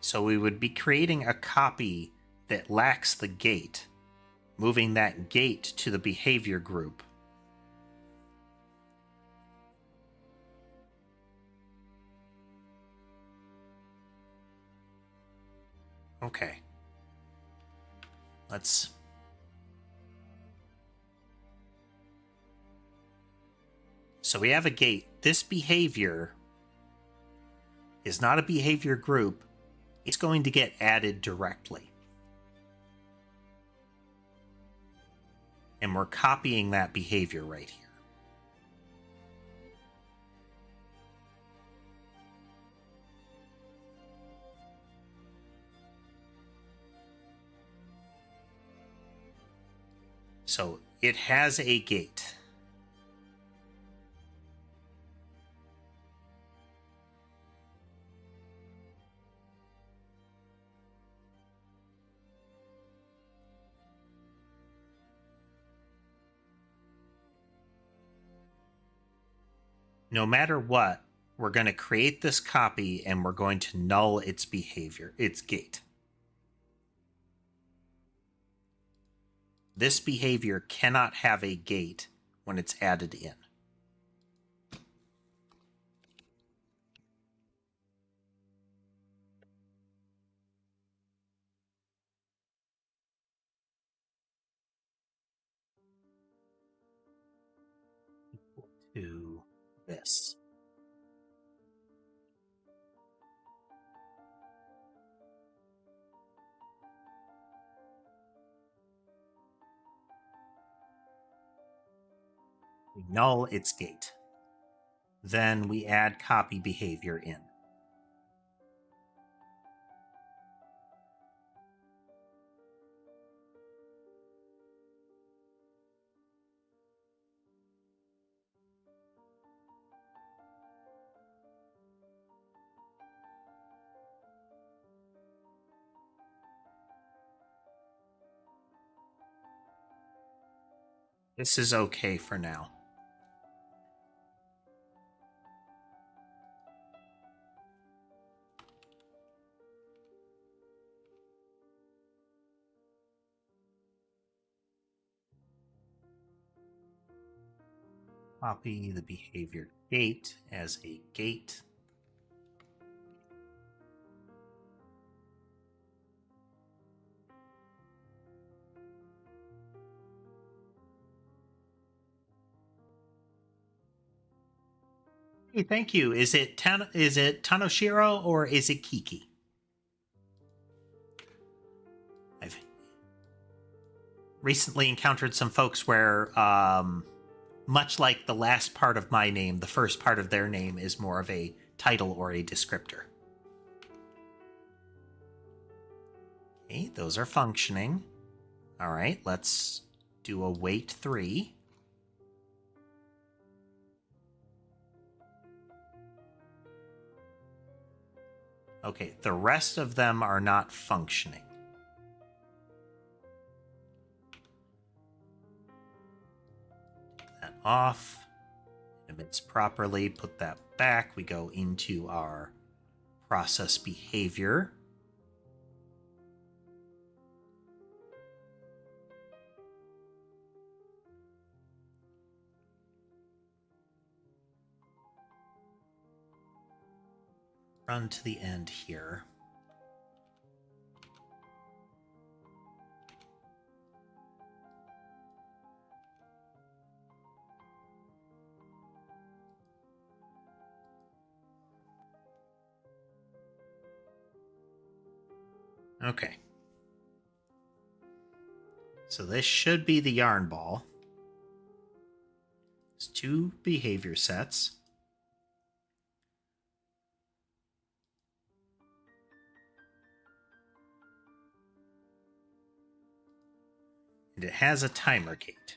[SPEAKER 1] So we would be creating a copy that lacks the gate, moving that gate to the behavior group. Okay. So we have a gate. This behavior is not a behavior group. It's going to get added directly. And we're copying that behavior right here. So it has a gate. No matter what, we're going to create this copy and we're going to null its behavior, its gate. This behavior cannot have a gate when it's added in. Equal to this. We null its gate. Then we add copy behavior in. This is okay for now. Copy the behavior gate as a gate. Hey, thank you. Is it Tanoshiro or is it Kiki? I've recently encountered some folks where, much like the last part of my name, the first part of their name is more of a title or a descriptor. Okay, those are functioning. All right, let's do a wait 3. Okay, the rest of them are not functioning. Take that off. Emits properly, put that back. We go into our process behavior. Run to the end here. Okay. So this should be the yarn ball. It's 2 behavior sets. And it has a timer gate.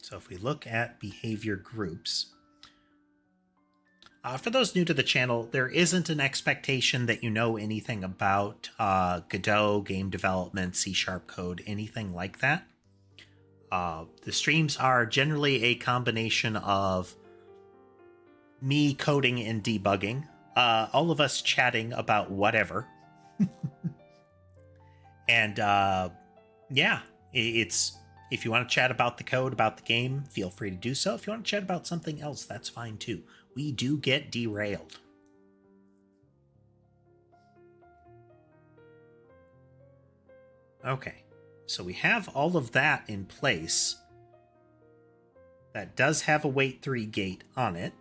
[SPEAKER 1] So if we look at behavior groups, for those new to the channel, there isn't an expectation that you know anything about Godot, game development, C# code, anything like that. The streams are generally a combination of me coding and debugging, all of us chatting about whatever. And yeah, it's if you want to chat about the code, about the game, feel free to do so. If you want to chat about something else, that's fine too. We do get derailed. Okay, so we have all of that in place. That does have a wait 3 gate on it.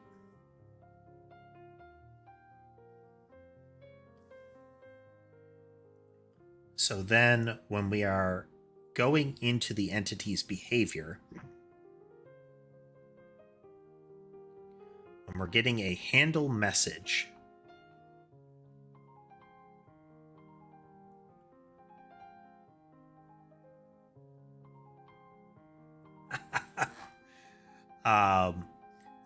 [SPEAKER 1] So then when we are going into the entity's behavior, when we're getting a handle message,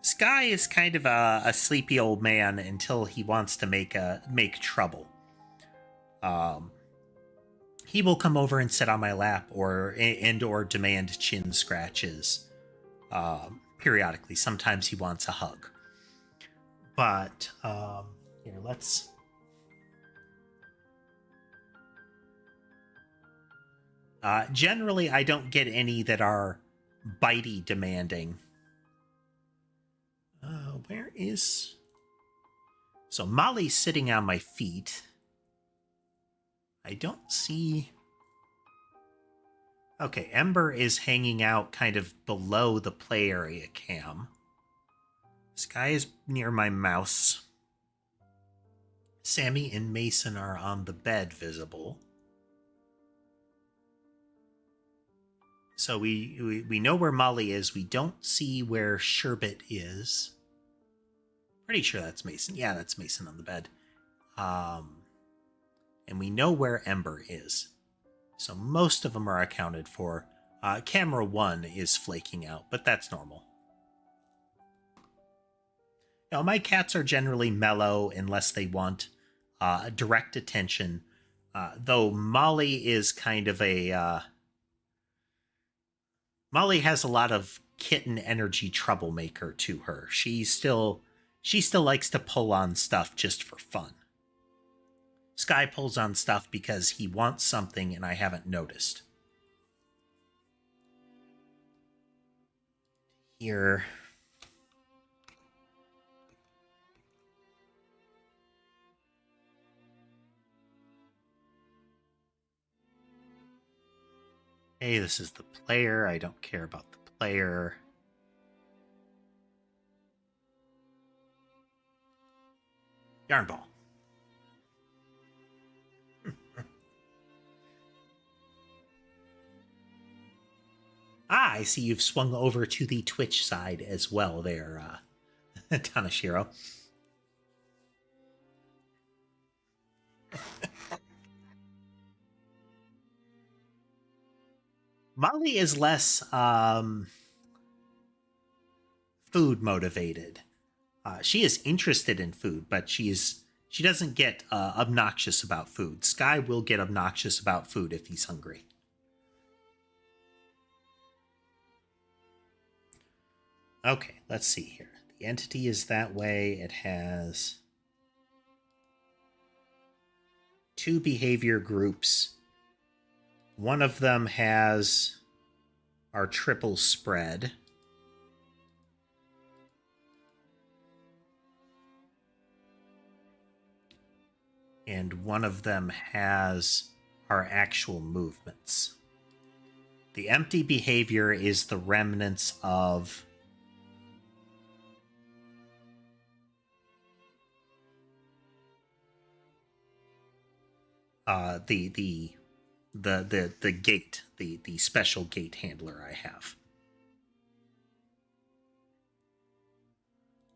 [SPEAKER 1] Sky is kind of a sleepy old man until he wants to make trouble. He will come over and sit on my lap or demand chin scratches periodically. Sometimes he wants a hug. But here, let's... generally, I don't get any that are bitey demanding. Where is... So Molly's sitting on my feet. I don't see... Okay, Ember is hanging out kind of below the play area cam. Sky is near my mouse. Sammy and Mason are on the bed visible. So we know where Molly is. We don't see where Sherbet is. Pretty sure that's Mason. Yeah, that's Mason on the bed. And we know where Ember is. So most of them are accounted for. Camera 1 is flaking out, but that's normal. Now, my cats are generally mellow unless they want direct attention. Though Molly is kind of a... Molly has a lot of kitten energy troublemaker to her. She still likes to pull on stuff just for fun. Sky pulls on stuff because he wants something and I haven't noticed. Here. Hey, this is the player. I don't care about the player. Yarn ball. I see you've swung over to the Twitch side as well there, Tanashiro. Molly is less food motivated. She is interested in food, but she doesn't get obnoxious about food. Sky will get obnoxious about food if he's hungry. Okay, let's see here. The entity is that way. It has 2 behavior groups. One of them has our triple spread. And one of them has our actual movements. The empty behavior is the remnants of the gate, the special gate handler I have.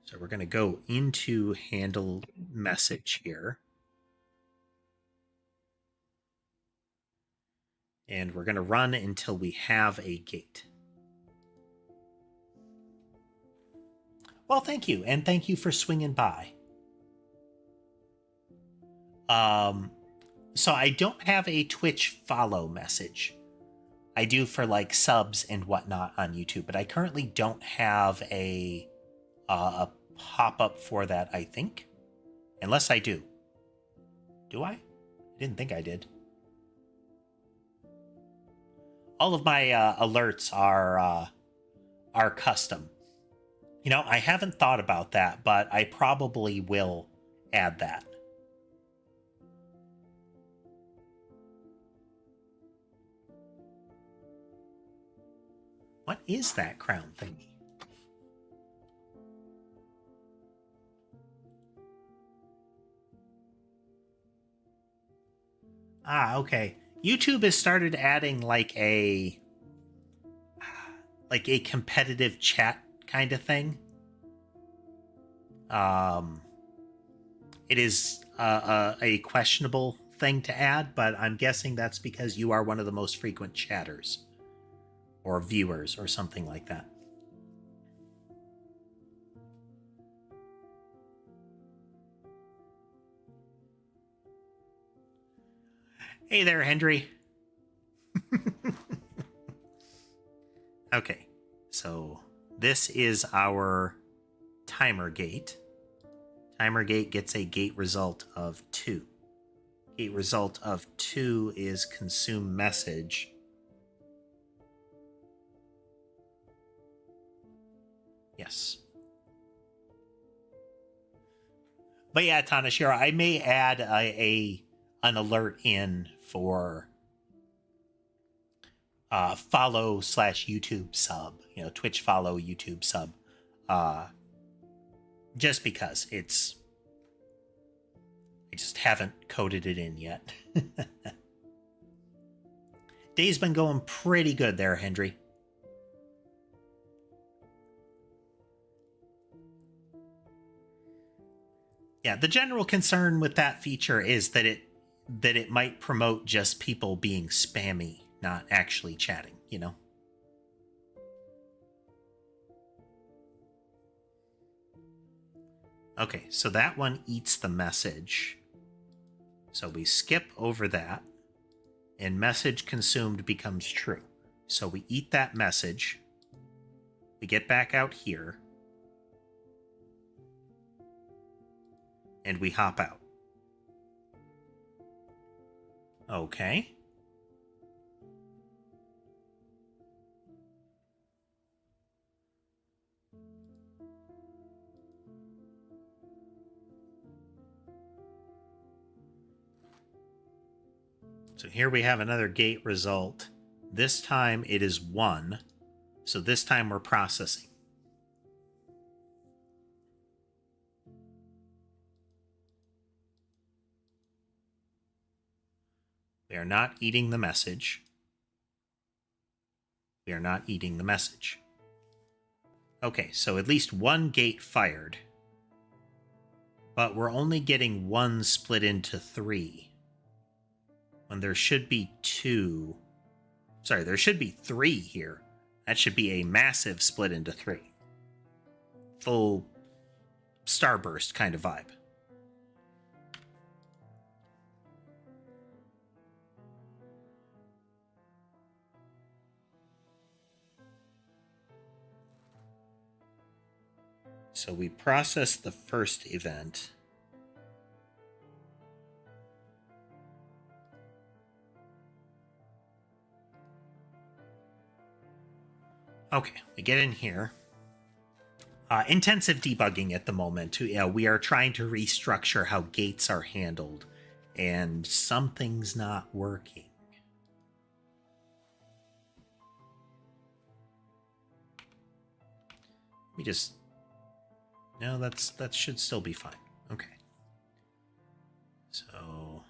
[SPEAKER 1] So we're going to go into handle message here. And we're going to run until we have a gate. Well, thank you, and thank you for swinging by. So I don't have a Twitch follow message. I do for like subs and whatnot on YouTube, but I currently don't have a pop-up for that, I think. Unless I do. Do I? I didn't think I did. All of my alerts are custom. You know, I haven't thought about that, but I probably will add that. What is that crown thingy? Ah, okay. YouTube has started adding like a competitive chat kind of thing. It is a questionable thing to add, but I'm guessing that's because you are one of the most frequent chatters or viewers or something like that. Hey there, Hendry. Okay, so this is our timer gate. Timer gate gets a gate result of 2. Gate result of 2 is consume message. Yes. But yeah, Tanashira, I may add an alert in for follow / YouTube sub, you know, Twitch follow, YouTube sub, just because I just haven't coded it in yet. Day's been going pretty good there, Hendry. Yeah, the general concern with that feature is that it might promote just people being spammy, not actually chatting, you know? Okay, so that one eats the message. So we skip over that, and message consumed becomes true. So we eat that message. We get back out here. And we hop out. Okay. So here we have another gate result. This time it is 1. So this time we're processing. We are not eating the message. We are not eating the message. Okay, so at least 1 gate fired. But we're only getting 1 split into 3. When there should be 2. Sorry, there should be 3 here. That should be a massive split into 3. Full starburst kind of vibe. So we process the first event. Okay, we get in here. Intensive debugging at the moment. We are trying to restructure how gates are handled, and something's not working. We just... No, that should still be fine. Okay. So...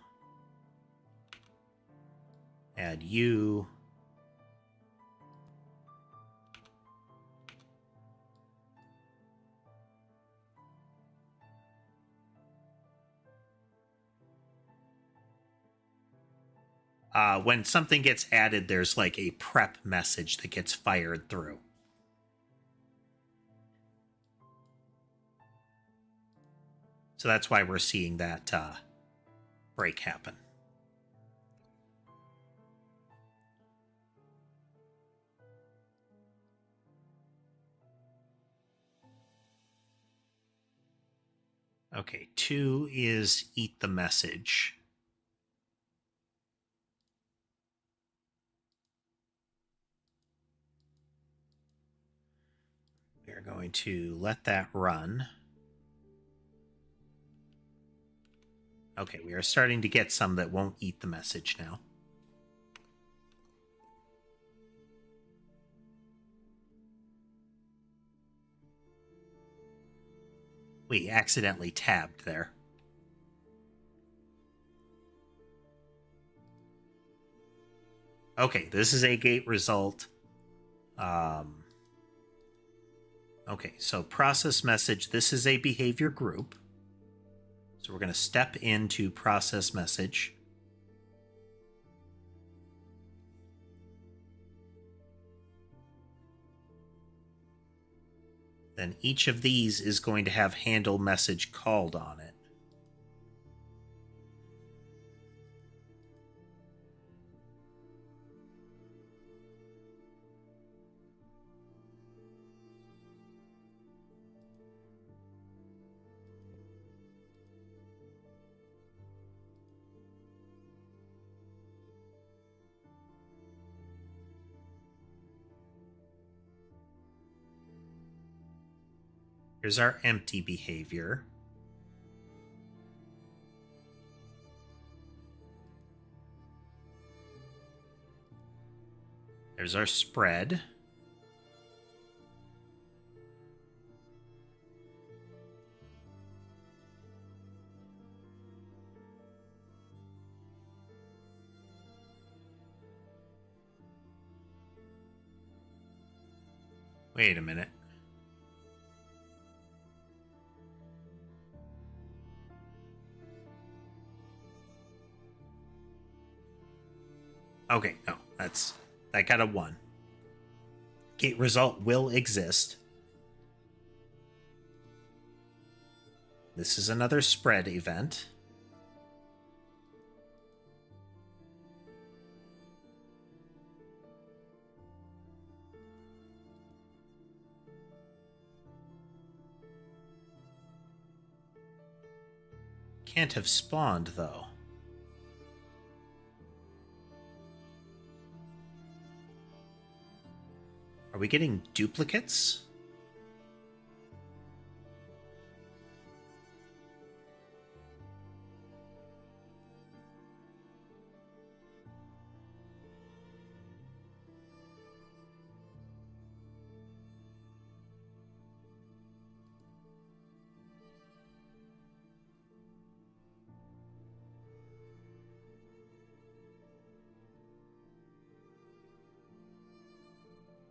[SPEAKER 1] add you... When something gets added, there's like a prep message that gets fired through. So that's why we're seeing that break happen. Okay, 2 is eat the message. We're going to let that run. Okay, we are starting to get some that won't eat the message now. We accidentally tabbed there. Okay, this is a gate result. Okay, so process message. This is a behavior group. So we're going to step into process message. Then each of these is going to have handle message called on it. Here's our empty behavior. There's our spread. Wait a minute. Okay, no, that got a 1. Gate result will exist. This is another spread event. Can't have spawned, though. Are we getting duplicates?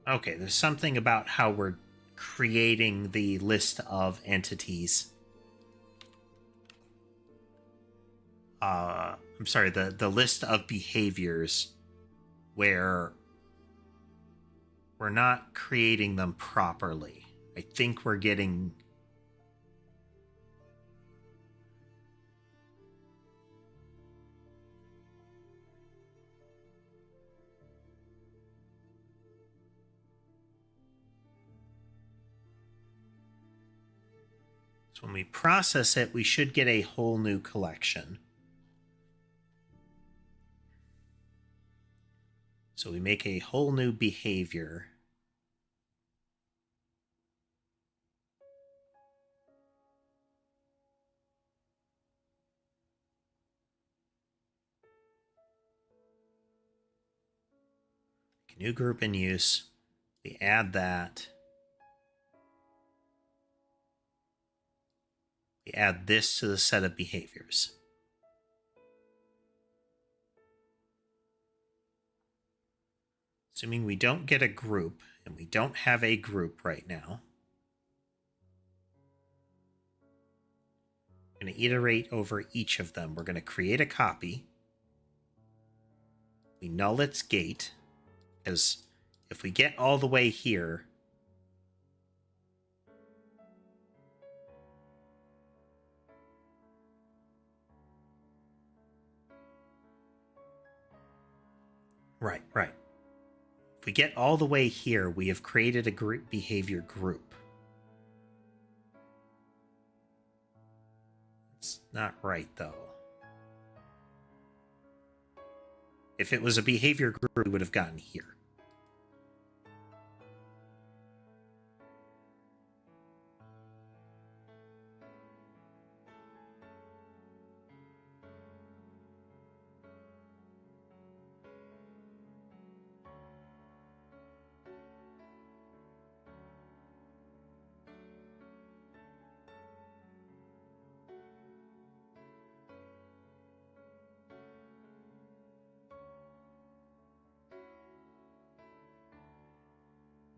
[SPEAKER 1] Okay, there's something about how we're creating the list of entities. I'm sorry, the list of behaviors where we're not creating them properly. I think we're getting... So when we process it, we should get a whole new collection. So we make a whole new behavior. New group in use. We add that. We add this to the set of behaviors. Assuming we don't get a group, and we don't have a group right now, I'm going to iterate over each of them. We're going to create a copy. We null its gate, because if we get all the way here, right. If we get all the way here, we have created a group behavior group. It's not right, though. If it was a behavior group, we would have gotten here.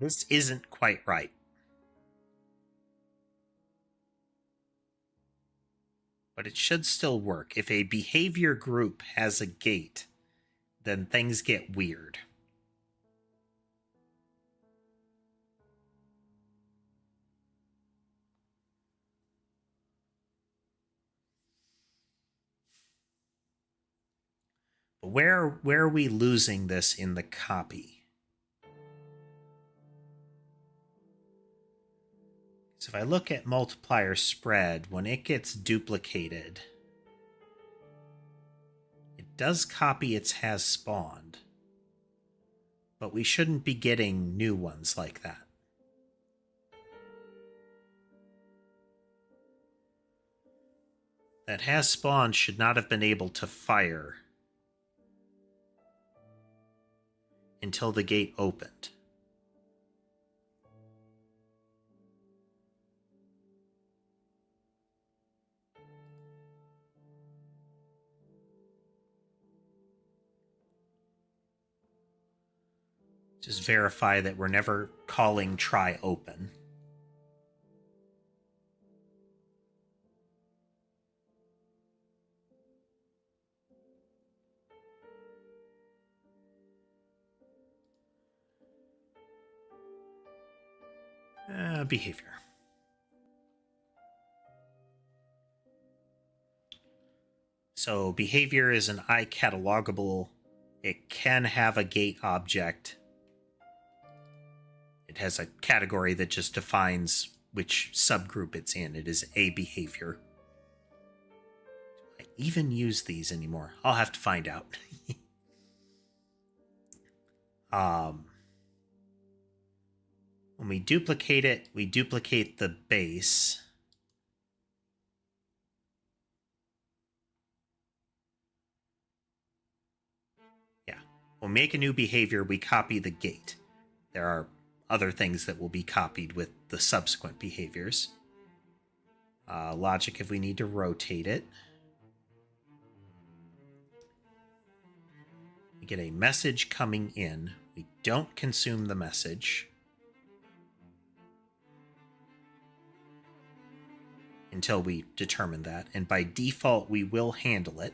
[SPEAKER 1] This isn't quite right. But it should still work. If a behavior group has a gate, then things get weird. But where are we losing this in the copy? So if I look at multiplier spread, when it gets duplicated, it does copy its has spawned, but we shouldn't be getting new ones like that. That has spawned should not have been able to fire until the gate opened. Just verify that we're never calling try open. Behavior. So behavior is an iCatalogable. It can have a gate object. It has a category that just defines which subgroup it's in. It is a behavior. Do I even use these anymore? I'll have to find out. When we duplicate it, we duplicate the base. Yeah. We'll make a new behavior, we copy the gate. There are other things that will be copied with the subsequent behaviors. Logic if we need to rotate it. We get a message coming in. We don't consume the message until we determine that, and by default we will handle it.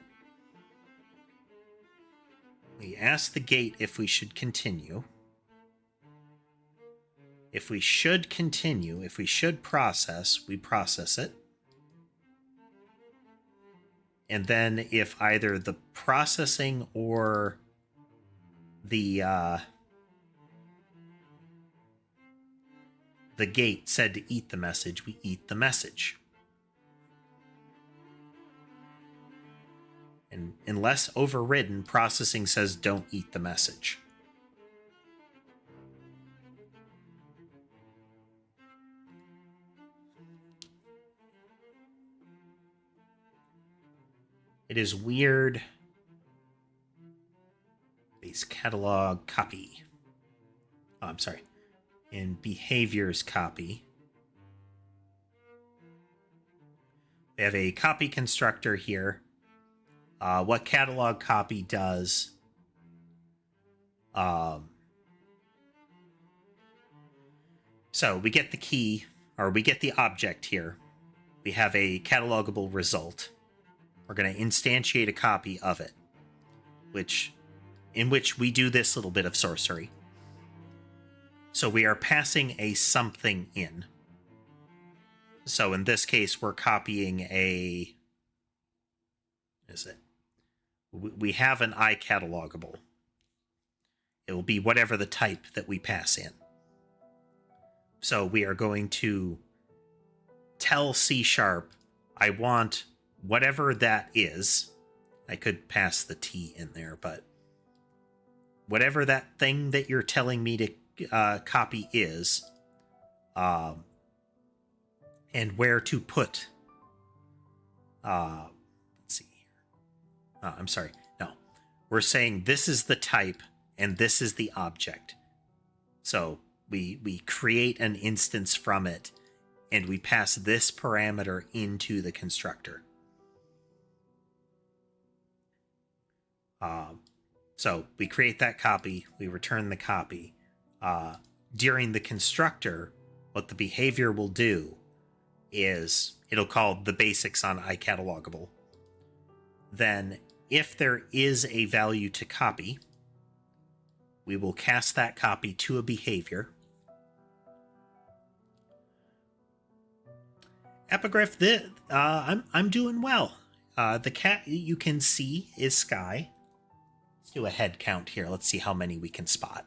[SPEAKER 1] We ask the gate if we should continue. If we should continue, if we should process, we process it. And then if either the processing or the gate said to eat the message, we eat the message. And unless overridden, processing says don't eat the message. It is weird. Base catalog copy. Oh, I'm sorry. In behaviors copy, we have a copy constructor here. What catalog copy does, so we get the key, or we get the object here. We have a catalogable result. We're going to instantiate a copy of it, which in which we do this little bit of sorcery. So we are passing a something in. So in this case, we're copying a... Is it? We have an iCatalogable. It will be whatever the type that we pass in. So we are going to tell C#, I want whatever that is. I could pass the T in there, but whatever that thing that you're telling me to copy is, and where to put. Let's see here. I'm sorry. No, we're saying this is the type and this is the object. So we create an instance from it, and we pass this parameter into the constructor. So we create that copy, we return the copy. During the constructor, what the behavior will do is it'll call the basics on iCatalogable. Then, if there is a value to copy, we will cast that copy to a behavior. Epigraph, I'm doing well. The cat you can see is Sky. Let's do a head count here. Let's see how many we can spot.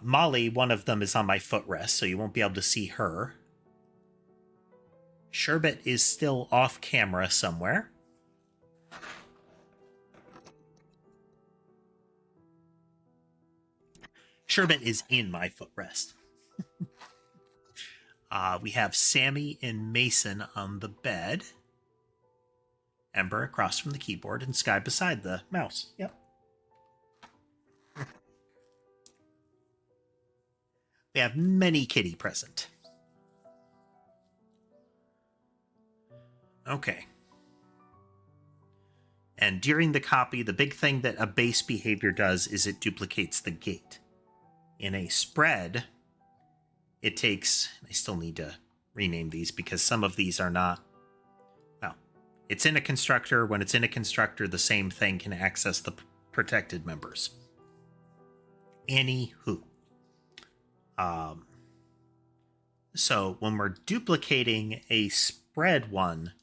[SPEAKER 1] Molly, one of them is on my footrest, so you won't be able to see her. Sherbet is still off camera somewhere. Sherbet is in my footrest. We have Sammy and Mason on the bed. Ember across from the keyboard, and Sky beside the mouse. Yep. We have many kitty present. Okay. And during the copy, the big thing that a base behavior does is it duplicates the gate. In a spread, it takes... I still need to rename these because some of these are not... Well, it's in a constructor. When it's in a constructor, the same thing can access the protected members. Anywho. So when we're duplicating a spread one,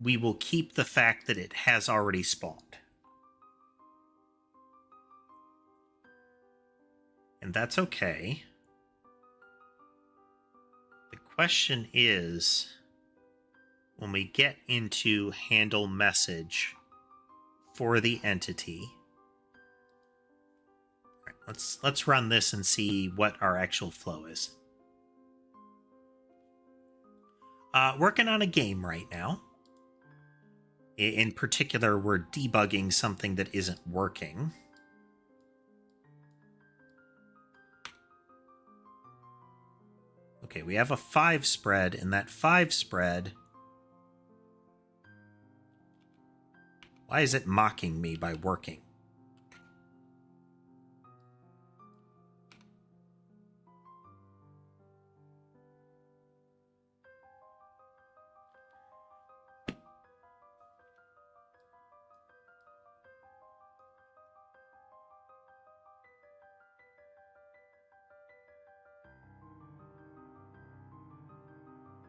[SPEAKER 1] we will keep the fact that it has already spawned. And that's okay. The question is, when we get into handle message for the entity, all right, let's run this and see what our actual flow is. Working on a game right now. In particular, we're debugging something that isn't working. Okay, we have a 5 spread, and that 5 spread... Why is it mocking me by working?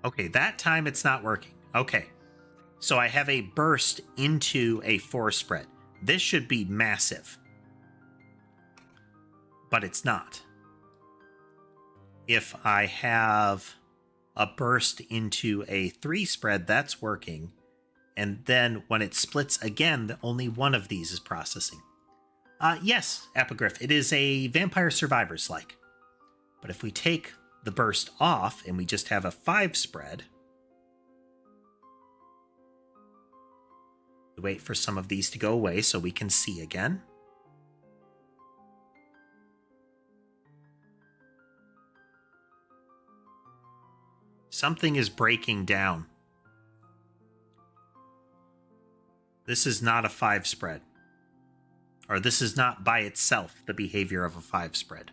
[SPEAKER 1] Okay, that time it's not working. Okay, so I have a burst into a 4 spread. This should be massive, but it's not. If I have a burst into a 3 spread, that's working. And then when it splits again, only one of these is processing. Yes, Epigraph, it is a Vampire Survivors-like. But if we take the burst off and we just have a 5 spread, we wait for some of these to go away so we can see again. Something is breaking down. This is not a 5 spread. Or this is not by itself the behavior of a 5 spread.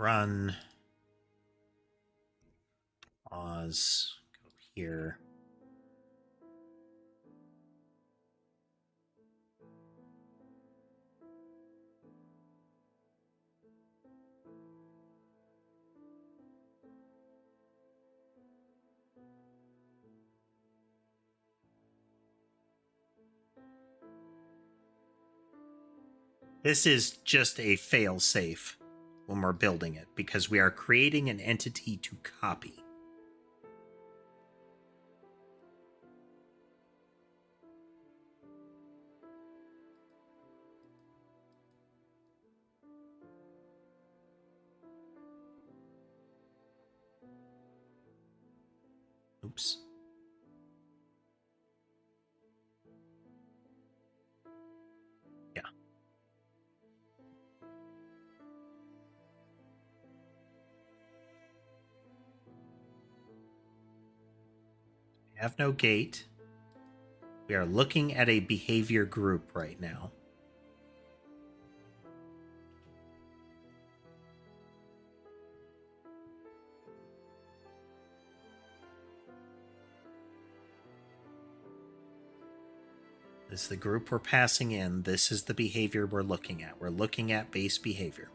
[SPEAKER 1] run, pause, go here. This is just a fail-safe when we're building it, because we are creating an entity to copy. Oops. Yeah. We have no gate. We are looking at a behavior group right now. This is the group we're passing in. This is the behavior we're looking at. We're looking at base behavior.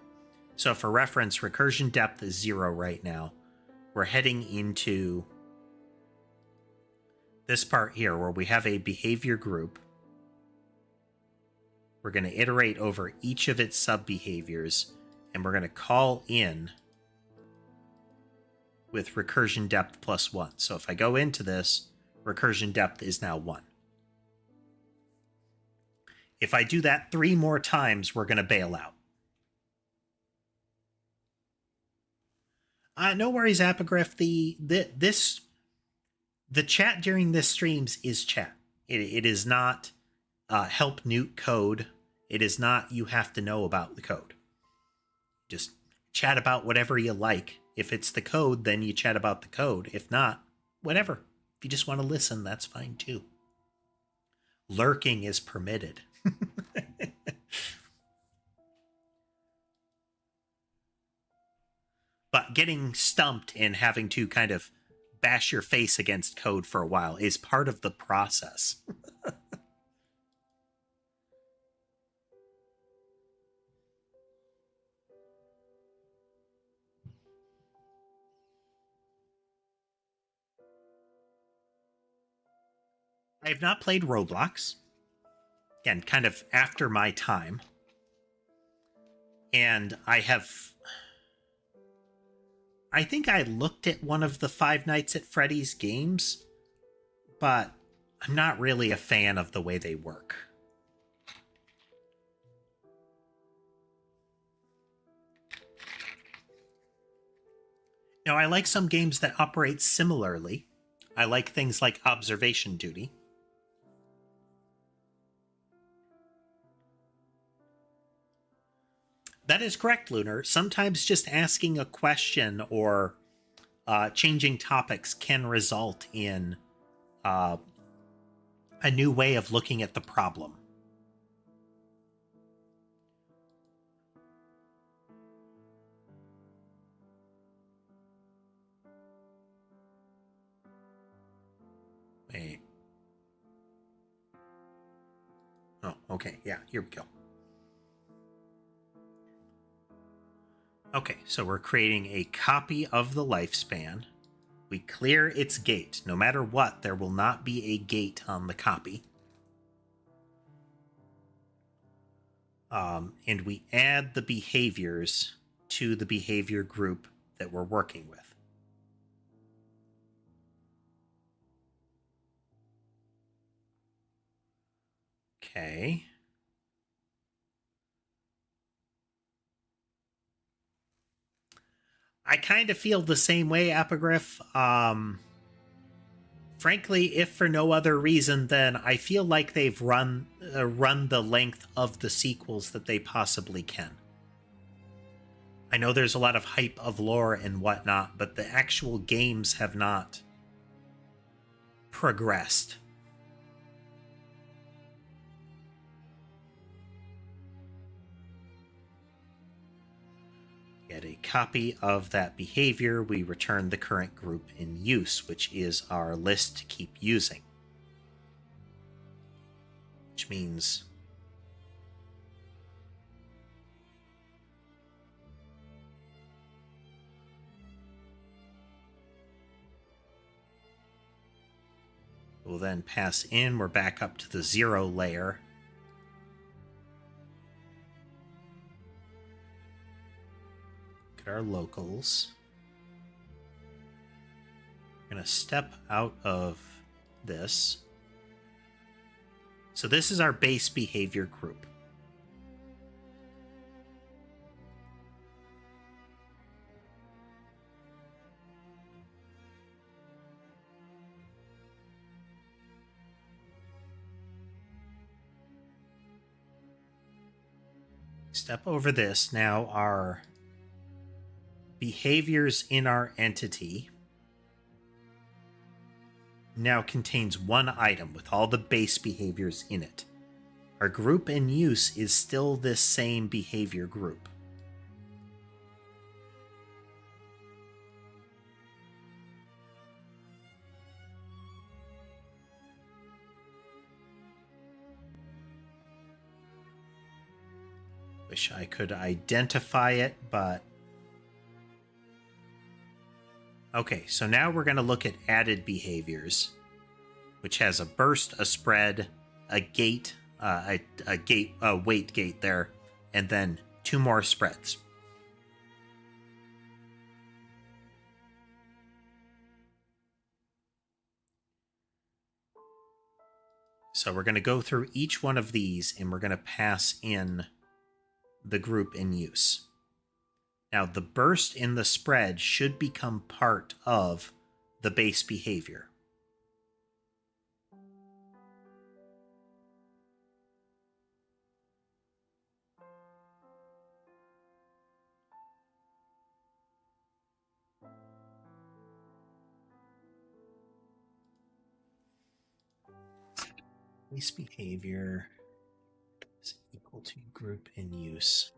[SPEAKER 1] So for reference, recursion depth is 0 right now. We're heading into this part here where we have a behavior group. We're going to iterate over each of its sub-behaviors, and we're going to call in with recursion depth plus 1. So if I go into this, recursion depth is now 1. If I do that 3 more times, we're going to bail out. No worries, Apogryph. The chat during this streams is chat. It is not help Newt code. It is not you have to know about the code. Just chat about whatever you like. If it's the code, then you chat about the code. If not, whatever. If you just want to listen, that's fine too. Lurking is permitted. But getting stumped and having to kind of bash your face against code for a while is part of the process. I have not played Roblox. Again, kind of after my time. And I think I looked at one of the Five Nights at Freddy's games, but I'm not really a fan of the way they work. Now, I like some games that operate similarly. I like things like Observation Duty. That is correct, Lunar. Sometimes just asking a question or changing topics can result in a new way of looking at the problem. Wait. Oh, okay. Yeah, here we go. Okay, so we're creating a copy of the lifespan. We clear its gate. No matter what, there will not be a gate on the copy. And we add the behaviors to the behavior group that we're working with. Okay. I kind of feel the same way, Apogryph. Frankly, if for no other reason than I feel like they've run the length of the sequels that they possibly can. I know there's a lot of hype of lore and whatnot, but the actual games have not progressed. Get a copy of that behavior. We return the current group in use, which is our list to keep using. Which means we'll then pass in. We're back up to the 0 layer. Look at our locals. I'm going to step out of this. So this is our base behavior group. Step over this. Now our behaviors in our entity now contains one item with all the base behaviors in it. Our group in use is still this same behavior group. Wish I could identify it, but okay, so now we're going to look at added behaviors, which has a burst, a spread, a gate, a wait gate there, and then 2 more spreads. So we're going to go through each one of these, and we're going to pass in the group in use. Now, the burst in the spread should become part of the base behavior. Base behavior is equal to group in use.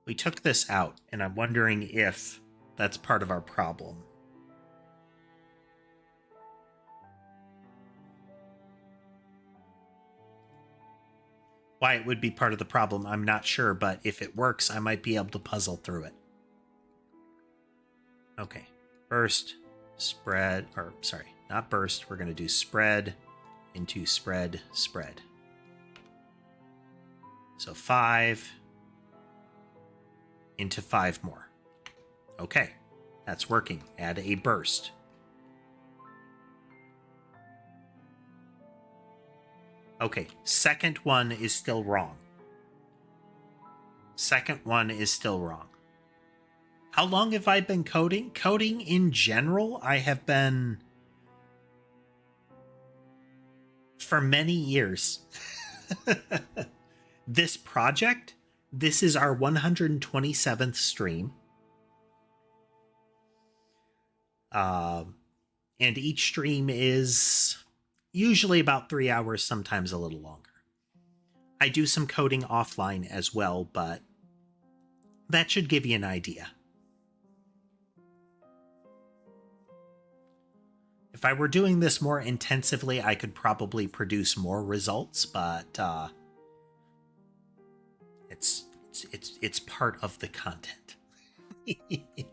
[SPEAKER 1] We took this out, and I'm wondering if that's part of our problem. Why it would be part of the problem, I'm not sure, but if it works, I might be able to puzzle through it. Okay, burst, spread, or sorry, not burst, we're going to do spread into spread, spread. So 5 into 5 more. Okay, that's working. Add a burst. Okay, second one is still wrong. Second one is still wrong. How long have I been coding? Coding in general, I have been for many years. This project, this is our 127th stream. And each stream is usually about 3 hours, sometimes a little longer. I do some coding offline as well, but that should give you an idea. If I were doing this more intensively, I could probably produce more results, but it's part of the content. It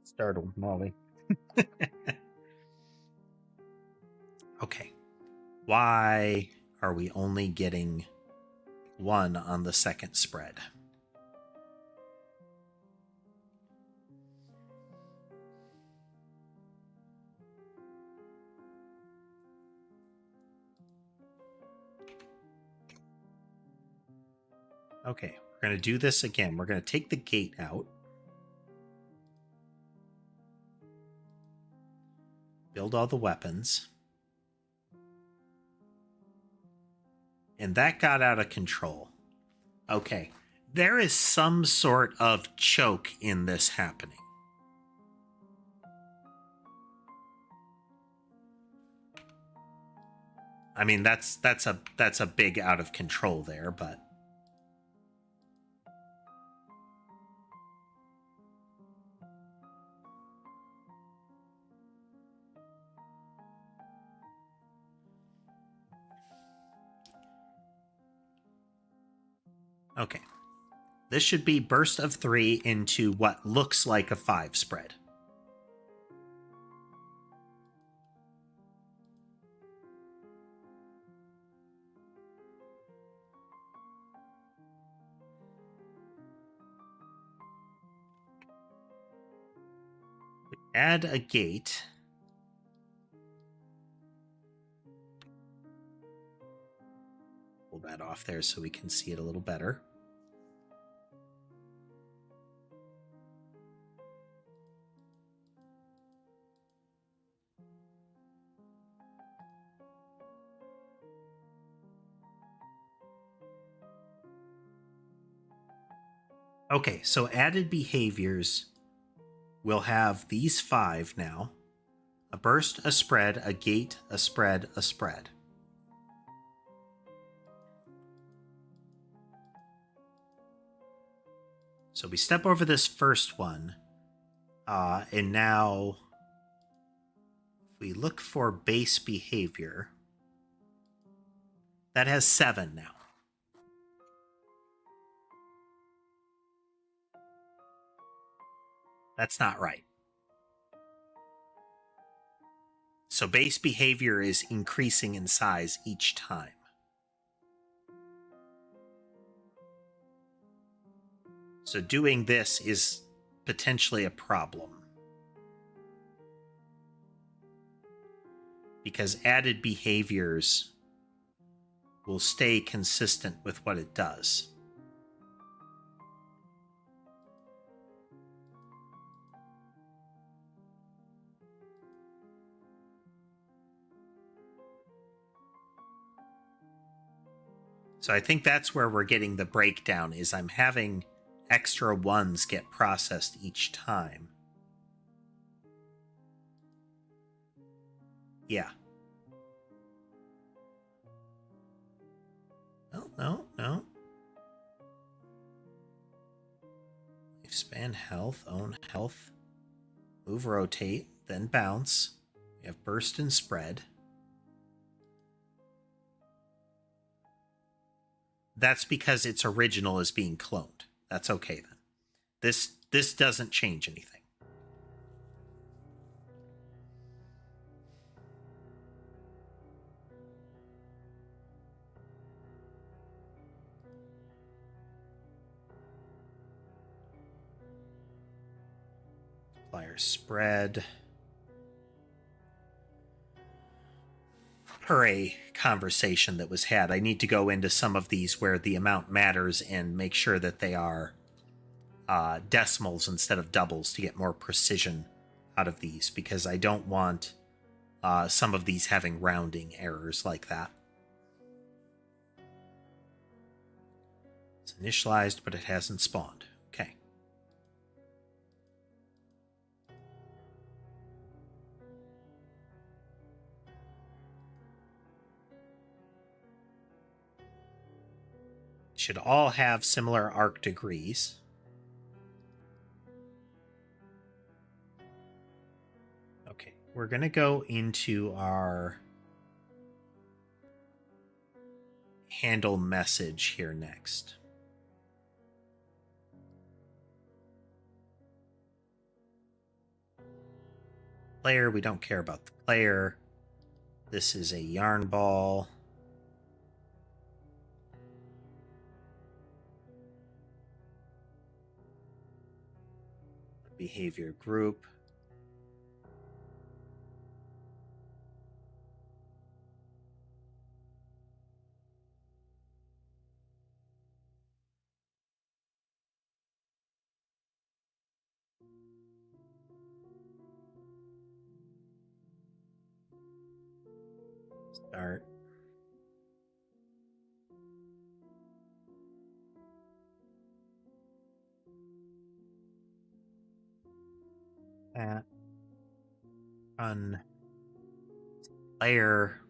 [SPEAKER 1] startled Molly. Okay. Why are we only getting 1 on the second spread? Okay, we're going to do this again. We're going to take the gate out. Build all the weapons. And that got out of control. Okay, there is some sort of choke in this happening. I mean, that's a big out of control there, but okay. This should be burst of 3 into what looks like a 5 spread. Add a gate. Pull that off there so we can see it a little better. Okay, so added behaviors will have these 5 now. A burst, a spread, a gate, a spread, a spread. So we step over this first one, and now if we look for base behavior, that has 7 now. That's not right. So base behavior is increasing in size each time. So doing this is potentially a problem. Because added behaviors will stay consistent with what it does. So I think that's where we're getting the breakdown, is I'm having extra 1s get processed each time. Yeah. No. Expand health, own health, move, rotate, then bounce. We have burst and spread. That's because its original is being cloned. That's okay then. This doesn't change anything. Multiplier spread. Per a conversation that was had, I need to go into some of these where the amount matters and make sure that they are decimals instead of doubles to get more precision out of these, because I don't want some of these having rounding errors like that. It's initialized, but it hasn't spawned. Okay. Should all have similar arc degrees. Okay, we're going to go into our handle message here next. Player, we don't care about the player. This is a yarn ball. Behavior group. Start. That. Run. Player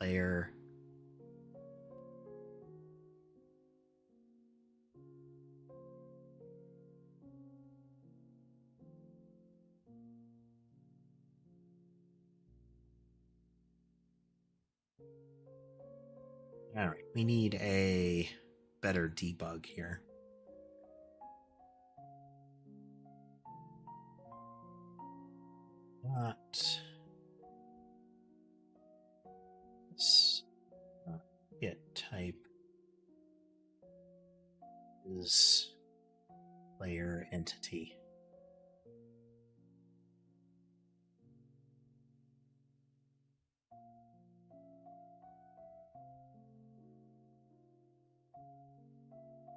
[SPEAKER 1] player. All right, we need a better debug here. Not this get type is player entity.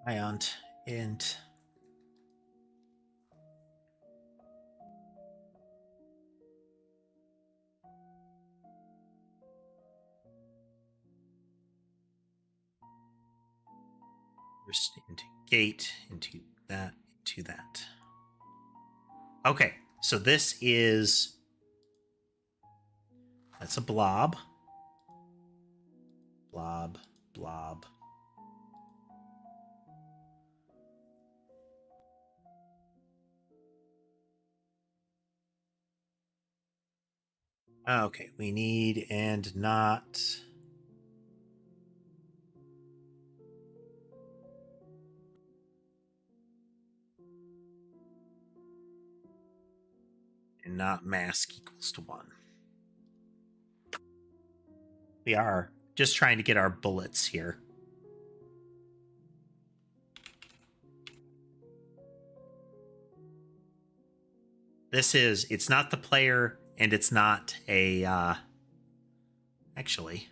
[SPEAKER 1] Iont int first into gate into that. Okay, so this is that's a blob. Blob. Okay, we need and not. And not mask equals to 1. We are just trying to get our bullets here. It's not the player, and it's not a, actually,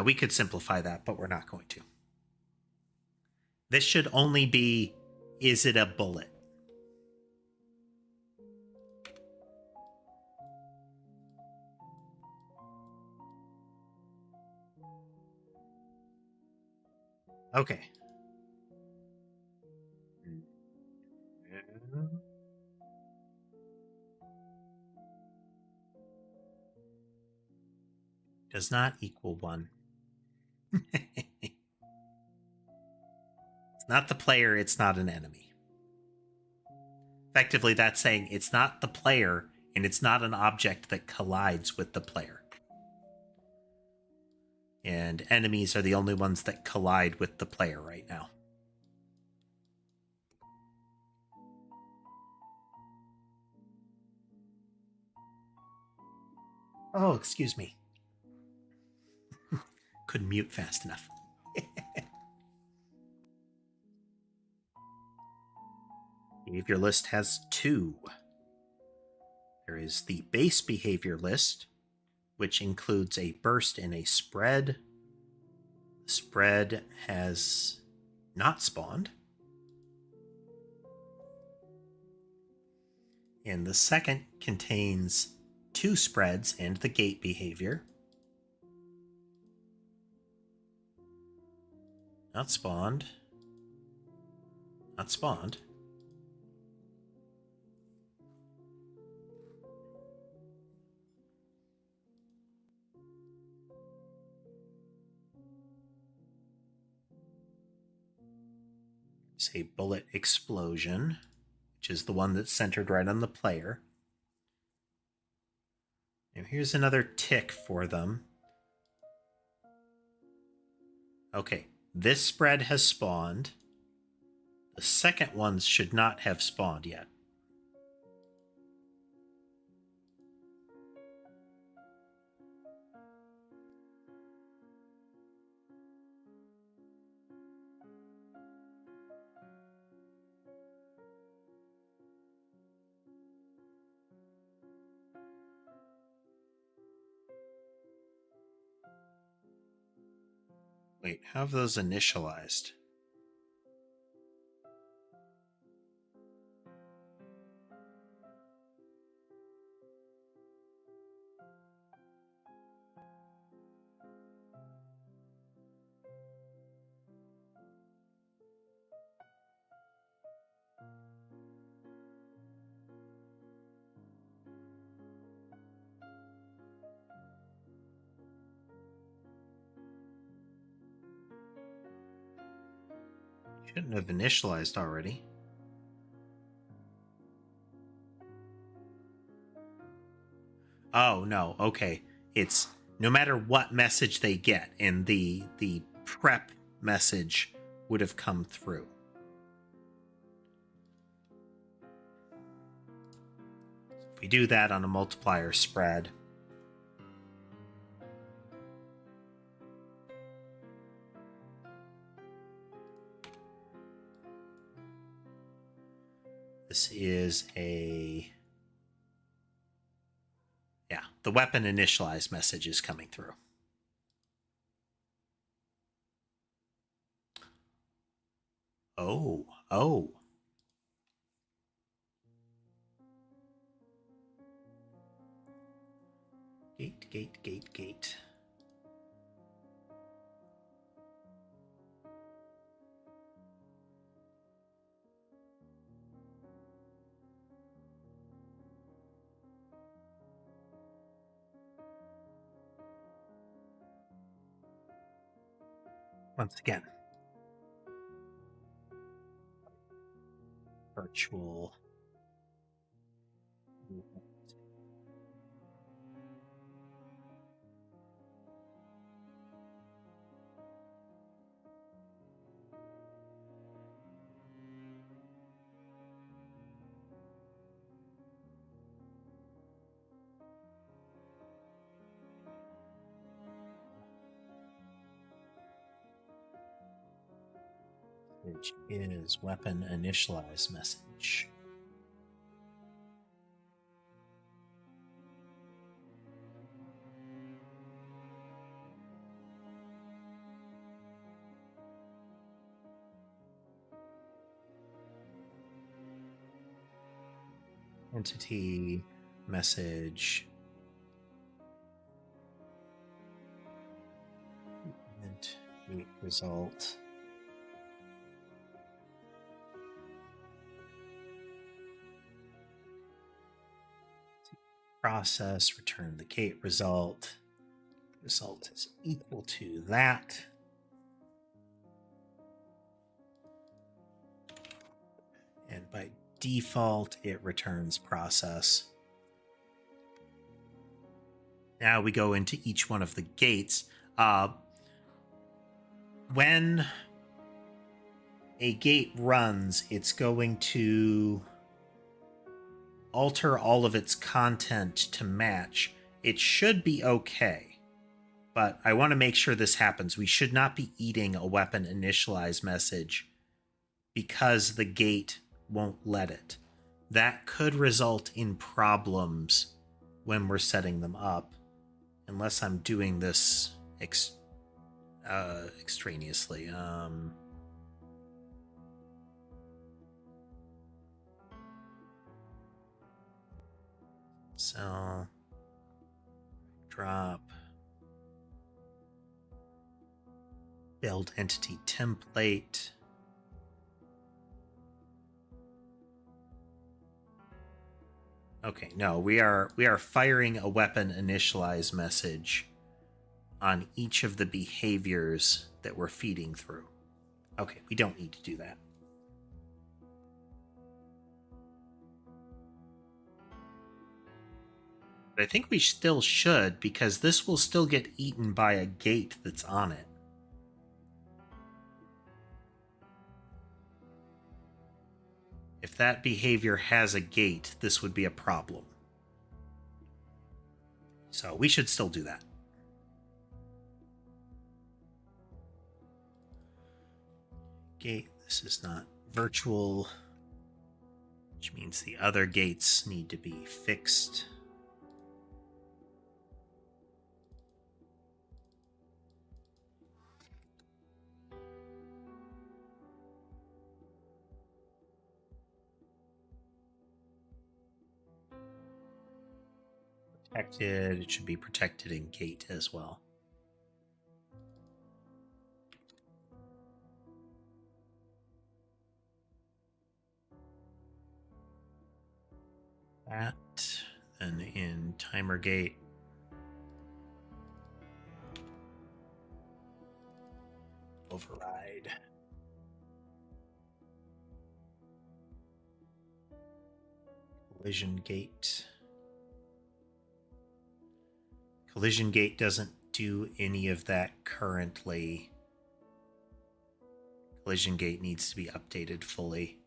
[SPEAKER 1] we could simplify that, but we're not going to. This should only be, is it a bullet? Okay. Does not equal 1. It's not the player, it's not an enemy. Effectively, that's saying it's not the player, and it's not an object that collides with the player. And enemies are the only ones that collide with the player right now. Oh, excuse me. Couldn't mute fast enough. Behavior list has 2. There is the base behavior list, which includes a burst and a spread. The spread has not spawned. And the second contains 2 spreads and the gate behavior. Not spawned. Not spawned. There's a bullet explosion, which is the one that's centered right on the player. Now here's another tick for them. Okay, this spread has spawned. The second ones should not have spawned yet. Wait, how have those initialized? Shouldn't have initialized already. Oh, no. Okay. It's no matter what message they get, and the prep message would have come through. If we do that on a multiplier spread, this is a... Yeah, the weapon initialize message is coming through. Oh. Gate. Once again, virtual. Which is weapon initialize message. Entity message. And result. Process, return the gate result. Result is equal to that. And by default, it returns process. Now we go into each one of the gates. When a gate runs, it's going to alter all of its content to match. It should be okay, but I want to make sure this happens. We should not be eating a weapon initialize message because the gate won't let it. That could result in problems when we're setting them up, unless I'm doing this extraneously. So drop build entity template. Okay, no, we are firing a weapon initialize message on each of the behaviors that we're feeding through. Okay, we don't need to do that. But I think we still should, because this will still get eaten by a gate that's on it. If that behavior has a gate, this would be a problem. So we should still do that. Gate, this is not virtual, which means the other gates need to be fixed. Protected, it should be protected in gate as well. That, and in timer gate, override. Collision gate. Collision gate doesn't do any of that currently. Collision gate needs to be updated fully.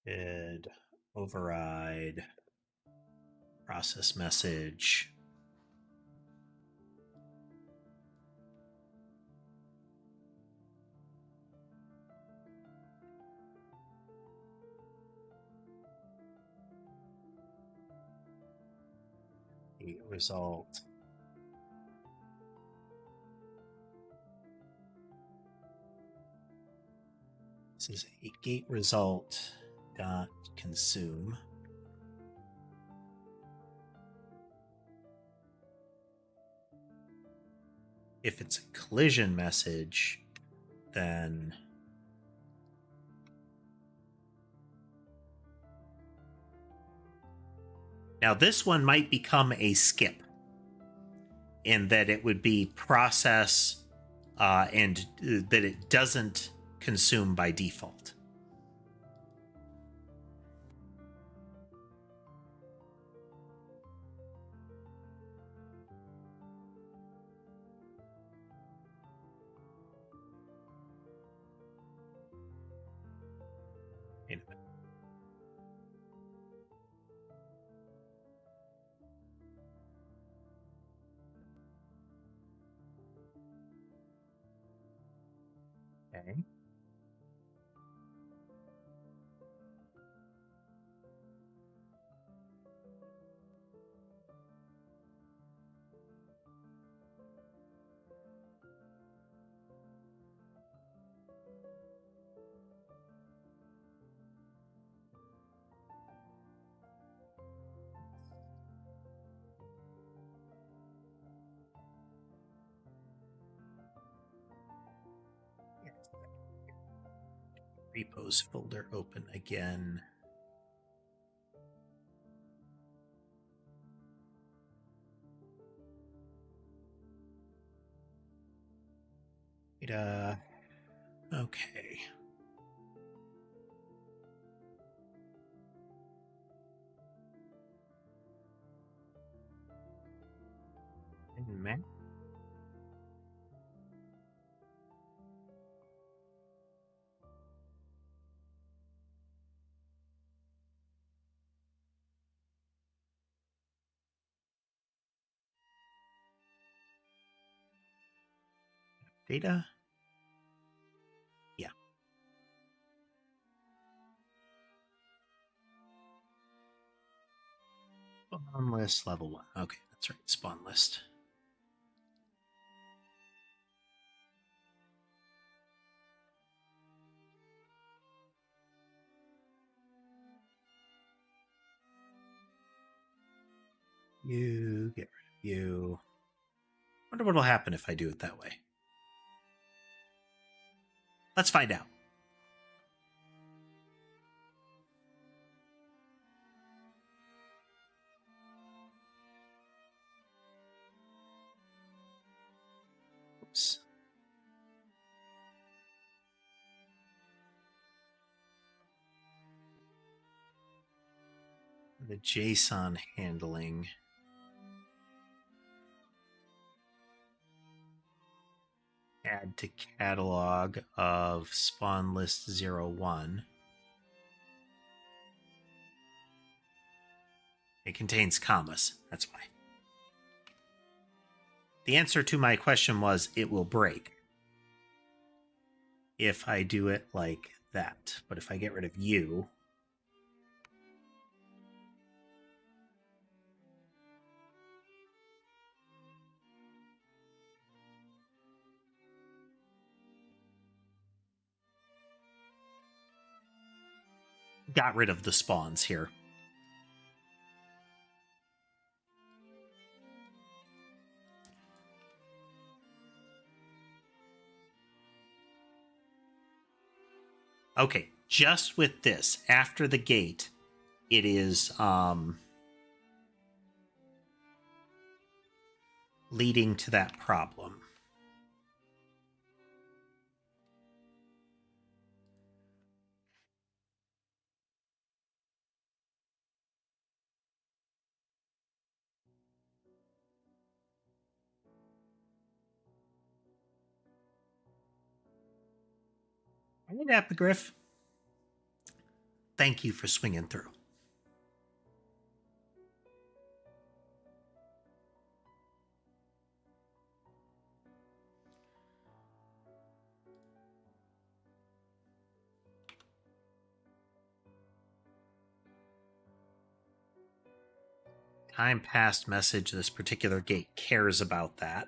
[SPEAKER 1] Did override process message. The result. This is a gate result dot consume. If it's a collision message, then now this one might become a skip in that it would be process and that it doesn't consume by default. Okay. Repos folder open again. Data. Okay. Man. Data. Yeah. Spawn list level 1. Okay, that's right. Spawn list. You get rid of you. Wonder what will happen if I do it that way. Let's find out. Oops. The JSON handling. Add to catalog of spawn list 01. It contains commas. That's why. The answer to my question was it will break if I do it like that. But if I get rid of you, got rid of the spawns here. Okay, just with this, after the gate, it is leading to that problem. All right, Epigraph. Thank you for swinging through. Time passed message. This particular gate cares about that.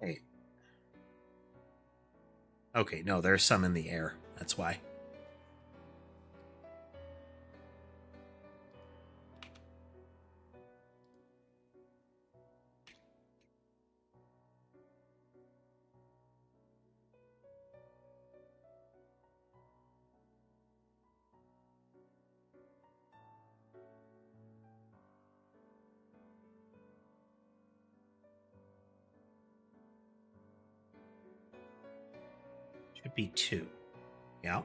[SPEAKER 1] Hey. Okay, no, there's some in the air. That's why. Should be 2. Yeah.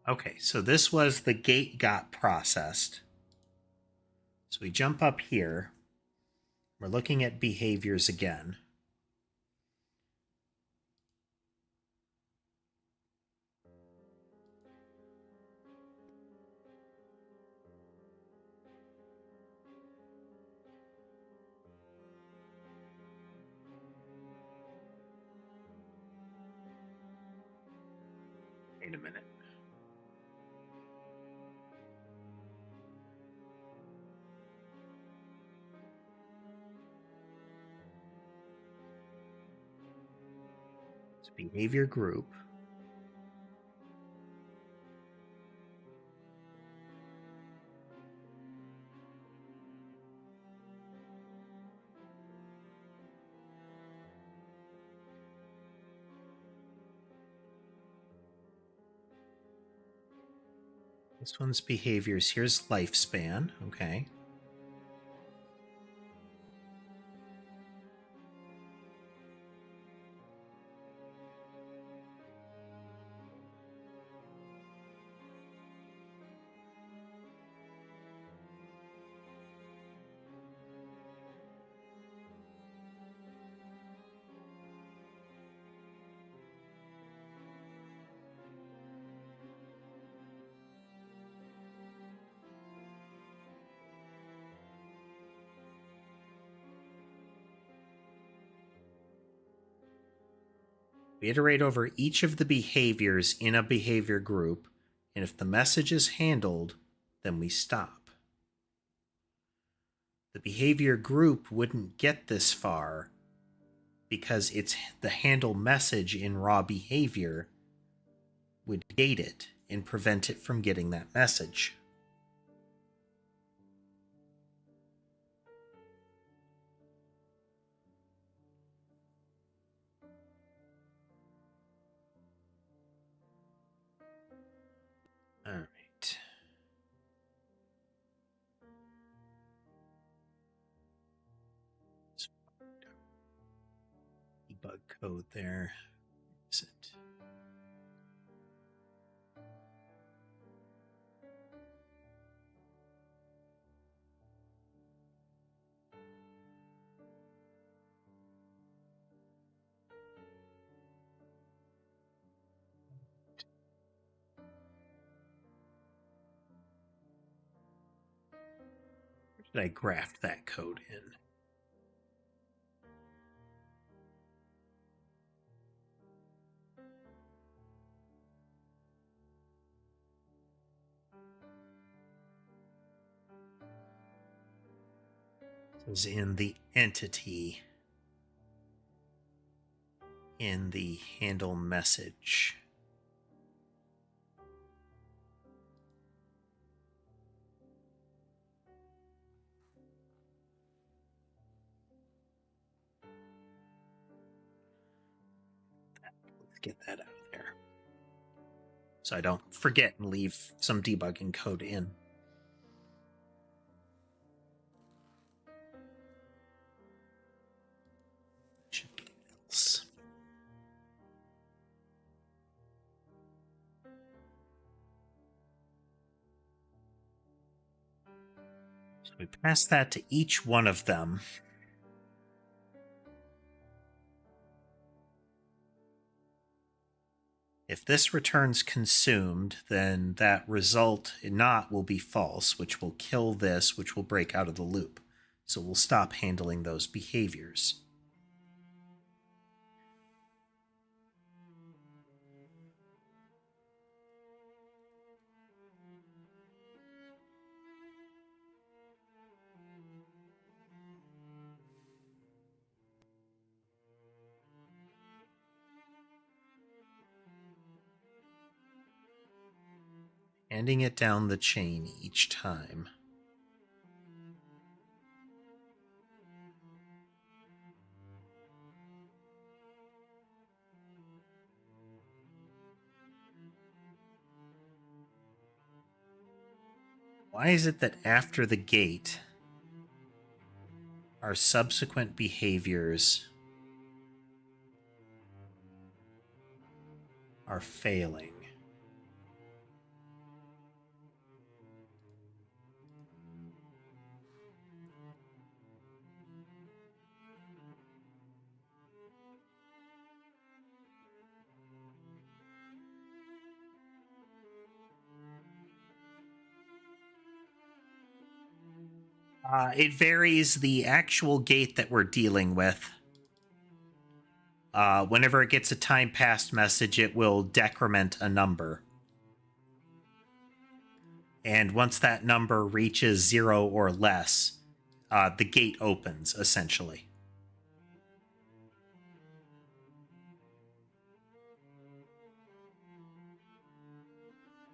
[SPEAKER 1] Okay, so this was the gate got processed. So we jump up here. We're looking at behaviors again. Wait a minute. It's behavior group. This one's behaviors. Here's lifespan. Okay. We iterate over each of the behaviors in a behavior group, and if the message is handled, then we stop. The behavior group wouldn't get this far because it's the handle message in raw behavior would gate it and prevent it from getting that message. All right. Debug code there. Is it? Where did I graft that code in? is in the entity, in the handle message. Let's get that out of there, so I don't forget and leave some debugging code in. Should be else. So we pass that to each one of them. If this returns consumed, then that result not will be false, which will kill this, which will break out of the loop. So we'll stop handling those behaviors. Handing it down the chain each time. Why is it that after the gate, our subsequent behaviors are failing? It varies the actual gate that we're dealing with. Whenever it gets a time passed message, it will decrement a number. And once that number reaches 0 or less, the gate opens, essentially.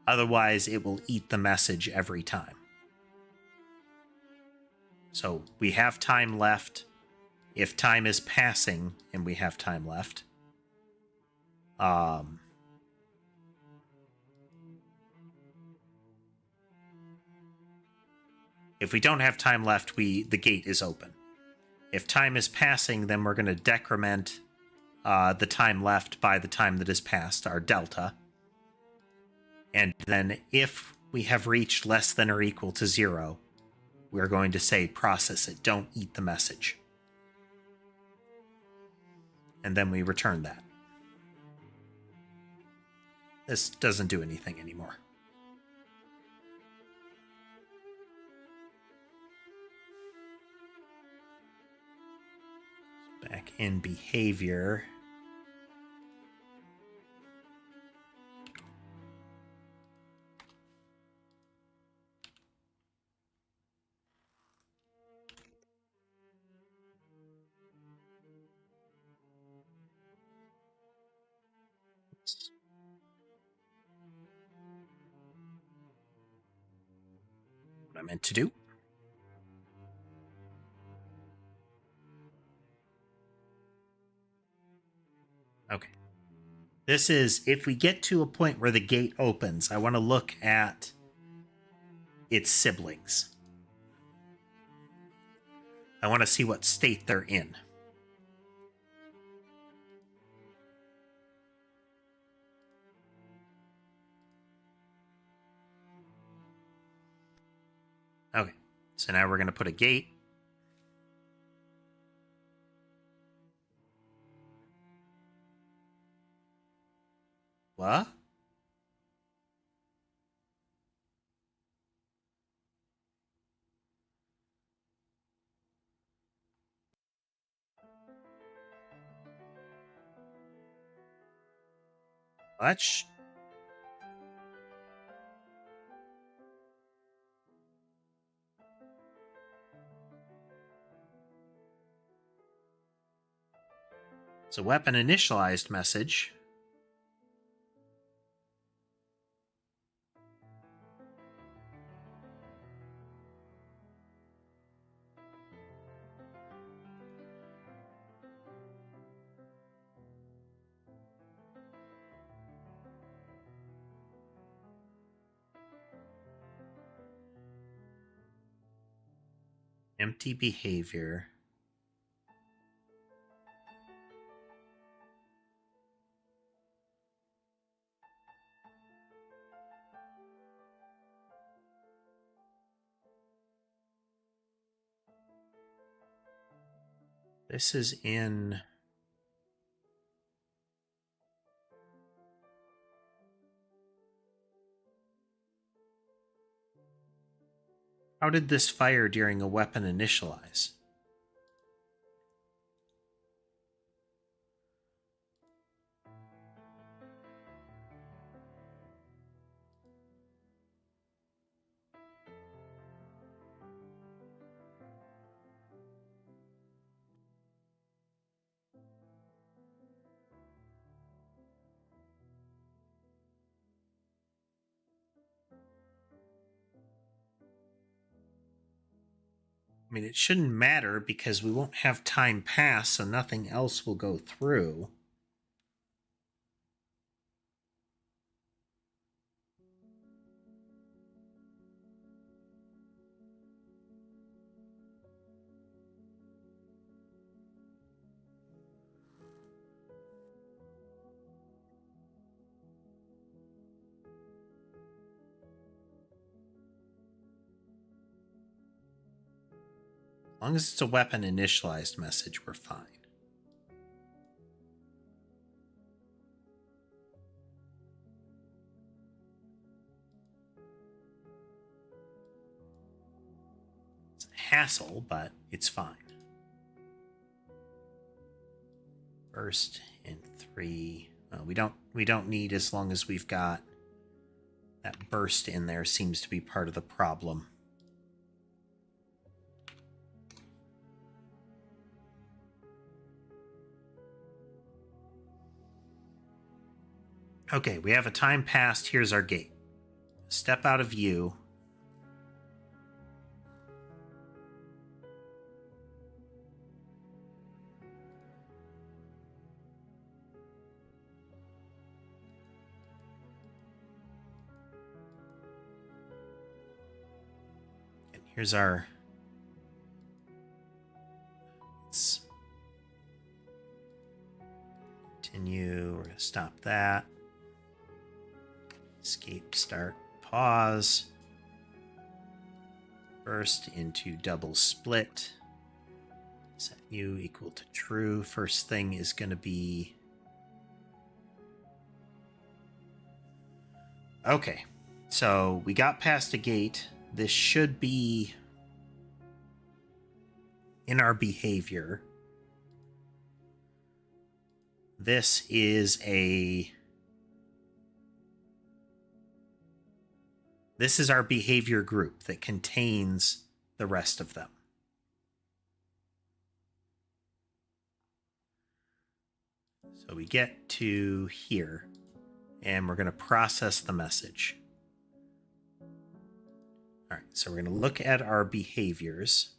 [SPEAKER 1] Otherwise, it will eat the message every time. So we have time left. If time is passing and we have time left, if we don't have time left, the gate is open. If time is passing, then we're going to decrement the time left by the time that is passed, our delta. And then if we have reached less than or equal to 0, we're going to say process it, don't eat the message. And then we return that. This doesn't do anything anymore. Back in behavior. What I meant to do. Okay. This is, if we get to a point where the gate opens, I want to look at its siblings. I want to see what state they're in. Okay, so now we're going to put a gate. What? What? So weapon initialized message. Empty behavior. This is in... How did this fire during a weapon initialize? I mean, it shouldn't matter because we won't have time pass, so nothing else will go through. As long as it's a weapon initialized message, we're fine. It's a hassle, but it's fine. Burst in 3. Well, we don't need, as long as we've got that burst in there. Seems to be part of the problem. Okay, we have a time passed. Here's our gate. Step out of view. And here's our... Let's continue. We're going to stop that. Escape, start, pause. Burst into double split. Set U equal to true. First thing is going to be... Okay, so we got past a gate. This should be in our behavior. This is a... This is our behavior group that contains the rest of them. So we get to here, and we're going to process the message. All right, so we're going to look at our behaviors.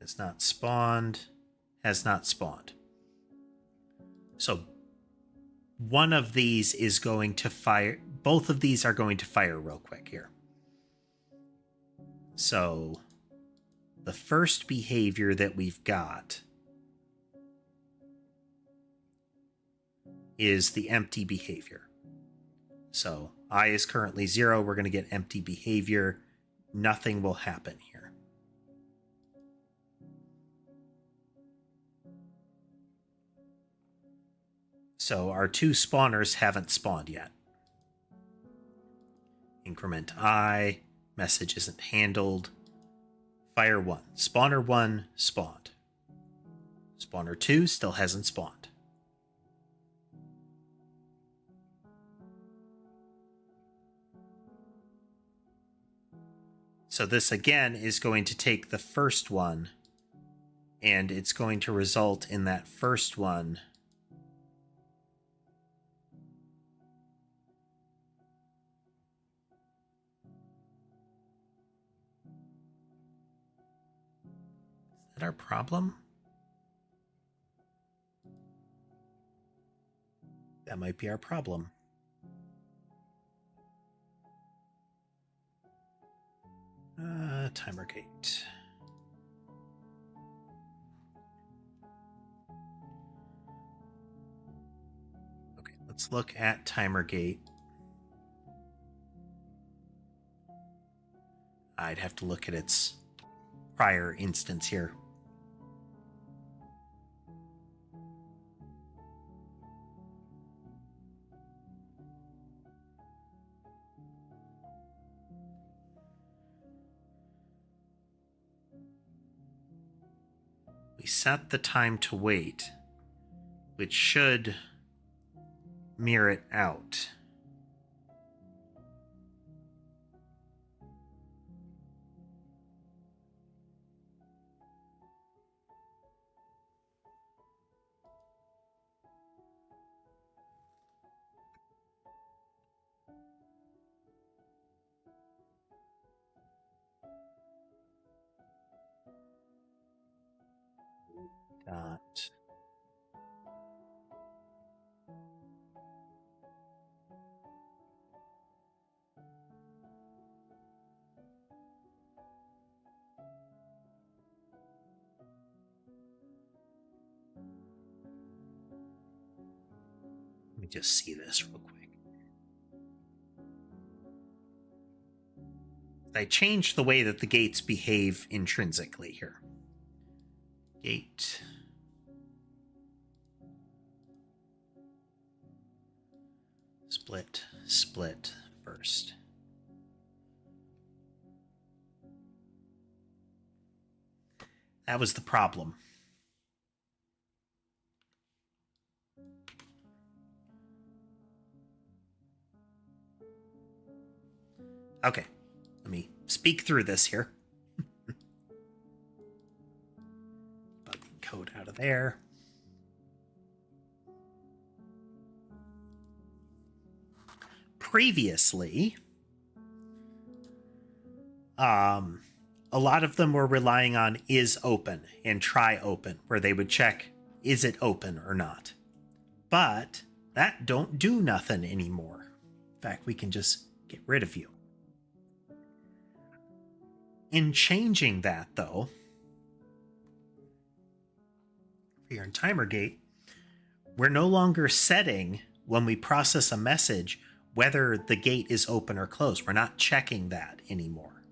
[SPEAKER 1] Has not spawned, has not spawned. So one of these is going to fire. Both of these are going to fire real quick here. So the first behavior that we've got is the empty behavior. So I is currently 0. We're going to get empty behavior. Nothing will happen here. So our 2 spawners haven't spawned yet. Increment I, message isn't handled. Fire 1. Spawner 1 spawned. Spawner 2 still hasn't spawned. So this again is going to take the first one, and it's going to result in that first one Is that our problem? That might be our problem. Timer gate. Okay, let's look at timer gate. I'd have to look at its prior instance here. We set the time to wait, which should mirror it out. Dot. Let me just see this real quick. I changed the way that the gates behave intrinsically here. Gate. Split, split first. That was the problem. Okay, let me speak through this here. Bugging code out of there. Previously, a lot of them were relying on is open and try open, where they would check is it open or not. But that don't do nothing anymore. In fact, we can just get rid of you. In changing that, though, here in timer gate, we're no longer setting when we process a message whether the gate is open or closed. We're not checking that anymore.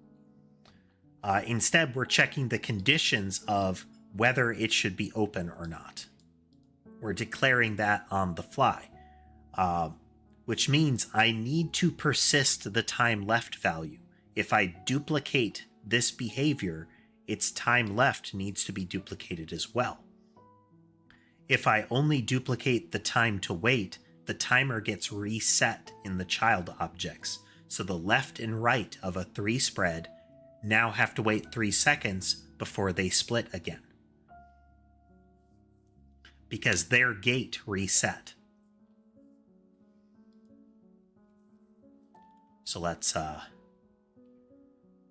[SPEAKER 1] Instead, we're checking the conditions of whether it should be open or not. We're declaring that on the fly, which means I need to persist the time left value. If I duplicate this behavior, its time left needs to be duplicated as well. If I only duplicate the time to wait, the timer gets reset in the child objects. So the left and right of a 3 spread now have to wait 3 seconds before they split again, because their gate reset. So let's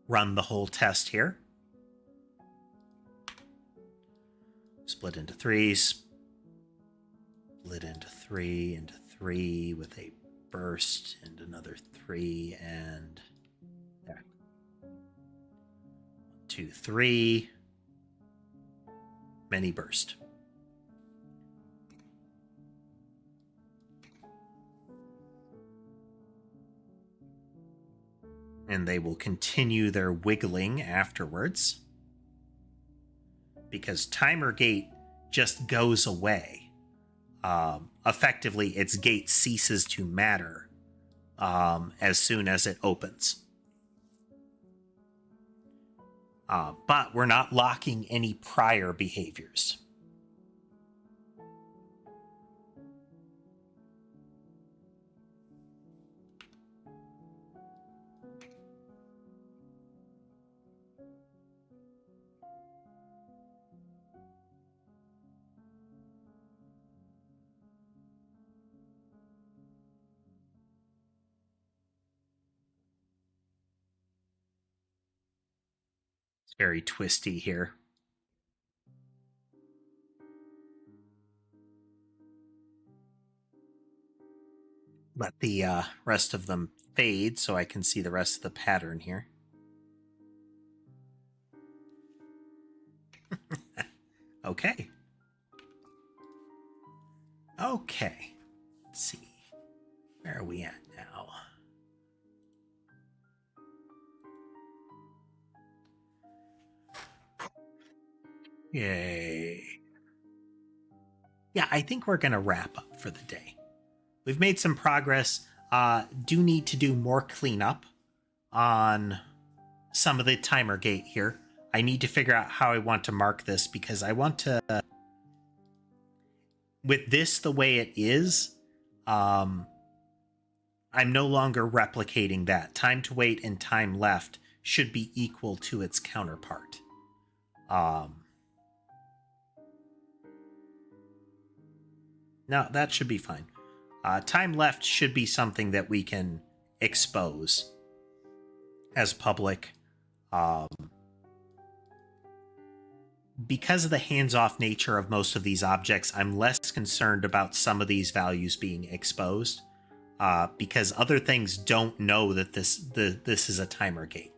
[SPEAKER 1] run the whole test here. Split into 3, split into 3, into 3 with a burst, and another 3, and there. 1, 2, 3. Many burst. And they will continue their wiggling afterwards, because timer gate just goes away. Effectively, its gate ceases to matter as soon as it opens. But we're not locking any prior behaviors. Very twisty here. Let the rest of them fade so I can see the rest of the pattern here. Okay. Okay. Let's see. Where are we at now? Yay. Yeah, I think we're going to wrap up for the day. We've made some progress. Do need to do more cleanup on some of the timer gate here. I need to figure out how I want to mark this because I want to... with this the way it is, I'm no longer replicating that. Time to wait and time left should be equal to its counterpart. No, that should be fine. Time left should be something that we can expose as public. Because of the hands-off nature of most of these objects, I'm less concerned about some of these values being exposed, because other things don't know that this is a timer gate.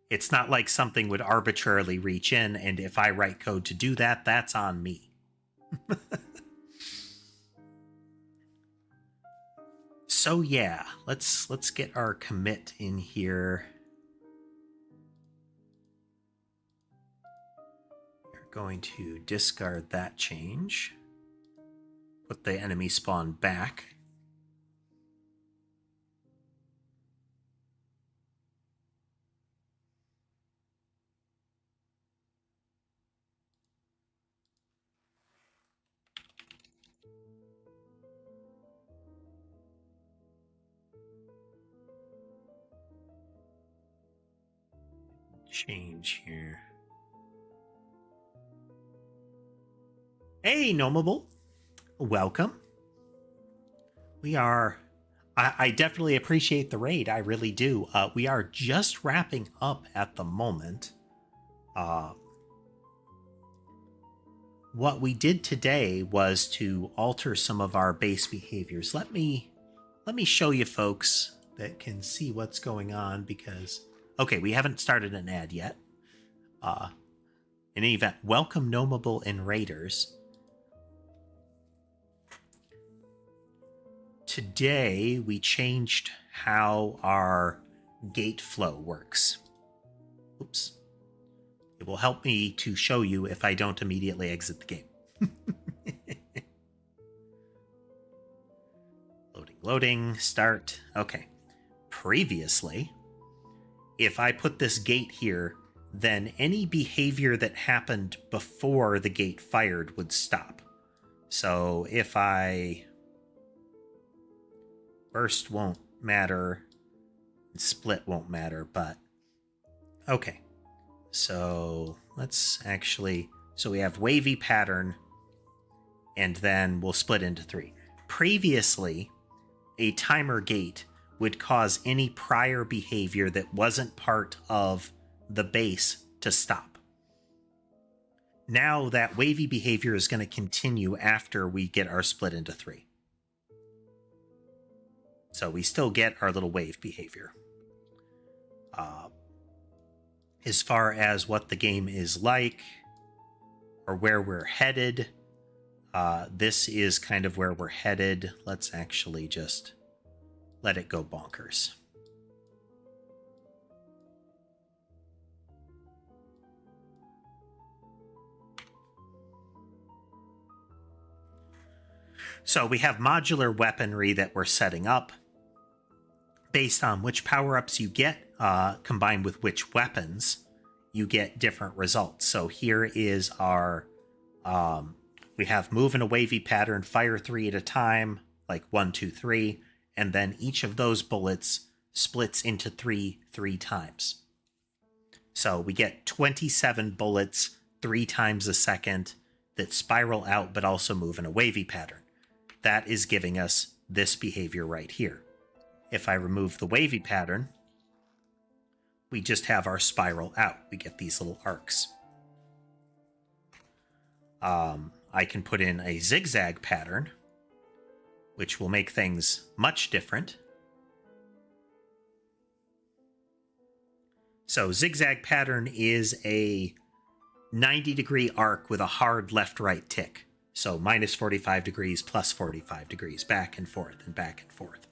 [SPEAKER 1] It's not like something would arbitrarily reach in, and if I write code to do that, that's on me. So yeah, let's get our commit in here. We're going to discard that change. Put the enemy spawn back. Change here. Hey, Nomable. Welcome. We are... I definitely appreciate the raid. I really do. We are just wrapping up at the moment. What we did today was to alter some of our base behaviors. Let me show you folks that can see what's going on because... Okay, we haven't started an ad yet. In any event, welcome Nomable and Raiders. Today, we changed how our gate flow works. Oops. It will help me to show you if I don't immediately exit the game. Loading, start. Okay. Previously... if I put this gate here, then any behavior that happened before the gate fired would stop. So if I... burst won't matter, split won't matter, but... okay. So let's actually... so we have wavy pattern, and then we'll split into 3. Previously, a timer gate would cause any prior behavior that wasn't part of the base to stop. Now that wavy behavior is going to continue after we get our split into 3. So we still get our little wave behavior. As far as what the game is like, or where we're headed, this is kind of where we're headed. Let's actually just... let it go bonkers. So we have modular weaponry that we're setting up. Based on which power-ups you get, combined with which weapons, you get different results. So here is our... we have move in a wavy pattern, fire 3 at a time, like 1, 2, 3... and then each of those bullets splits into 3 times. So we get 27 bullets 3 times a second that spiral out but also move in a wavy pattern. That is giving us this behavior right here. If I remove the wavy pattern, we just have our spiral out. We get these little arcs. I can put in a zigzag pattern, which will make things much different. So zigzag pattern is a 90-degree arc with a hard left-right tick. So minus 45 degrees, plus 45 degrees, back and forth and back and forth.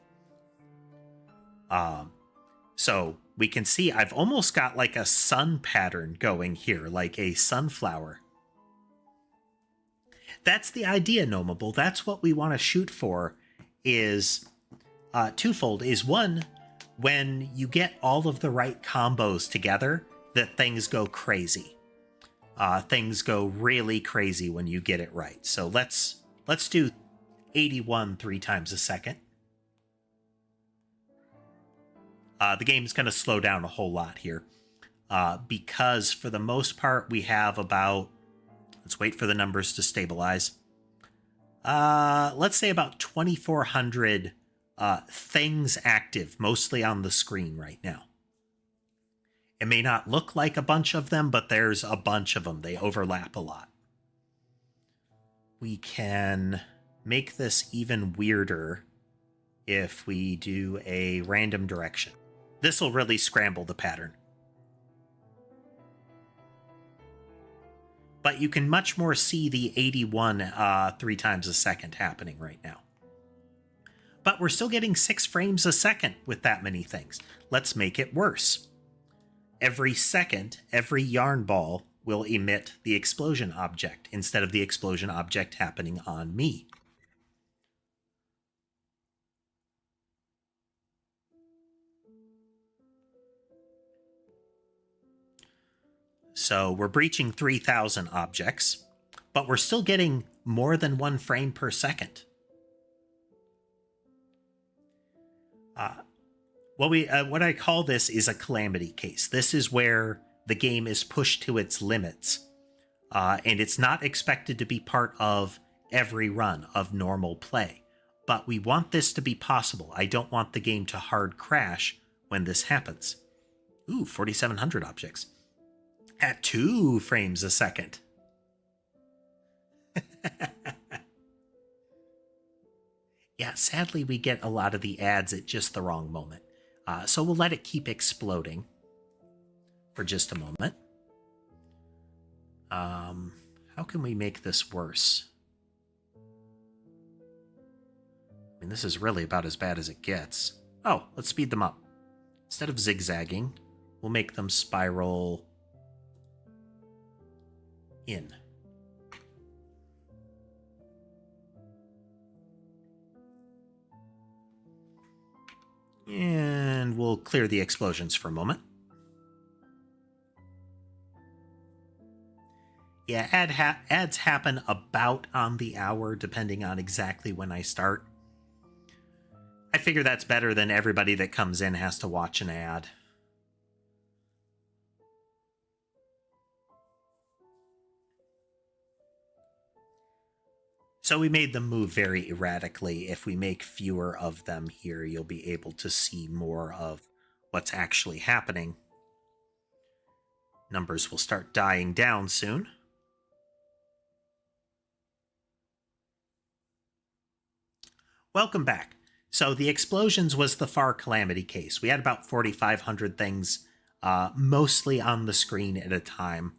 [SPEAKER 1] So we can see I've almost got like a sun pattern going here, like a sunflower. That's the idea, Gnomable. That's what we want to shoot for, is twofold. Is one, when you get all of the right combos together, that things go crazy. Things go really crazy when you get it right. So let's do 81 3 times a second. The game's going to slow down a whole lot here, because for the most part we have about, let's wait for the numbers to stabilize. Let's say about 2,400 things active, mostly on the screen right now. It may not look like a bunch of them, but there's a bunch of them. They overlap a lot. We can make this even weirder if we do a random direction. This will really scramble the pattern. But you can much more see the 81 3 times a second happening right now. But we're still getting 6 frames a second with that many things. Let's make it worse. Every second, every yarn ball will emit the explosion object instead of the explosion object happening on me. So we're breaching 3,000 objects, but we're still getting more than 1 frame per second. What I call this is a calamity case. This is where the game is pushed to its limits, and it's not expected to be part of every run of normal play. But we want this to be possible. I don't want the game to hard crash when this happens. Ooh, 4,700 objects. At 2 frames a second. Yeah, sadly we get a lot of the ads at just the wrong moment. So we'll let it keep exploding for just a moment. How can we make this worse? I mean, this is really about as bad as it gets. Oh, let's speed them up. Instead of zigzagging, we'll make them spiral in. And we'll clear the explosions for a moment. Yeah, ads happen about on the hour, depending on exactly when I start. I figure that's better than everybody that comes in has to watch an ad. So we made them move very erratically. If we make fewer of them here, you'll be able to see more of what's actually happening. Numbers will start dying down soon. Welcome back. So the explosions was the far calamity case. We had about 4,500 things, mostly on the screen at a time.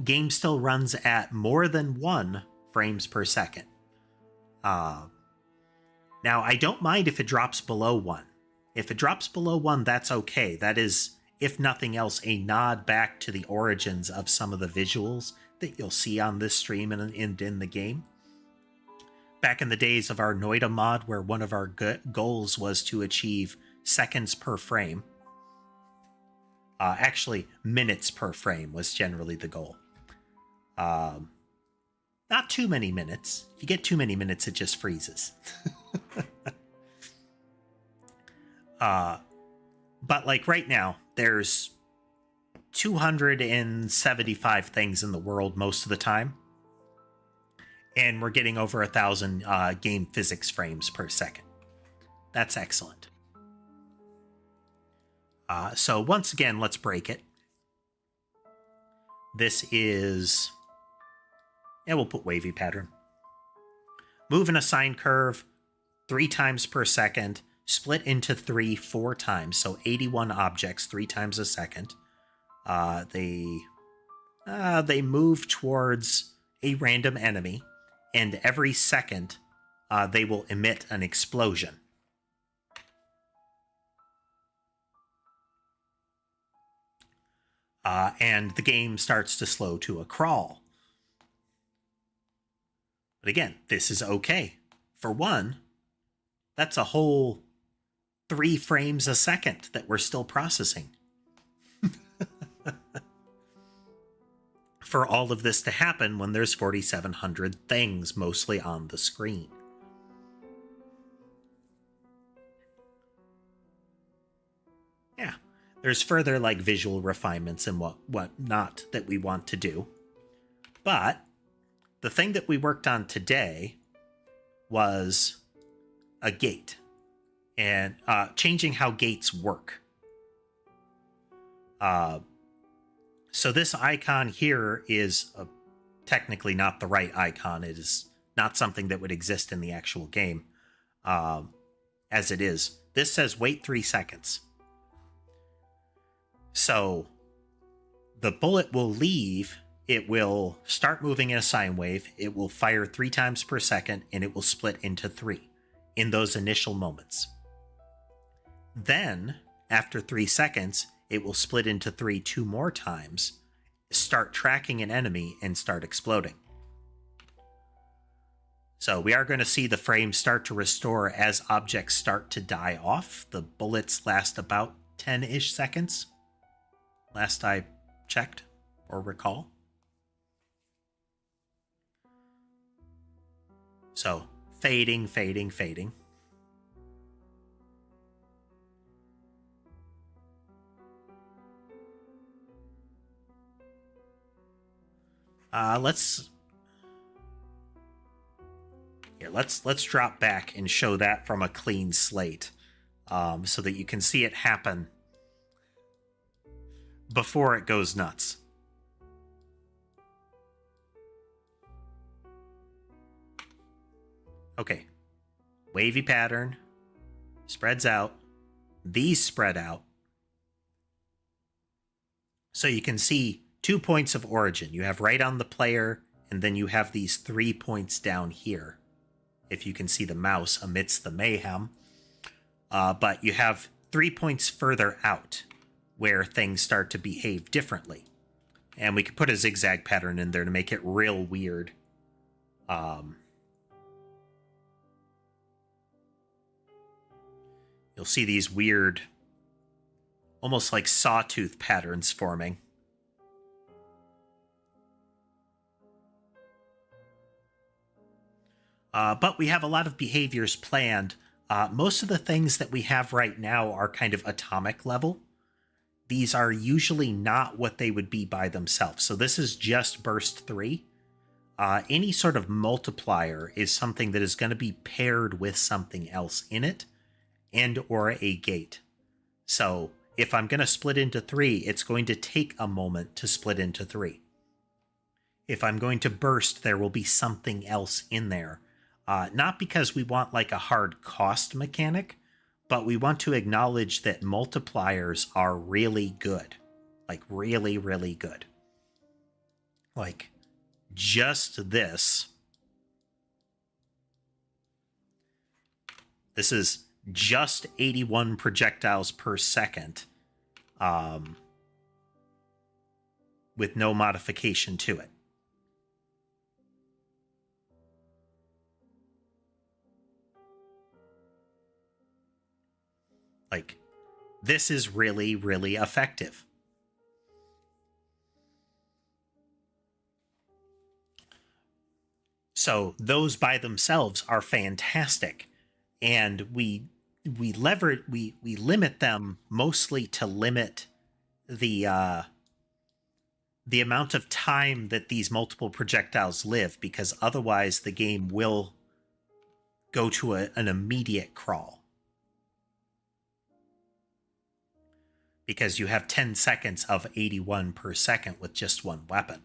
[SPEAKER 1] Game still runs at more than 1 frames per second. Now, I don't mind if it drops below 1. If it drops below 1, that's okay. That is, if nothing else, a nod back to the origins of some of the visuals that you'll see on this stream and in the game. Back in the days of our Noida mod, where one of our goals was to achieve seconds per frame. Actually, minutes per frame was generally the goal. Not too many minutes. If you get too many minutes, it just freezes. But like right now, there's 275 things in the world most of the time. And we're getting over 1,000 game physics frames per second. That's excellent. So once again, let's break it. This is, yeah, we'll put wavy pattern. Move in a sine curve 3 times per second, split into 3 4 times. So 81 objects 3 times a second. They move towards a random enemy, and every second they will emit an explosion. And the game starts to slow to a crawl. But again, this is okay. For one, that's a whole 3 frames a second that we're still processing. For all of this to happen when there's 4,700 things mostly on the screen. Yeah, there's further like visual refinements and what not that we want to do. But the thing that we worked on today was a gate and changing how gates work. So this icon here is technically not the right icon. It is not something that would exist in the actual game as it is. This says wait 3 seconds. So the bullet will leave. It will start moving in a sine wave. It will fire 3 times per second, and it will split into 3 in those initial moments. Then, after 3 seconds, it will split into 3 2 more times, start tracking an enemy, and start exploding. So we are going to see the frames start to restore as objects start to die off. The bullets last about 10-ish seconds, last I checked or recall. So fading, fading, fading. Let's drop back and show that from a clean slate, so that you can see it happen before it goes nuts. Okay, wavy pattern, spreads out, these spread out. So you can see 2 points of origin. You have right on the player, and then you have these 3 points down here. If you can see the mouse amidst the mayhem. But you have 3 points further out where things start to behave differently. And we could put a zigzag pattern in there to make it real weird. You'll see these weird, almost like sawtooth patterns forming. But we have a lot of behaviors planned. Most of the things that we have right now are kind of atomic level. These are usually not what they would be by themselves. So this is just burst 3. Any sort of multiplier is something that is going to be paired with something else in it and or a gate. So if I'm going to split into 3, it's going to take a moment to split into 3. If I'm going to burst, there will be something else in there. Not because we want like a hard cost mechanic, but we want to acknowledge that multipliers are really good. Like really, really good. Like just this. This is just 81 projectiles per second with no modification to it. Like, this is really, really effective. So those by themselves are fantastic. And we limit them mostly to limit the amount of time that these multiple projectiles live, because otherwise the game will go to an immediate crawl. because you have 10 seconds of 81 per second with just one weapon.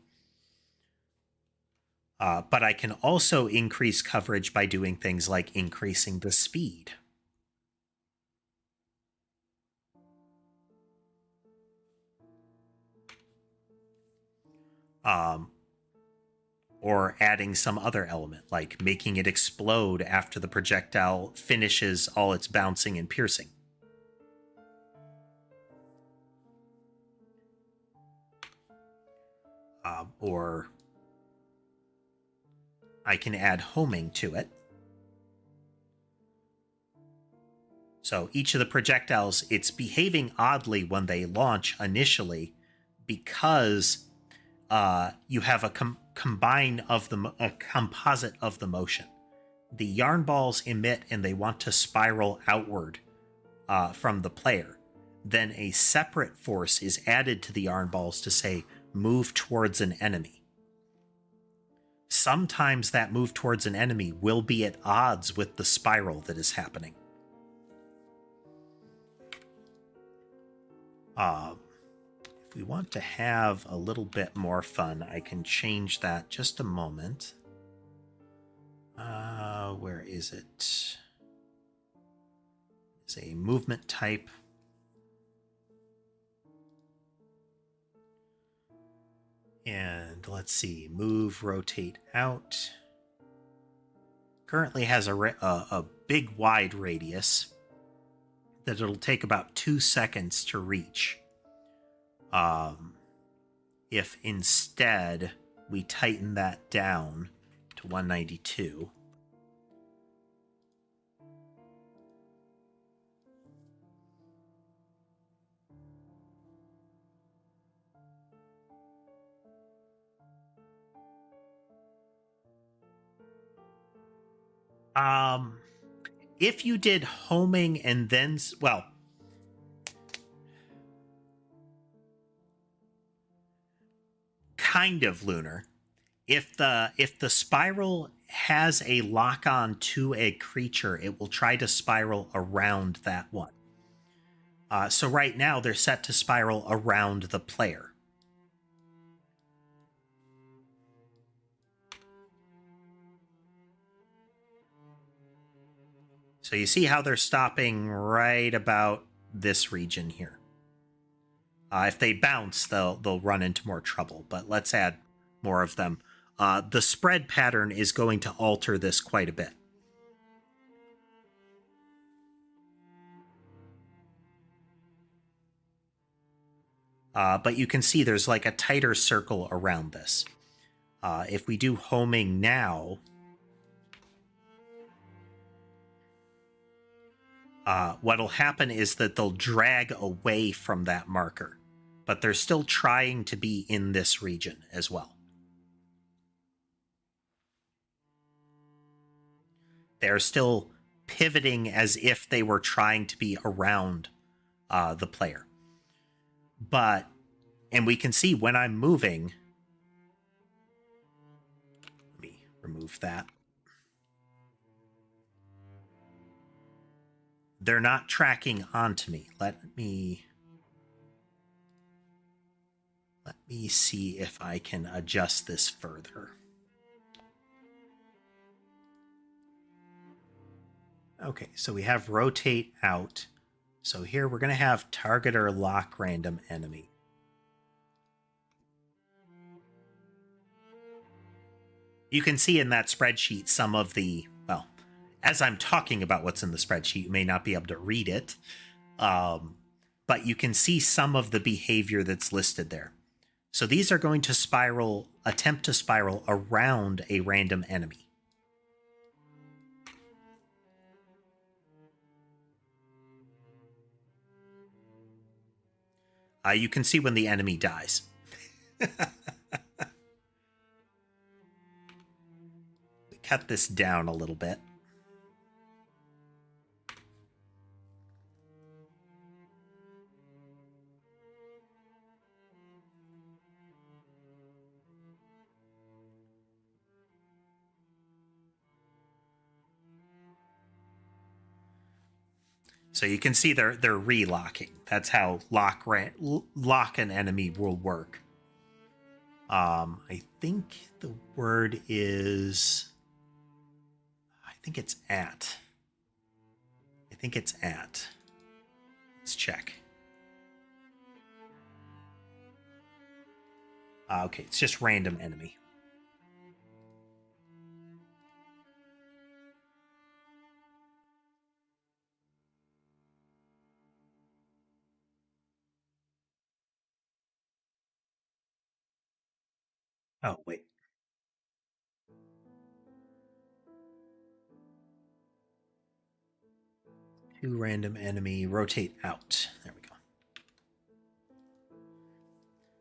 [SPEAKER 1] But I can also increase coverage by doing things like increasing the speed. Or adding some other element, like making it explode after the projectile finishes all its bouncing and piercing. Or I can add homing to it. So each of the projectiles, it's behaving oddly when they launch initially because you have a composite of the motion. The yarn balls emit and they want to spiral outward from the player. Then a separate force is added to the yarn balls to say, move towards an enemy. Sometimes that move towards an enemy will be at odds with the spiral that is happening. If we want to have a little bit more fun, I can change that just a moment. Where is it? It's a movement type. And let's see, move, rotate out. Currently has a big wide radius that it'll take about 2 seconds to reach. If instead we tighten that down to 192. If you did homing and then, well, kind of lunar. If the spiral has a lock on to a creature, it will try to spiral around that one. So right now they're set to spiral around the player. So you see how they're stopping right about this region here. If they bounce, they'll run into more trouble, but let's add more of them. The spread pattern is going to alter this quite a bit. But you can see there's like a tighter circle around this. If we do homing now, what'll happen is that they'll drag away from that marker, but they're still trying to be in this region as well. They're still pivoting as if they were trying to be around the player. And we can see when I'm moving, let me remove that. They're not tracking onto me. Let me see if I can adjust this further. Okay, so we have rotate out. So here we're going to have target or lock random enemy. You can see in that spreadsheet some of the, well, as I'm talking about what's in the spreadsheet, you may not be able to read it, but you can see some of the behavior that's listed there. So these are going to attempt to spiral around a random enemy. You can see when the enemy dies. We cut this down a little bit. So you can see they're relocking. That's how lock an enemy will work. I think the word is... I think it's at. Let's check. Okay, it's just random enemy. Oh, wait. To random enemy, rotate out. There we go.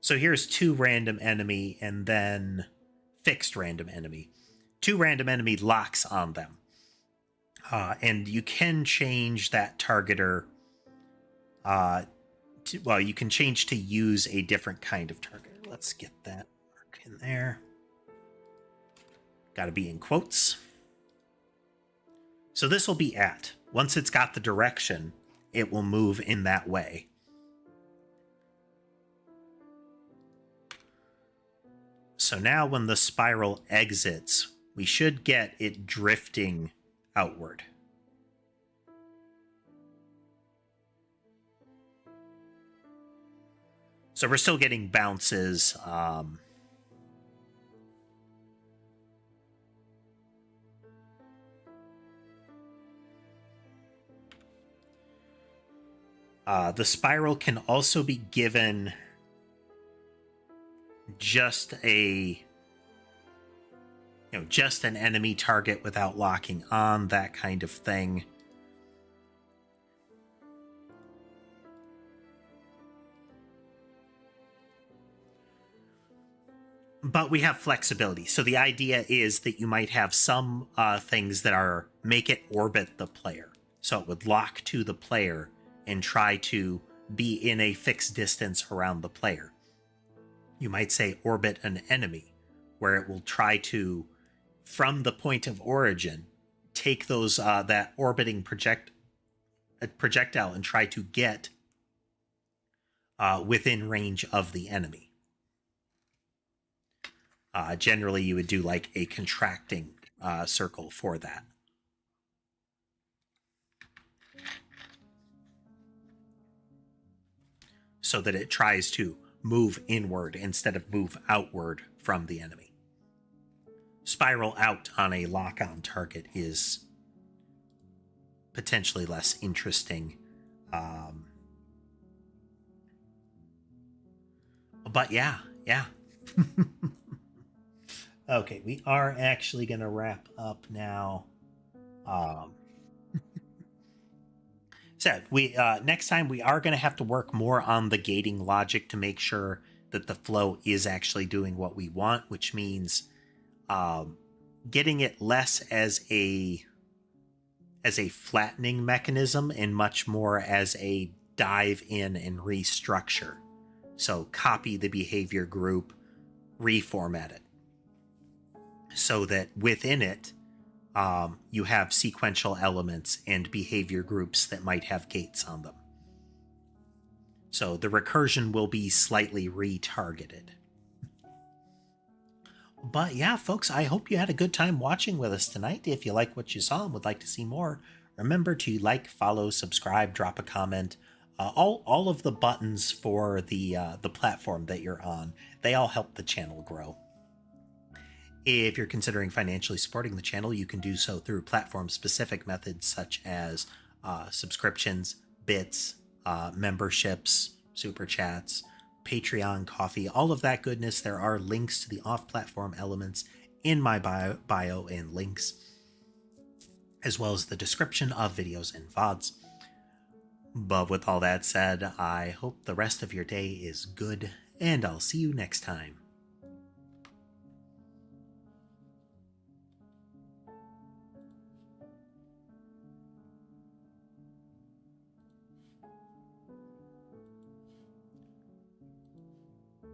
[SPEAKER 1] So here's to random enemy and then fixed random enemy. To random enemy locks on them. And you can change that targeter. You can change to use a different kind of targeter. Let's get that mark in there. Got to be in quotes. So this will be at. Once it's got the direction, it will move in that way. So now when the spiral exits, we should get it drifting outward. So we're still getting bounces. The spiral can also be given just just an enemy target without locking on, that kind of thing. But we have flexibility. So the idea is that you might have some things that are make it orbit the player. So it would lock to the player and try to be in a fixed distance around the player. You might say orbit an enemy, where it will try to, from the point of origin, take those that orbiting projectile and try to get within range of the enemy. Generally, you would do like a contracting circle for that. So that it tries to move inward instead of move outward from the enemy. Spiral out on a lock-on target is potentially less interesting. But yeah. Okay, we are actually going to wrap up now. So next time we are going to have to work more on the gating logic to make sure that the flow is actually doing what we want, which means getting it less as a flattening mechanism and much more as a dive in and restructure. So copy the behavior group, reformat it, so that within it you have sequential elements and behavior groups that might have gates on them. So the recursion will be slightly retargeted. But yeah, folks, I hope you had a good time watching with us tonight. If you like what you saw and would like to see more, remember to like, follow, subscribe, drop a comment. All of the buttons for the platform that you're on, they all help the channel grow. If you're considering financially supporting the channel, you can do so through platform-specific methods such as subscriptions, bits, memberships, super chats, Patreon, coffee, all of that goodness. There are links to the off-platform elements in my bio and links, as well as the description of videos and VODs. But with all that said, I hope the rest of your day is good, and I'll see you next time.